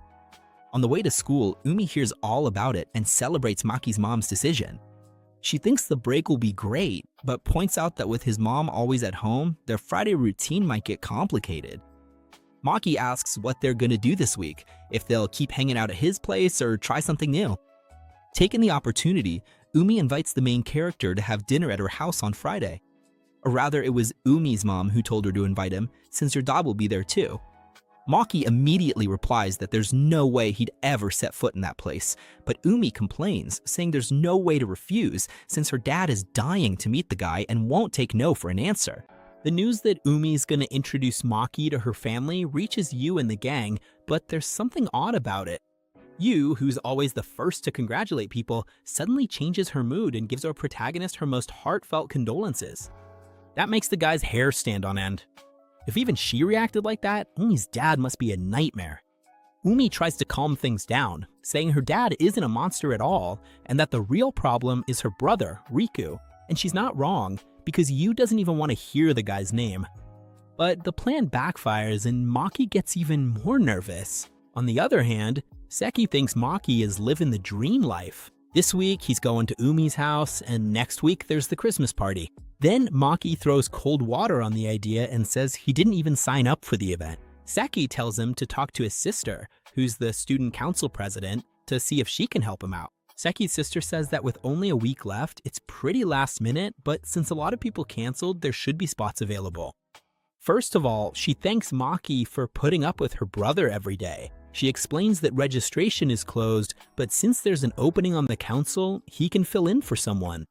On the way to school, Umi hears all about it and celebrates Maki's mom's decision. She thinks the break will be great, but points out that with his mom always at home, their Friday routine might get complicated. Maki asks what they're gonna do this week, if they'll keep hanging out at his place or try something new. Taking the opportunity, Umi invites the main character to have dinner at her house on Friday. Or rather, it was Umi's mom who told her to invite him, since her dad will be there too. Maki immediately replies that there's no way he'd ever set foot in that place, but Umi complains, saying there's no way to refuse since her dad is dying to meet the guy and won't take no for an answer. The news that Umi's gonna introduce Maki to her family reaches Yu and the gang, but there's something odd about it. Yu, who's always the first to congratulate people, suddenly changes her mood and gives our protagonist her most heartfelt condolences. That makes the guy's hair stand on end. If even she reacted like that, Umi's dad must be a nightmare. Umi tries to calm things down, saying her dad isn't a monster at all, and that the real problem is her brother, Riku. And she's not wrong, because Yu doesn't even want to hear the guy's name. But the plan backfires and Maki gets even more nervous. On the other hand, Seki thinks Maki is living the dream life. This week, he's going to Umi's house, and next week there's the Christmas party. Then Maki throws cold water on the idea and says he didn't even sign up for the event. Seki tells him to talk to his sister, who's the student council president, to see if she can help him out. Seki's sister says that with only a week left, it's pretty last minute, but since a lot of people canceled, there should be spots available. First of all, she thanks Maki for putting up with her brother every day. She explains that registration is closed, but since there's an opening on the council, he can fill in for someone.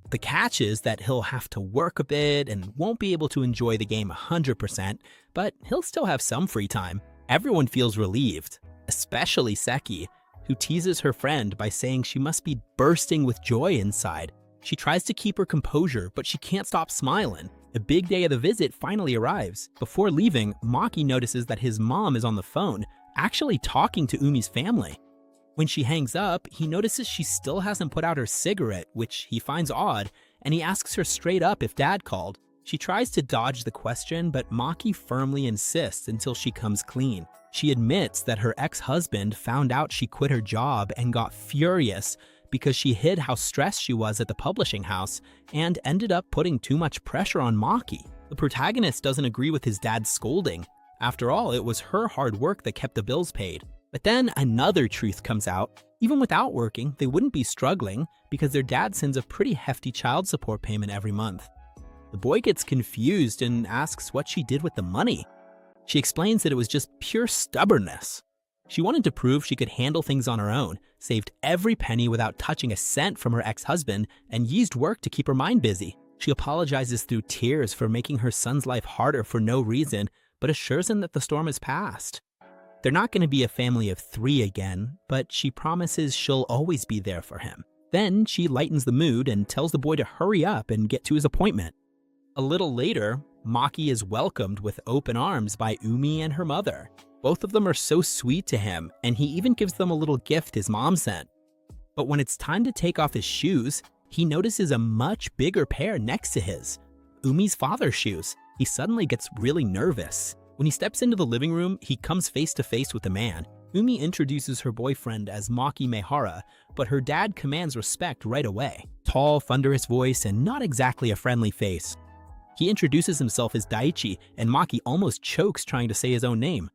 The catch is that he'll have to work a bit and won't be able to enjoy the game 100%, but he'll still have some free time. Everyone feels relieved, especially Seki, who teases her friend by saying she must be bursting with joy inside. She tries to keep her composure, but she can't stop smiling. The big day of the visit finally arrives. Before leaving, Maki notices that his mom is on the phone, actually talking to Umi's family. When she hangs up, he notices she still hasn't put out her cigarette, which he finds odd, and he asks her straight up if dad called. She tries to dodge the question, but Maki firmly insists until she comes clean. She admits that her ex-husband found out she quit her job and got furious because she hid how stressed she was at the publishing house and ended up putting too much pressure on Maki. The protagonist doesn't agree with his dad's scolding. After all, it was her hard work that kept the bills paid. But then another truth comes out. Even without working, they wouldn't be struggling because their dad sends a pretty hefty child support payment every month. The boy gets confused and asks what she did with the money. She explains that it was just pure stubbornness. She wanted to prove she could handle things on her own, saved every penny without touching a cent from her ex-husband, and used work to keep her mind busy. She apologizes through tears for making her son's life harder for no reason, but assures him that the storm has passed. They're not going to be a family of 3 again, but she promises she'll always be there for him. Then she lightens the mood and tells the boy to hurry up and get to his appointment. A little later, Maki is welcomed with open arms by Umi and her mother. Both of them are so sweet to him, and he even gives them a little gift his mom sent. But when it's time to take off his shoes, he notices a much bigger pair next to his, Umi's father's shoes. He suddenly gets really nervous. When he steps into the living room, he comes face to face with a man. Umi introduces her boyfriend as Maki Maehara, but her dad commands respect right away. Tall, thunderous voice, and not exactly a friendly face. He introduces himself as Daichi, and Maki almost chokes trying to say his own name.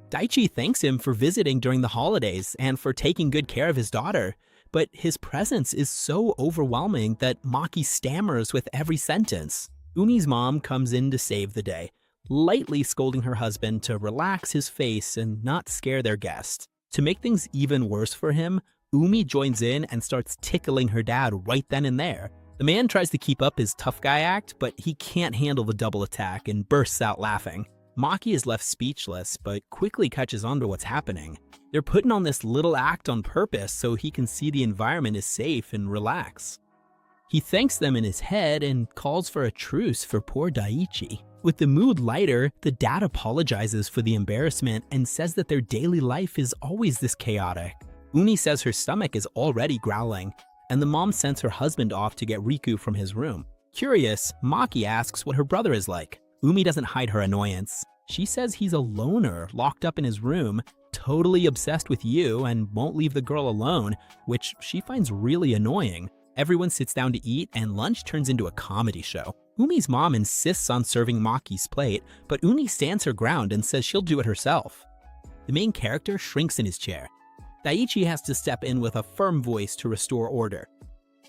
Daichi thanks him for visiting during the holidays and for taking good care of his daughter, but his presence is so overwhelming that Maki stammers with every sentence. Umi's mom comes in to save the day, lightly scolding her husband to relax his face and not scare their guest. To make things even worse for him, Umi joins in and starts tickling her dad right then and there. The man tries to keep up his tough guy act, but he can't handle the double attack and bursts out laughing. Maki is left speechless, but quickly catches on to what's happening. They're putting on this little act on purpose so he can see the environment is safe and relax. He thanks them in his head and calls for a truce for poor Daichi. With the mood lighter, the dad apologizes for the embarrassment and says that their daily life is always this chaotic. Umi says her stomach is already growling, and the mom sends her husband off to get Riku from his room. Curious, Maki asks what her brother is like. Umi doesn't hide her annoyance. She says he's a loner, locked up in his room, totally obsessed with you and won't leave the girl alone, which she finds really annoying. Everyone sits down to eat and lunch turns into a comedy show. Umi's mom insists on serving Maki's plate, but Umi stands her ground and says she'll do it herself. The main character shrinks in his chair. Daichi has to step in with a firm voice to restore order.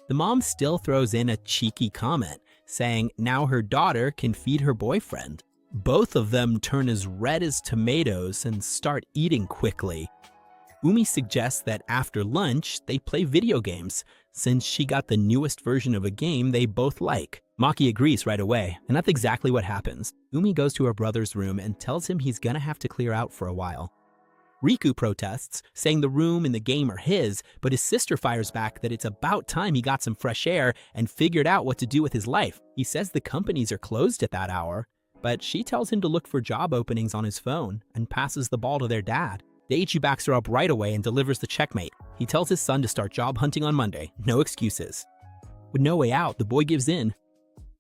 The mom still throws in a cheeky comment, saying now her daughter can feed her boyfriend. Both of them turn as red as tomatoes and start eating quickly. Umi suggests that after lunch, they play video games, since she got the newest version of a game they both like. Maki agrees right away, and that's exactly what happens. Umi goes to her brother's room and tells him he's gonna have to clear out for a while. Riku protests, saying the room and the game are his, but his sister fires back that it's about time he got some fresh air and figured out what to do with his life. He says the companies are closed at that hour, but she tells him to look for job openings on his phone and passes the ball to their dad. Daichi backs her up right away and delivers the checkmate. He tells his son to start job hunting on Monday, no excuses. With no way out, the boy gives in.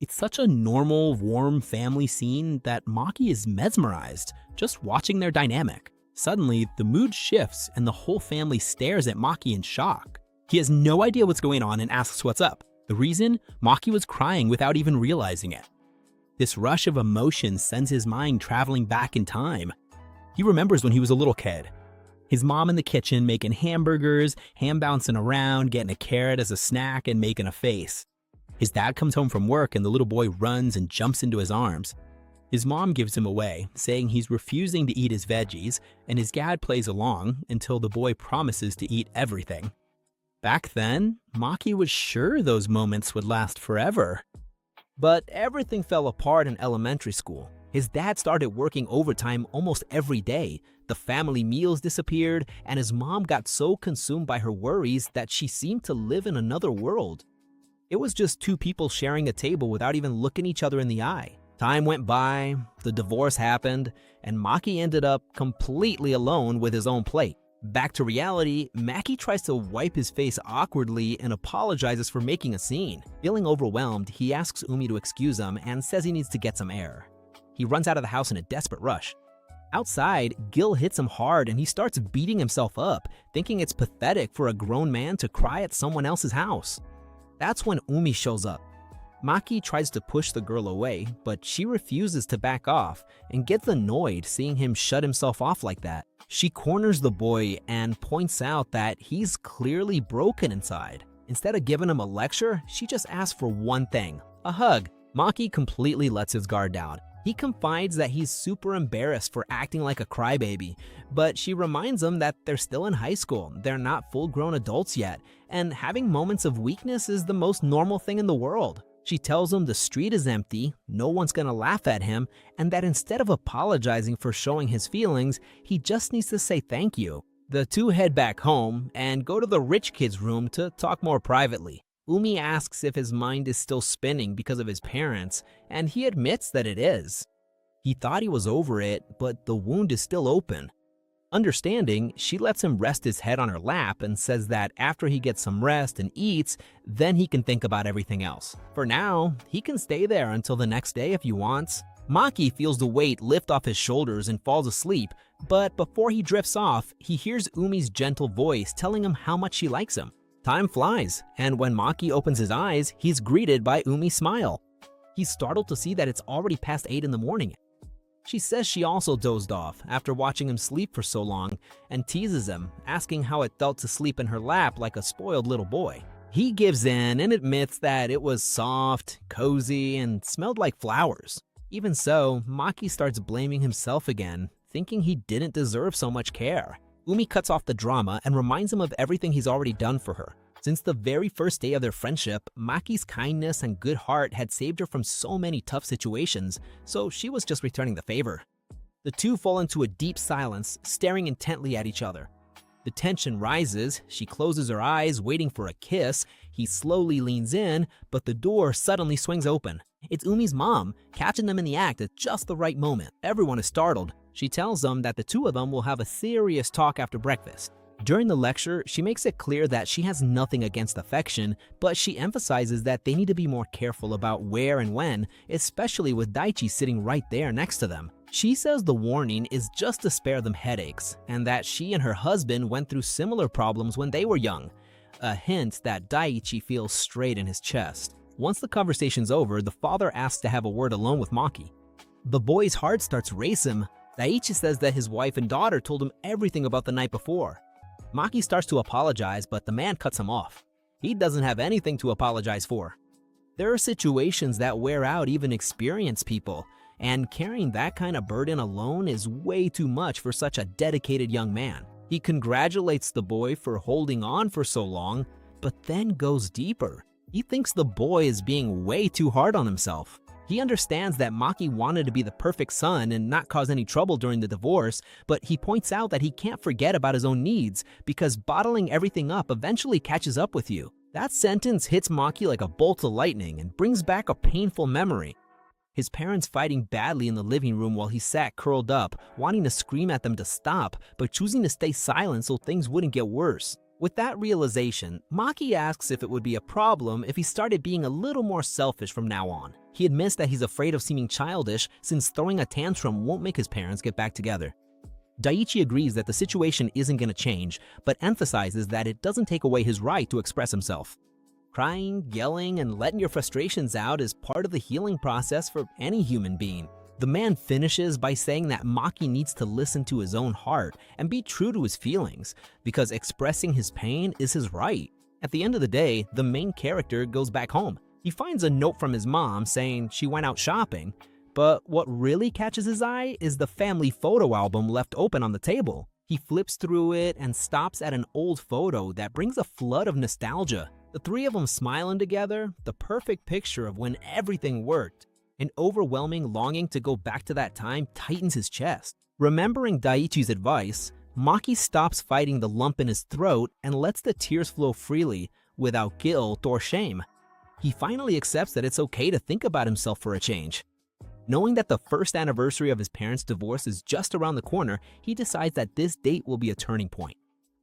It's such a normal, warm family scene that Maki is mesmerized, just watching their dynamic. Suddenly, the mood shifts and the whole family stares at Maki in shock. He has no idea what's going on and asks what's up. The reason? Maki was crying without even realizing it. This rush of emotion sends his mind traveling back in time. He remembers when he was a little kid. His mom in the kitchen making hamburgers, ham bouncing around, getting a carrot as a snack and making a face. His dad comes home from work and the little boy runs and jumps into his arms. His mom gives him away, saying he's refusing to eat his veggies, and his dad plays along until the boy promises to eat everything. Back then, Maki was sure those moments would last forever. But everything fell apart in elementary school. His dad started working overtime almost every day. The family meals disappeared, and his mom got so consumed by her worries that she seemed to live in another world. It was just two people sharing a table without even looking each other in the eye. Time went by, the divorce happened, and Maki ended up completely alone with his own plate. Back to reality, Maki tries to wipe his face awkwardly and apologizes for making a scene. Feeling overwhelmed, he asks Umi to excuse him and says he needs to get some air. He runs out of the house in a desperate rush. Outside, Gil hits him hard and he starts beating himself up, thinking it's pathetic for a grown man to cry at someone else's house. That's when Umi shows up. Maki tries to push the girl away, but she refuses to back off and gets annoyed seeing him shut himself off like that. She corners the boy and points out that he's clearly broken inside. Instead of giving him a lecture, she just asks for one thing, a hug. Maki completely lets his guard down. He confides that he's super embarrassed for acting like a crybaby, but she reminds him that they're still in high school, they're not full-grown adults yet, and having moments of weakness is the most normal thing in the world. She tells him the street is empty, no one's gonna laugh at him, and that instead of apologizing for showing his feelings, he just needs to say thank you. The two head back home and go to the rich kid's room to talk more privately. Umi asks if his mind is still spinning because of his parents, and he admits that it is. He thought he was over it, but the wound is still open. Understanding, she lets him rest his head on her lap and says that after he gets some rest and eats, then he can think about everything else. For now, he can stay there until the next day if he wants. Maki feels the weight lift off his shoulders and falls asleep, but before he drifts off, he hears Umi's gentle voice telling him how much she likes him. Time flies, and when Maki opens his eyes, he's greeted by Umi's smile. He's startled to see that it's already past 8 in the morning. She says she also dozed off after watching him sleep for so long and teases him, asking how it felt to sleep in her lap like a spoiled little boy. He gives in and admits that it was soft, cozy, and smelled like flowers. Even so, Maki starts blaming himself again, thinking he didn't deserve so much care. Umi cuts off the drama and reminds him of everything he's already done for her. Since the very first day of their friendship, Maki's kindness and good heart had saved her from so many tough situations, so she was just returning the favor. The two fall into a deep silence, staring intently at each other. The tension rises, she closes her eyes, waiting for a kiss. He slowly leans in, but the door suddenly swings open. It's Umi's mom, catching them in the act at just the right moment. Everyone is startled. She tells them that the two of them will have a serious talk after breakfast. During the lecture, she makes it clear that she has nothing against affection, but she emphasizes that they need to be more careful about where and when, especially with Daichi sitting right there next to them. She says the warning is just to spare them headaches, and that she and her husband went through similar problems when they were young. A hint that Daichi feels straight in his chest. Once the conversation's over, the father asks to have a word alone with Maki. The boy's heart starts racing. Daichi says that his wife and daughter told him everything about the night before. Maki starts to apologize, but the man cuts him off. He doesn't have anything to apologize for. There are situations that wear out even experienced people, and carrying that kind of burden alone is way too much for such a dedicated young man. He congratulates the boy for holding on for so long, but then goes deeper. He thinks the boy is being way too hard on himself. He understands that Maki wanted to be the perfect son and not cause any trouble during the divorce, but he points out that he can't forget about his own needs because bottling everything up eventually catches up with you. That sentence hits Maki like a bolt of lightning and brings back a painful memory. His parents fighting badly in the living room while he sat curled up, wanting to scream at them to stop, but choosing to stay silent so things wouldn't get worse. With that realization, Maki asks if it would be a problem if he started being a little more selfish from now on. He admits that he's afraid of seeming childish since throwing a tantrum won't make his parents get back together. Daichi agrees that the situation isn't going to change, but emphasizes that it doesn't take away his right to express himself. Crying, yelling, and letting your frustrations out is part of the healing process for any human being. The man finishes by saying that Maki needs to listen to his own heart and be true to his feelings, because expressing his pain is his right. At the end of the day, the main character goes back home. He finds a note from his mom saying she went out shopping, but what really catches his eye is the family photo album left open on the table. He flips through it and stops at an old photo that brings a flood of nostalgia. The three of them smiling together, the perfect picture of when everything worked. An overwhelming longing to go back to that time tightens his chest. Remembering Daichi's advice, Maki stops fighting the lump in his throat and lets the tears flow freely, without guilt or shame. He finally accepts that it's okay to think about himself for a change. Knowing that the first anniversary of his parents' divorce is just around the corner, he decides that this date will be a turning point.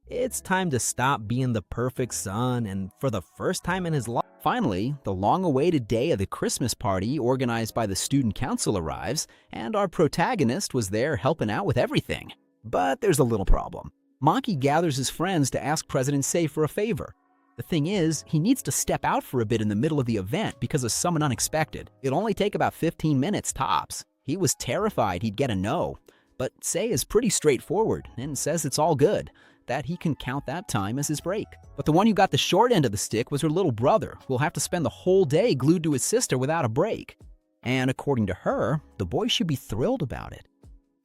It's time to stop being the perfect son, and for the first time in his life, Finally, the long-awaited day of the Christmas party organized by the student council arrives, and our protagonist was there helping out with everything. But there's a little problem. Maki gathers his friends to ask President Sei for a favor. The thing is, he needs to step out for a bit in the middle of the event because of someone unexpected. It'll only take about 15 minutes tops. He was terrified he'd get a no, but Sei is pretty straightforward and says it's all good, that he can count that time as his break. But the one who got the short end of the stick was her little brother, who'll have to spend the whole day glued to his sister without a break. And according to her, the boy should be thrilled about it.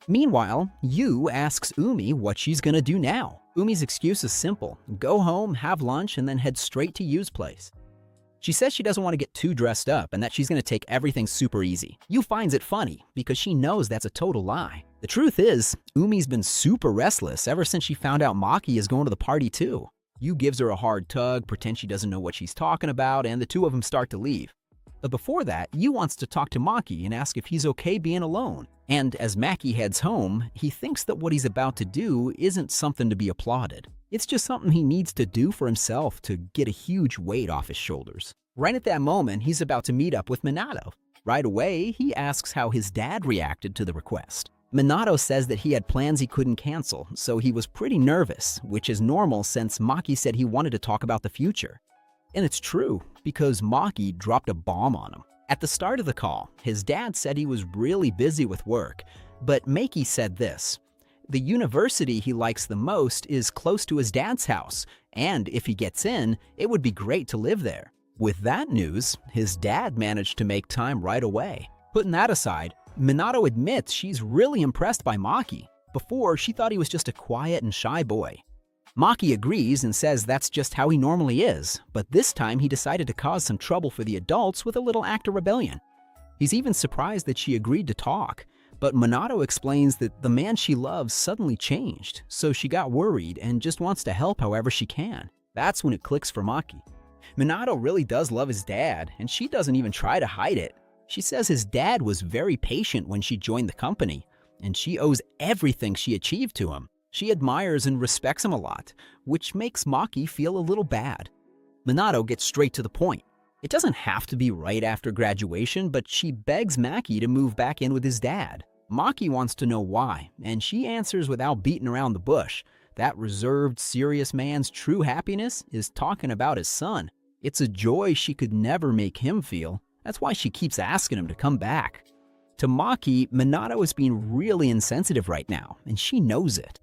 Meanwhile, Yu asks Umi what she's gonna do now. Umi's excuse is simple: go home, have lunch, and then head straight to Yu's place. She says she doesn't want to get too dressed up and that she's gonna take everything super easy. Yu finds it funny because she knows that's a total lie. The truth is, Umi's been super restless ever since she found out Maki is going to the party too. Yu gives her a hard tug, pretends she doesn't know what she's talking about, and the two of them start to leave. But before that, Yu wants to talk to Maki and ask if he's okay being alone. And as Maki heads home, he thinks that what he's about to do isn't something to be applauded. It's just something he needs to do for himself to get a huge weight off his shoulders. Right at that moment, he's about to meet up with Minato. Right away, he asks how his dad reacted to the request. Minato says that he had plans he couldn't cancel, so he was pretty nervous, which is normal since Maki said he wanted to talk about the future. And it's true, because Maki dropped a bomb on him. At the start of the call, his dad said he was really busy with work, but Maki said this: the university he likes the most is close to his dad's house, and if he gets in, it would be great to live there. With that news, his dad managed to make time right away. Putting that aside, Minato admits she's really impressed by Maki. Before, she thought he was just a quiet and shy boy. Maki agrees and says that's just how he normally is, but this time he decided to cause some trouble for the adults with a little act of rebellion. He's even surprised that she agreed to talk, But Minato explains that the man she loves suddenly changed, so she got worried and just wants to help however she can. That's when it clicks for Maki. Minato really does love his dad, and she doesn't even try to hide it. She says his dad was very patient when she joined the company, and she owes everything she achieved to him. She admires and respects him a lot, which makes Maki feel a little bad. Minato gets straight to the point. It doesn't have to be right after graduation, but she begs Maki to move back in with his dad. Maki wants to know why, and she answers without beating around the bush. That reserved, serious man's true happiness is talking about his son. It's a joy she could never make him feel. That's why she keeps asking him to come back. To Maki, Minato is being really insensitive right now, and she knows it.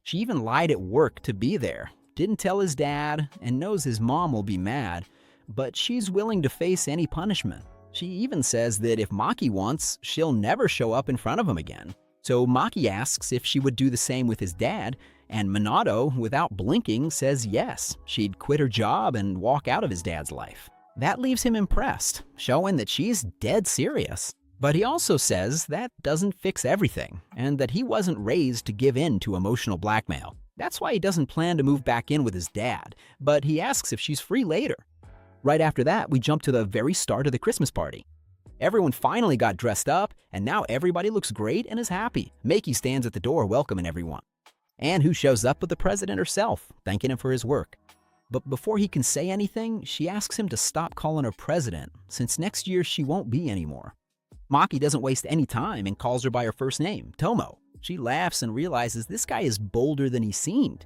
She even lied at work to be there, didn't tell his dad, and knows his mom will be mad, but she's willing to face any punishment. She even says that if Maki wants, she'll never show up in front of him again. So Maki asks if she would do the same with his dad, and Minato, without blinking, says yes, she'd quit her job and walk out of his dad's life. That leaves him impressed, showing that she's dead serious. But he also says that doesn't fix everything, and that he wasn't raised to give in to emotional blackmail. That's why he doesn't plan to move back in with his dad, but he asks if she's free later. Right after that, we jump to the very start of the Christmas party. Everyone finally got dressed up, and now everybody looks great and is happy. Maki stands at the door welcoming everyone. And who shows up but the president herself, thanking him for his work. But before he can say anything, she asks him to stop calling her president, since next year she won't be anymore. Maki doesn't waste any time and calls her by her first name, Tomo. She laughs and realizes this guy is bolder than he seemed.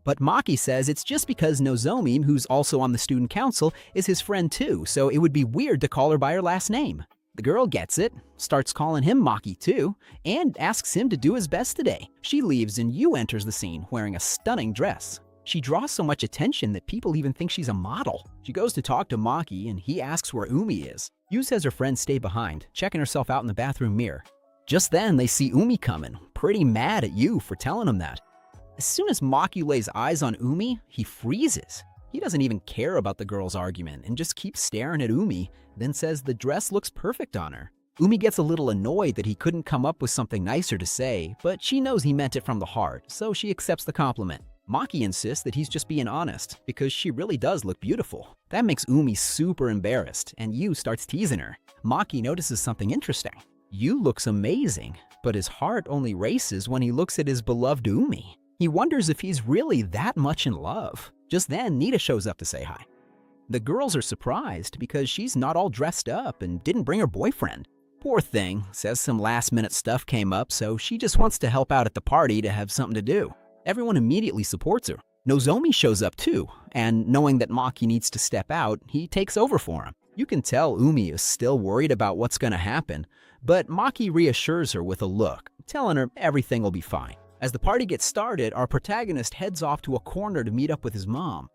But Maki says it's just because Nozomi, who's also on the student council, is his friend too, so it would be weird to call her by her last name. The girl gets it, starts calling him Maki too, and asks him to do his best today. She leaves and Yu enters the scene wearing a stunning dress. She draws so much attention that people even think she's a model. She goes to talk to Maki and he asks where Umi is. Yu says her friends stay behind, checking herself out in the bathroom mirror. Just then they see Umi coming, pretty mad at Yu for telling him that. As soon as Maki lays eyes on Umi, he freezes. He doesn't even care about the girl's argument and just keeps staring at Umi, then says the dress looks perfect on her. Umi gets a little annoyed that he couldn't come up with something nicer to say, but she knows he meant it from the heart, so she accepts the compliment. Maki insists that he's just being honest, because she really does look beautiful. That makes Umi super embarrassed, and Yu starts teasing her. Maki notices something interesting. Yu looks amazing, but his heart only races when he looks at his beloved Umi. He wonders if he's really that much in love. Just then, Nita shows up to say hi. The girls are surprised because she's not all dressed up and didn't bring her boyfriend. Poor thing, says some last-minute stuff came up, so she just wants to help out at the party to have something to do. Everyone immediately supports her. Nozomi shows up too, and knowing that Maki needs to step out, he takes over for him. You can tell Umi is still worried about what's going to happen, but Maki reassures her with a look, telling her everything will be fine. As the party gets started, our protagonist heads off to a corner to meet up with his mom.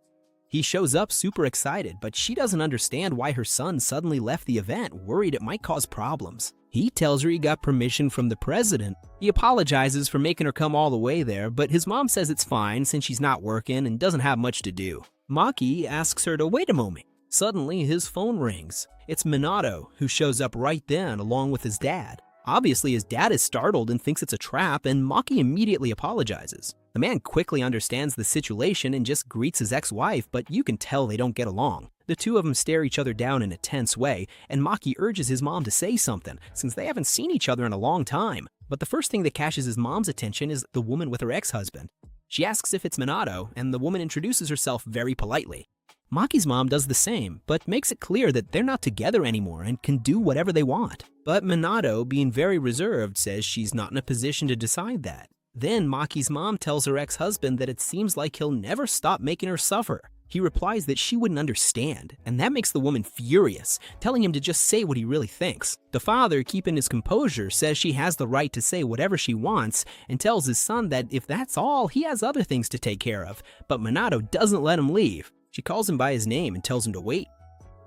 He shows up super excited, but she doesn't understand why her son suddenly left the event, worried it might cause problems. He tells her he got permission from the president. He apologizes for making her come all the way there, but his mom says it's fine since she's not working and doesn't have much to do. Maki asks her to wait a moment. Suddenly, his phone rings. It's Minato, who shows up right then along with his dad. Obviously, his dad is startled and thinks it's a trap, and Maki immediately apologizes. The man quickly understands the situation and just greets his ex-wife, but you can tell they don't get along. The two of them stare each other down in a tense way, and Maki urges his mom to say something, since they haven't seen each other in a long time. But the first thing that catches his mom's attention is the woman with her ex-husband. She asks if it's Minato, and the woman introduces herself very politely. Maki's mom does the same, but makes it clear that they're not together anymore and can do whatever they want. But Minato, being very reserved, says she's not in a position to decide that. Then Maki's mom tells her ex-husband that it seems like he'll never stop making her suffer. He replies that she wouldn't understand, and that makes the woman furious, telling him to just say what he really thinks. The father, keeping his composure, says she has the right to say whatever she wants, and tells his son that if that's all, he has other things to take care of, but Minato doesn't let him leave. She calls him by his name and tells him to wait.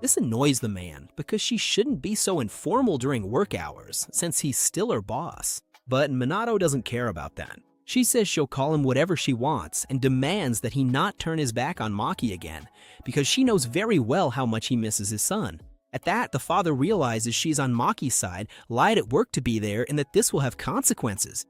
This annoys the man, because she shouldn't be so informal during work hours, since he's still her boss. But Minato doesn't care about that. She says she'll call him whatever she wants and demands that he not turn his back on Maki again, because she knows very well how much he misses his son. At that, the father realizes she's on Maki's side, lied at work to be there, and that this will have consequences.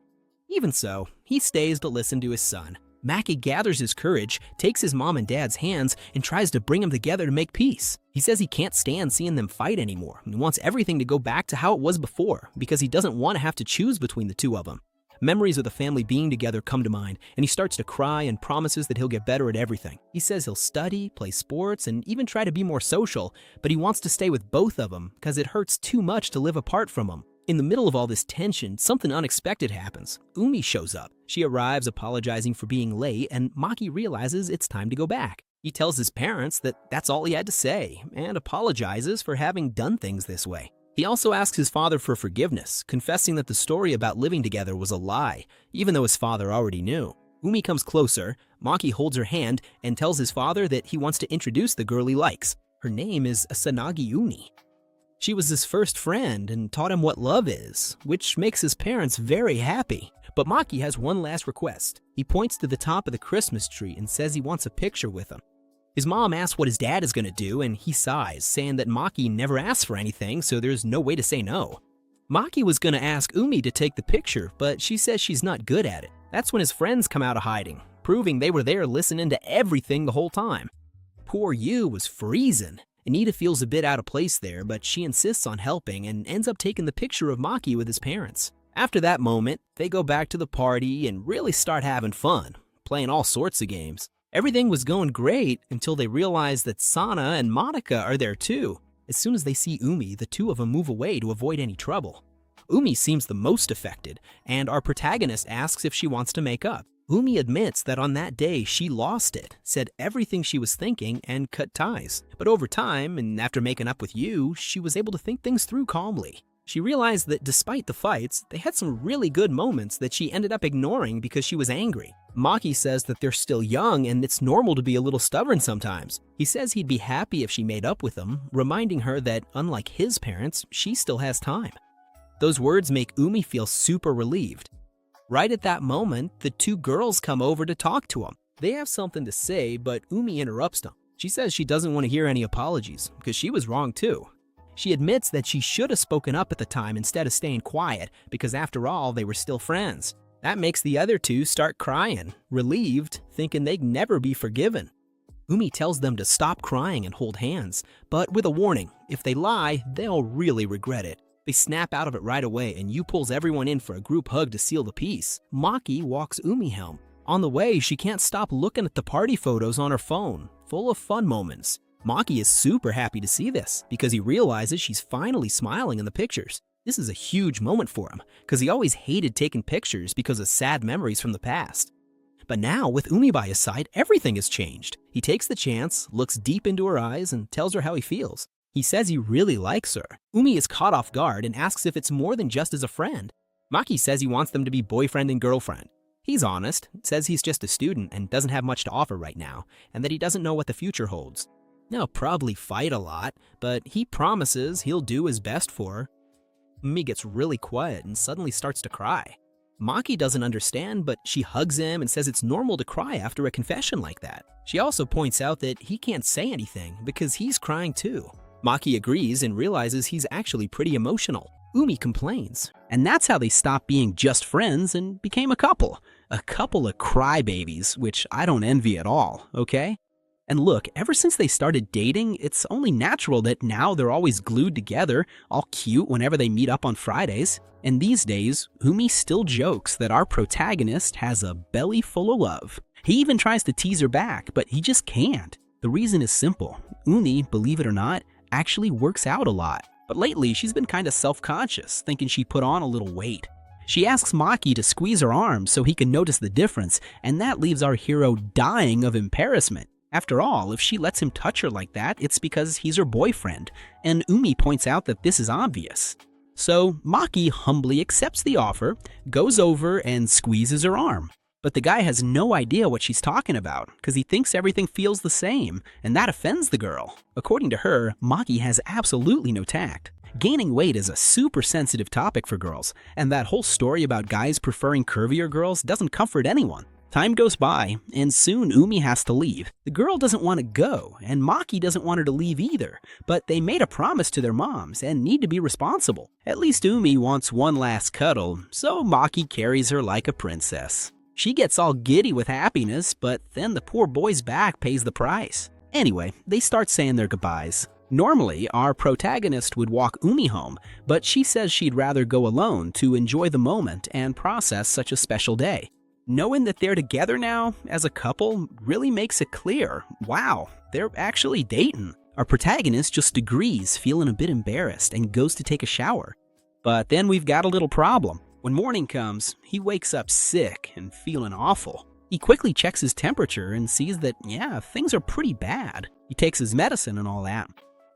Even so, he stays to listen to his son. Maki gathers his courage, takes his mom and dad's hands, and tries to bring them together to make peace. He says he can't stand seeing them fight anymore and wants everything to go back to how it was before because he doesn't want to have to choose between the two of them. Memories of the family being together come to mind, and he starts to cry and promises that he'll get better at everything. He says he'll study, play sports, and even try to be more social, but he wants to stay with both of them because it hurts too much to live apart from them. In the middle of all this tension, something unexpected happens. Umi shows up. She arrives apologizing for being late, and Maki realizes it's time to go back. He tells his parents that that's all he had to say, and apologizes for having done things this way. He also asks his father for forgiveness, confessing that the story about living together was a lie, even though his father already knew. Umi comes closer, Maki holds her hand, and tells his father that he wants to introduce the girl he likes. Her name is Asanagi Uni. She was his first friend and taught him what love is, which makes his parents very happy. But Maki has one last request. He points to the top of the Christmas tree and says he wants a picture with him. His mom asks what his dad is going to do, and he sighs, saying that Maki never asked for anything, so there's no way to say no. Maki was going to ask Umi to take the picture, but she says she's not good at it. That's when his friends come out of hiding, proving they were there listening to everything the whole time. Poor Yu was freezing. Anita feels a bit out of place there, but she insists on helping and ends up taking the picture of Maki with his parents. After that moment, they go back to the party and really start having fun, playing all sorts of games. Everything was going great until they realize that Sana and Monica are there too. As soon as they see Umi, the two of them move away to avoid any trouble. Umi seems the most affected, and our protagonist asks if she wants to make up. Umi admits that on that day she lost it, said everything she was thinking, and cut ties. But over time, and after making up with Yu, she was able to think things through calmly. She realized that despite the fights, they had some really good moments that she ended up ignoring because she was angry. Maki says that they're still young and it's normal to be a little stubborn sometimes. He says he'd be happy if she made up with him, reminding her that unlike his parents, she still has time. Those words make Umi feel super relieved. Right at that moment, the two girls come over to talk to him. They have something to say, but Umi interrupts them. She says she doesn't want to hear any apologies, because she was wrong too. She admits that she should have spoken up at the time instead of staying quiet, because after all, they were still friends. That makes the other two start crying, relieved, thinking they'd never be forgiven. Umi tells them to stop crying and hold hands, but with a warning, if they lie, they'll really regret it. They snap out of it right away, and Yu pulls everyone in for a group hug to seal the peace. Maki walks Umi home. On the way, she can't stop looking at the party photos on her phone, full of fun moments. Maki is super happy to see this, because he realizes she's finally smiling in the pictures. This is a huge moment for him, because he always hated taking pictures because of sad memories from the past. But now, with Umi by his side, everything has changed. He takes the chance, looks deep into her eyes, and tells her how he feels. He says he really likes her. Umi is caught off guard and asks if it's more than just as a friend. Maki says he wants them to be boyfriend and girlfriend. He's honest, says he's just a student and doesn't have much to offer right now, and that he doesn't know what the future holds. They'll probably fight a lot, but he promises he'll do his best for her. Umi gets really quiet and suddenly starts to cry. Maki doesn't understand, but she hugs him and says it's normal to cry after a confession like that. She also points out that he can't say anything because he's crying too. Maki agrees and realizes he's actually pretty emotional. Umi complains, and that's how they stopped being just friends and became a couple. A couple of crybabies, which I don't envy at all, okay? And look, ever since they started dating, it's only natural that now they're always glued together, all cute whenever they meet up on Fridays. And these days, Umi still jokes that our protagonist has a belly full of love. He even tries to tease her back, but he just can't. The reason is simple. Umi, believe it or not, actually works out a lot. But lately, she's been kind of self-conscious, thinking she put on a little weight. She asks Maki to squeeze her arm so he can notice the difference, and that leaves our hero dying of embarrassment. After all, if she lets him touch her like that, it's because he's her boyfriend, and Umi points out that this is obvious. So Maki humbly accepts the offer, goes over and squeezes her arm. But the guy has no idea what she's talking about, because he thinks everything feels the same, and that offends the girl. According to her, Maki has absolutely no tact. Gaining weight is a super sensitive topic for girls, and that whole story about guys preferring curvier girls doesn't comfort anyone. Time goes by, and soon Umi has to leave. The girl doesn't want to go, and Maki doesn't want her to leave either, but they made a promise to their moms and need to be responsible. At least Umi wants one last cuddle, so Maki carries her like a princess. She gets all giddy with happiness, but then the poor boy's back pays the price. Anyway, they start saying their goodbyes. Normally, our protagonist would walk Umi home, but she says she'd rather go alone to enjoy the moment and process such a special day. Knowing that they're together now, as a couple, really makes it clear, wow, they're actually dating. Our protagonist just agrees, feeling a bit embarrassed, and goes to take a shower. But then we've got a little problem. When morning comes, he wakes up sick and feeling awful. He quickly checks his temperature and sees that, yeah, things are pretty bad. He takes his medicine and all that.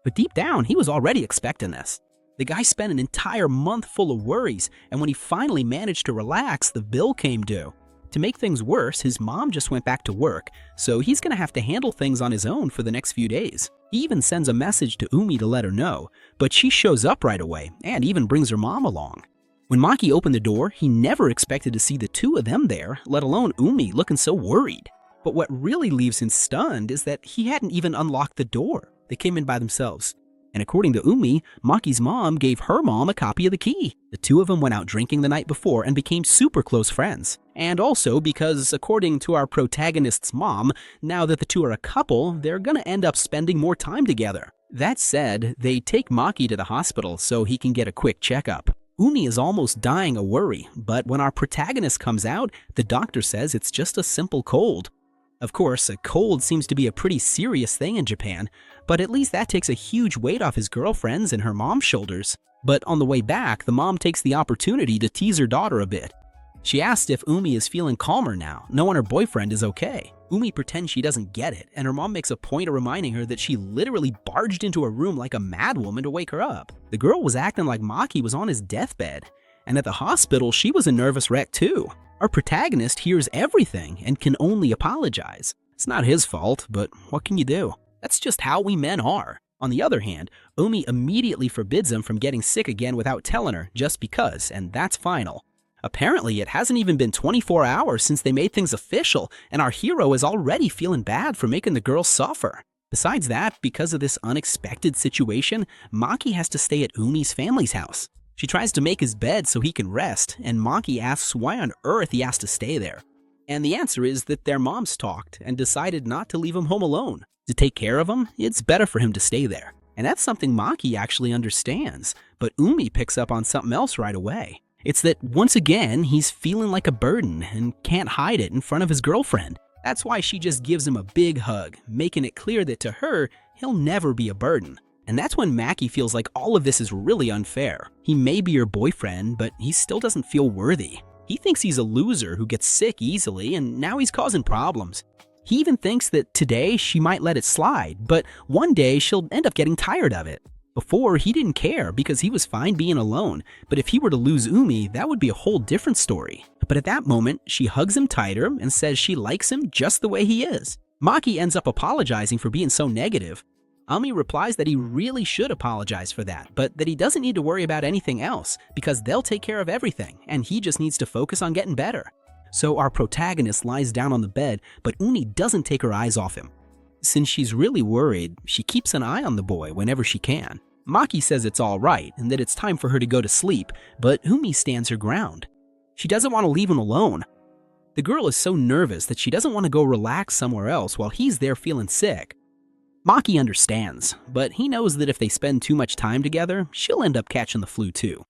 But deep down, he was already expecting this. The guy spent an entire month full of worries, and when he finally managed to relax, the bill came due. To make things worse, his mom just went back to work, so he's gonna have to handle things on his own for the next few days. He even sends a message to Umi to let her know, but she shows up right away and even brings her mom along. When Maki opened the door, he never expected to see the two of them there, let alone Umi looking so worried. But what really leaves him stunned is that he hadn't even unlocked the door. They came in by themselves. And according to Umi, Maki's mom gave her mom a copy of the key. The two of them went out drinking the night before and became super close friends. And also because, according to our protagonist's mom, now that the two are a couple, they're gonna end up spending more time together. That said, they take Maki to the hospital so he can get a quick checkup. Umi is almost dying of worry, but when our protagonist comes out, the doctor says it's just a simple cold. Of course, a cold seems to be a pretty serious thing in Japan, but at least that takes a huge weight off his girlfriend's and her mom's shoulders. But on the way back, the mom takes the opportunity to tease her daughter a bit. She asks if Umi is feeling calmer now, knowing her boyfriend is okay. Umi pretends she doesn't get it, and her mom makes a point of reminding her that she literally barged into her room like a madwoman to wake her up. The girl was acting like Maki was on his deathbed, and at the hospital, she was a nervous wreck too. Our protagonist hears everything and can only apologize. It's not his fault, but what can you do? That's just how we men are. On the other hand, Umi immediately forbids him from getting sick again without telling her, just because, and that's final. Apparently, it hasn't even been 24 hours since they made things official, and our hero is already feeling bad for making the girl suffer. Besides that, because of this unexpected situation, Maki has to stay at Umi's family's house. She tries to make his bed so he can rest, and Maki asks why on earth he has to stay there. And the answer is that their moms talked and decided not to leave him home alone. To take care of him, it's better for him to stay there. And that's something Maki actually understands, but Umi picks up on something else right away. It's that once again, he's feeling like a burden and can't hide it in front of his girlfriend. That's why she just gives him a big hug, making it clear that to her, he'll never be a burden. And that's when Maki feels like all of this is really unfair. He may be her boyfriend, but he still doesn't feel worthy. He thinks he's a loser who gets sick easily, and now he's causing problems. He even thinks that today she might let it slide, but one day she'll end up getting tired of it. Before, he didn't care because he was fine being alone, but if he were to lose Umi, that would be a whole different story. But at that moment, she hugs him tighter and says she likes him just the way he is. Maki ends up apologizing for being so negative. Umi replies that he really should apologize for that, but that he doesn't need to worry about anything else because they'll take care of everything and he just needs to focus on getting better. So our protagonist lies down on the bed, but Umi doesn't take her eyes off him. Since she's really worried, she keeps an eye on the boy whenever she can. Maki says it's all right and that it's time for her to go to sleep, but Umi stands her ground. She doesn't want to leave him alone. The girl is so nervous that she doesn't want to go relax somewhere else while he's there feeling sick. Maki understands, but he knows that if they spend too much time together, she'll end up catching the flu too.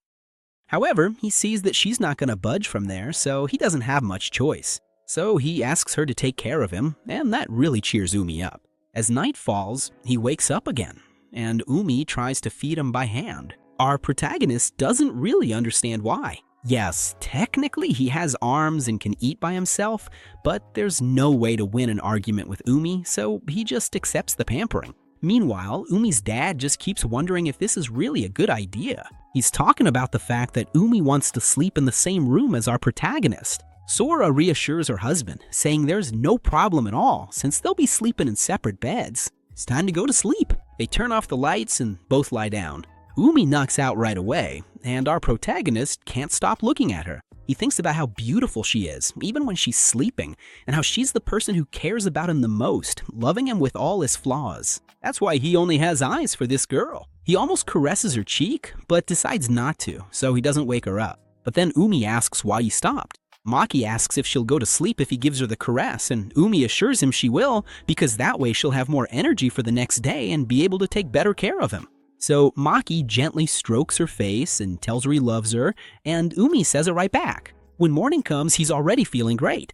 However, he sees that she's not going to budge from there, so he doesn't have much choice. So he asks her to take care of him, and that really cheers Umi up. As night falls, he wakes up again, and Umi tries to feed him by hand. Our protagonist doesn't really understand why. Yes, technically he has arms and can eat by himself, but there's no way to win an argument with Umi, so he just accepts the pampering. Meanwhile, Umi's dad just keeps wondering if this is really a good idea. He's talking about the fact that Umi wants to sleep in the same room as our protagonist. Sora reassures her husband, saying there's no problem at all since they'll be sleeping in separate beds. It's time to go to sleep. They turn off the lights and both lie down. Umi knocks out right away, and our protagonist can't stop looking at her. He thinks about how beautiful she is, even when she's sleeping, and how she's the person who cares about him the most, loving him with all his flaws. That's why he only has eyes for this girl. He almost caresses her cheek, but decides not to, so he doesn't wake her up. But then Umi asks why he stopped. Maki asks if she'll go to sleep if he gives her the caress, and Umi assures him she will, because that way she'll have more energy for the next day and be able to take better care of him. So Maki gently strokes her face and tells her he loves her, and Umi says it right back. When morning comes, he's already feeling great.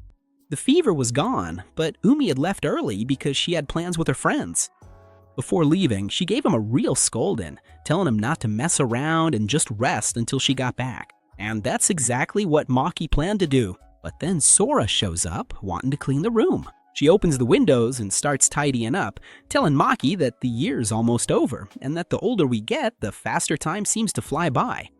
The fever was gone, but Umi had left early because she had plans with her friends. Before leaving, she gave him a real scolding, telling him not to mess around and just rest until she got back. And that's exactly what Maki planned to do. But then Sora shows up, wanting to clean the room. She opens the windows and starts tidying up, telling Maki that the year's almost over, and that the older we get, the faster time seems to fly by.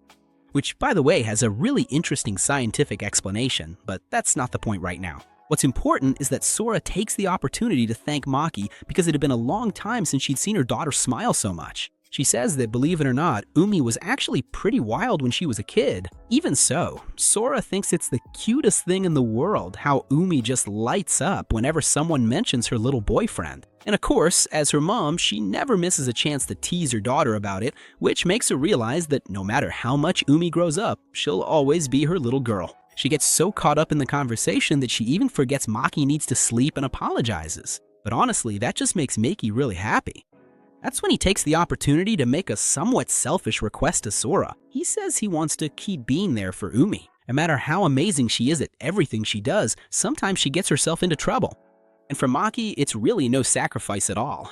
Which, by the way, has a really interesting scientific explanation, but that's not the point right now. What's important is that Sora takes the opportunity to thank Maki because it had been a long time since she'd seen her daughter smile so much. She says that, believe it or not, Umi was actually pretty wild when she was a kid. Even so, Sora thinks it's the cutest thing in the world how Umi just lights up whenever someone mentions her little boyfriend. And of course, as her mom, she never misses a chance to tease her daughter about it, which makes her realize that no matter how much Umi grows up, she'll always be her little girl. She gets so caught up in the conversation that she even forgets Maki needs to sleep and apologizes. But honestly, that just makes Maki really happy. That's when he takes the opportunity to make a somewhat selfish request to Sora. He says he wants to keep being there for Umi. No matter how amazing she is at everything she does, sometimes she gets herself into trouble. And for Maki, it's really no sacrifice at all.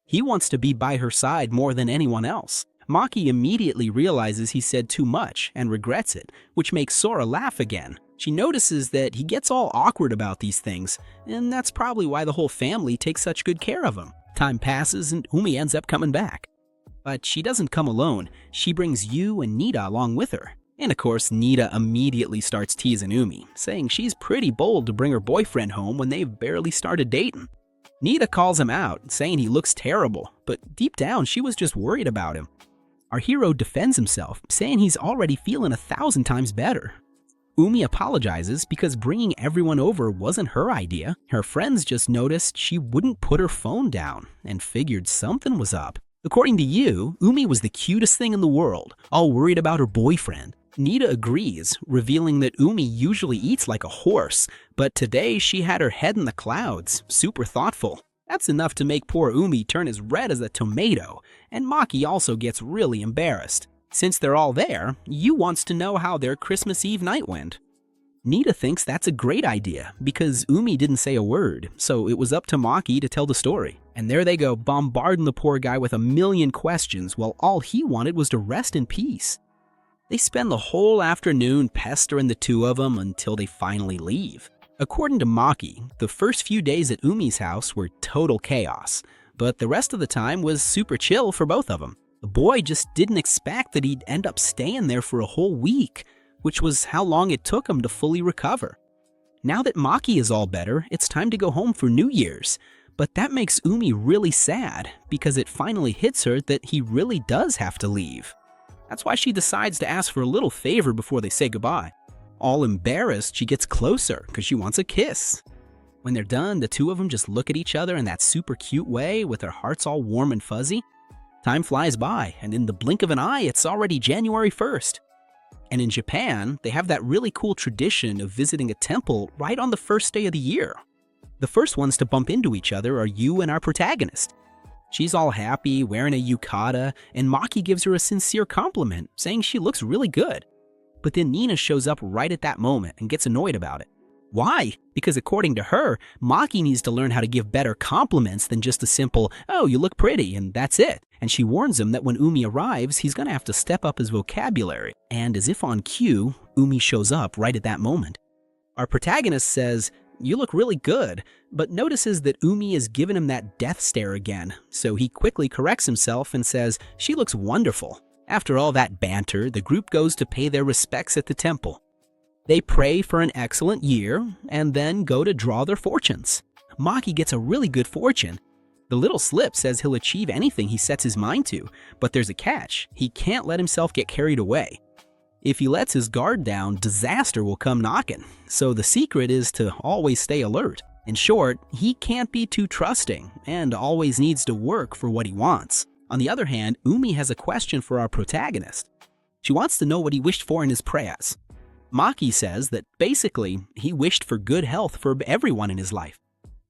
He wants to be by her side more than anyone else. Maki immediately realizes he said too much and regrets it, which makes Sora laugh again. She notices that he gets all awkward about these things, and that's probably why the whole family takes such good care of him. Time passes and Umi ends up coming back. But she doesn't come alone. She brings Yu and Natta along with her. And of course, Natta immediately starts teasing Umi, saying she's pretty bold to bring her boyfriend home when they've barely started dating. Natta calls him out, saying he looks terrible, but deep down she was just worried about him. Our hero defends himself, saying he's already feeling 1,000 times better. Umi apologizes because bringing everyone over wasn't her idea. Her friends just noticed she wouldn't put her phone down and figured something was up. According to Yu, Umi was the cutest thing in the world, all worried about her boyfriend. Natta agrees, revealing that Umi usually eats like a horse, but today she had her head in the clouds, super thoughtful. That's enough to make poor Umi turn as red as a tomato, and Maki also gets really embarrassed. Since they're all there, Yu wants to know how their Christmas Eve night went. Natta thinks that's a great idea because Umi didn't say a word, so it was up to Maki to tell the story. And there they go, bombarding the poor guy with a million questions while all he wanted was to rest in peace. They spend the whole afternoon pestering the two of them until they finally leave. According to Maki, the first few days at Umi's house were total chaos, but the rest of the time was super chill for both of them. The boy just didn't expect that he'd end up staying there for a whole week, which was how long it took him to fully recover. Now that Maki is all better, it's time to go home for New Year's. But that makes Umi really sad because it finally hits her that he really does have to leave. That's why she decides to ask for a little favor before they say goodbye. All embarrassed, she gets closer because she wants a kiss. When they're done, the two of them just look at each other in that super cute way with their hearts all warm and fuzzy. Time flies by, and in the blink of an eye, it's already January 1st. And in Japan, they have that really cool tradition of visiting a temple right on the first day of the year. The first ones to bump into each other are Yu and our protagonist. She's all happy, wearing a yukata, and Maki gives her a sincere compliment, saying she looks really good. But then Nina shows up right at that moment and gets annoyed about it. Why? Because according to her, Maki needs to learn how to give better compliments than just a simple, "Oh, you look pretty," and that's it. And she warns him that when Umi arrives, he's gonna have to step up his vocabulary. And as if on cue, Umi shows up right at that moment. Our protagonist says, "You look really good," but notices that Umi has given him that death stare again, so he quickly corrects himself and says, "She looks wonderful." After all that banter, the group goes to pay their respects at the temple. They pray for an excellent year, and then go to draw their fortunes. Maki gets a really good fortune. The little slip says he'll achieve anything he sets his mind to, but there's a catch. He can't let himself get carried away. If he lets his guard down, disaster will come knocking. So the secret is to always stay alert. In short, he can't be too trusting and always needs to work for what he wants. On the other hand, Umi has a question for our protagonist. She wants to know what he wished for in his prayers. Maki says that basically, he wished for good health for everyone in his life.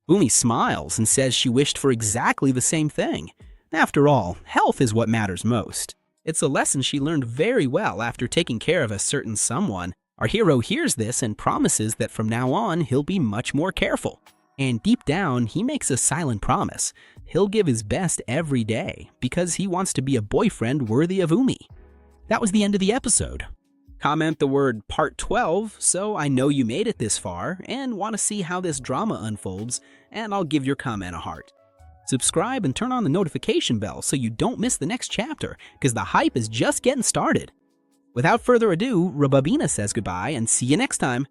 Umi smiles and says she wished for exactly the same thing. After all, health is what matters most. It's a lesson she learned very well after taking care of a certain someone. Our hero hears this and promises that from now on, he'll be much more careful. And deep down, he makes a silent promise. He'll give his best every day because he wants to be a boyfriend worthy of Umi. That was the end of the episode. Comment the word Part 12 so I know you made it this far and want to see how this drama unfolds, and I'll give your comment a heart. Subscribe and turn on the notification bell so you don't miss the next chapter, because the hype is just getting started. Without further ado, Rababina says goodbye and see you next time.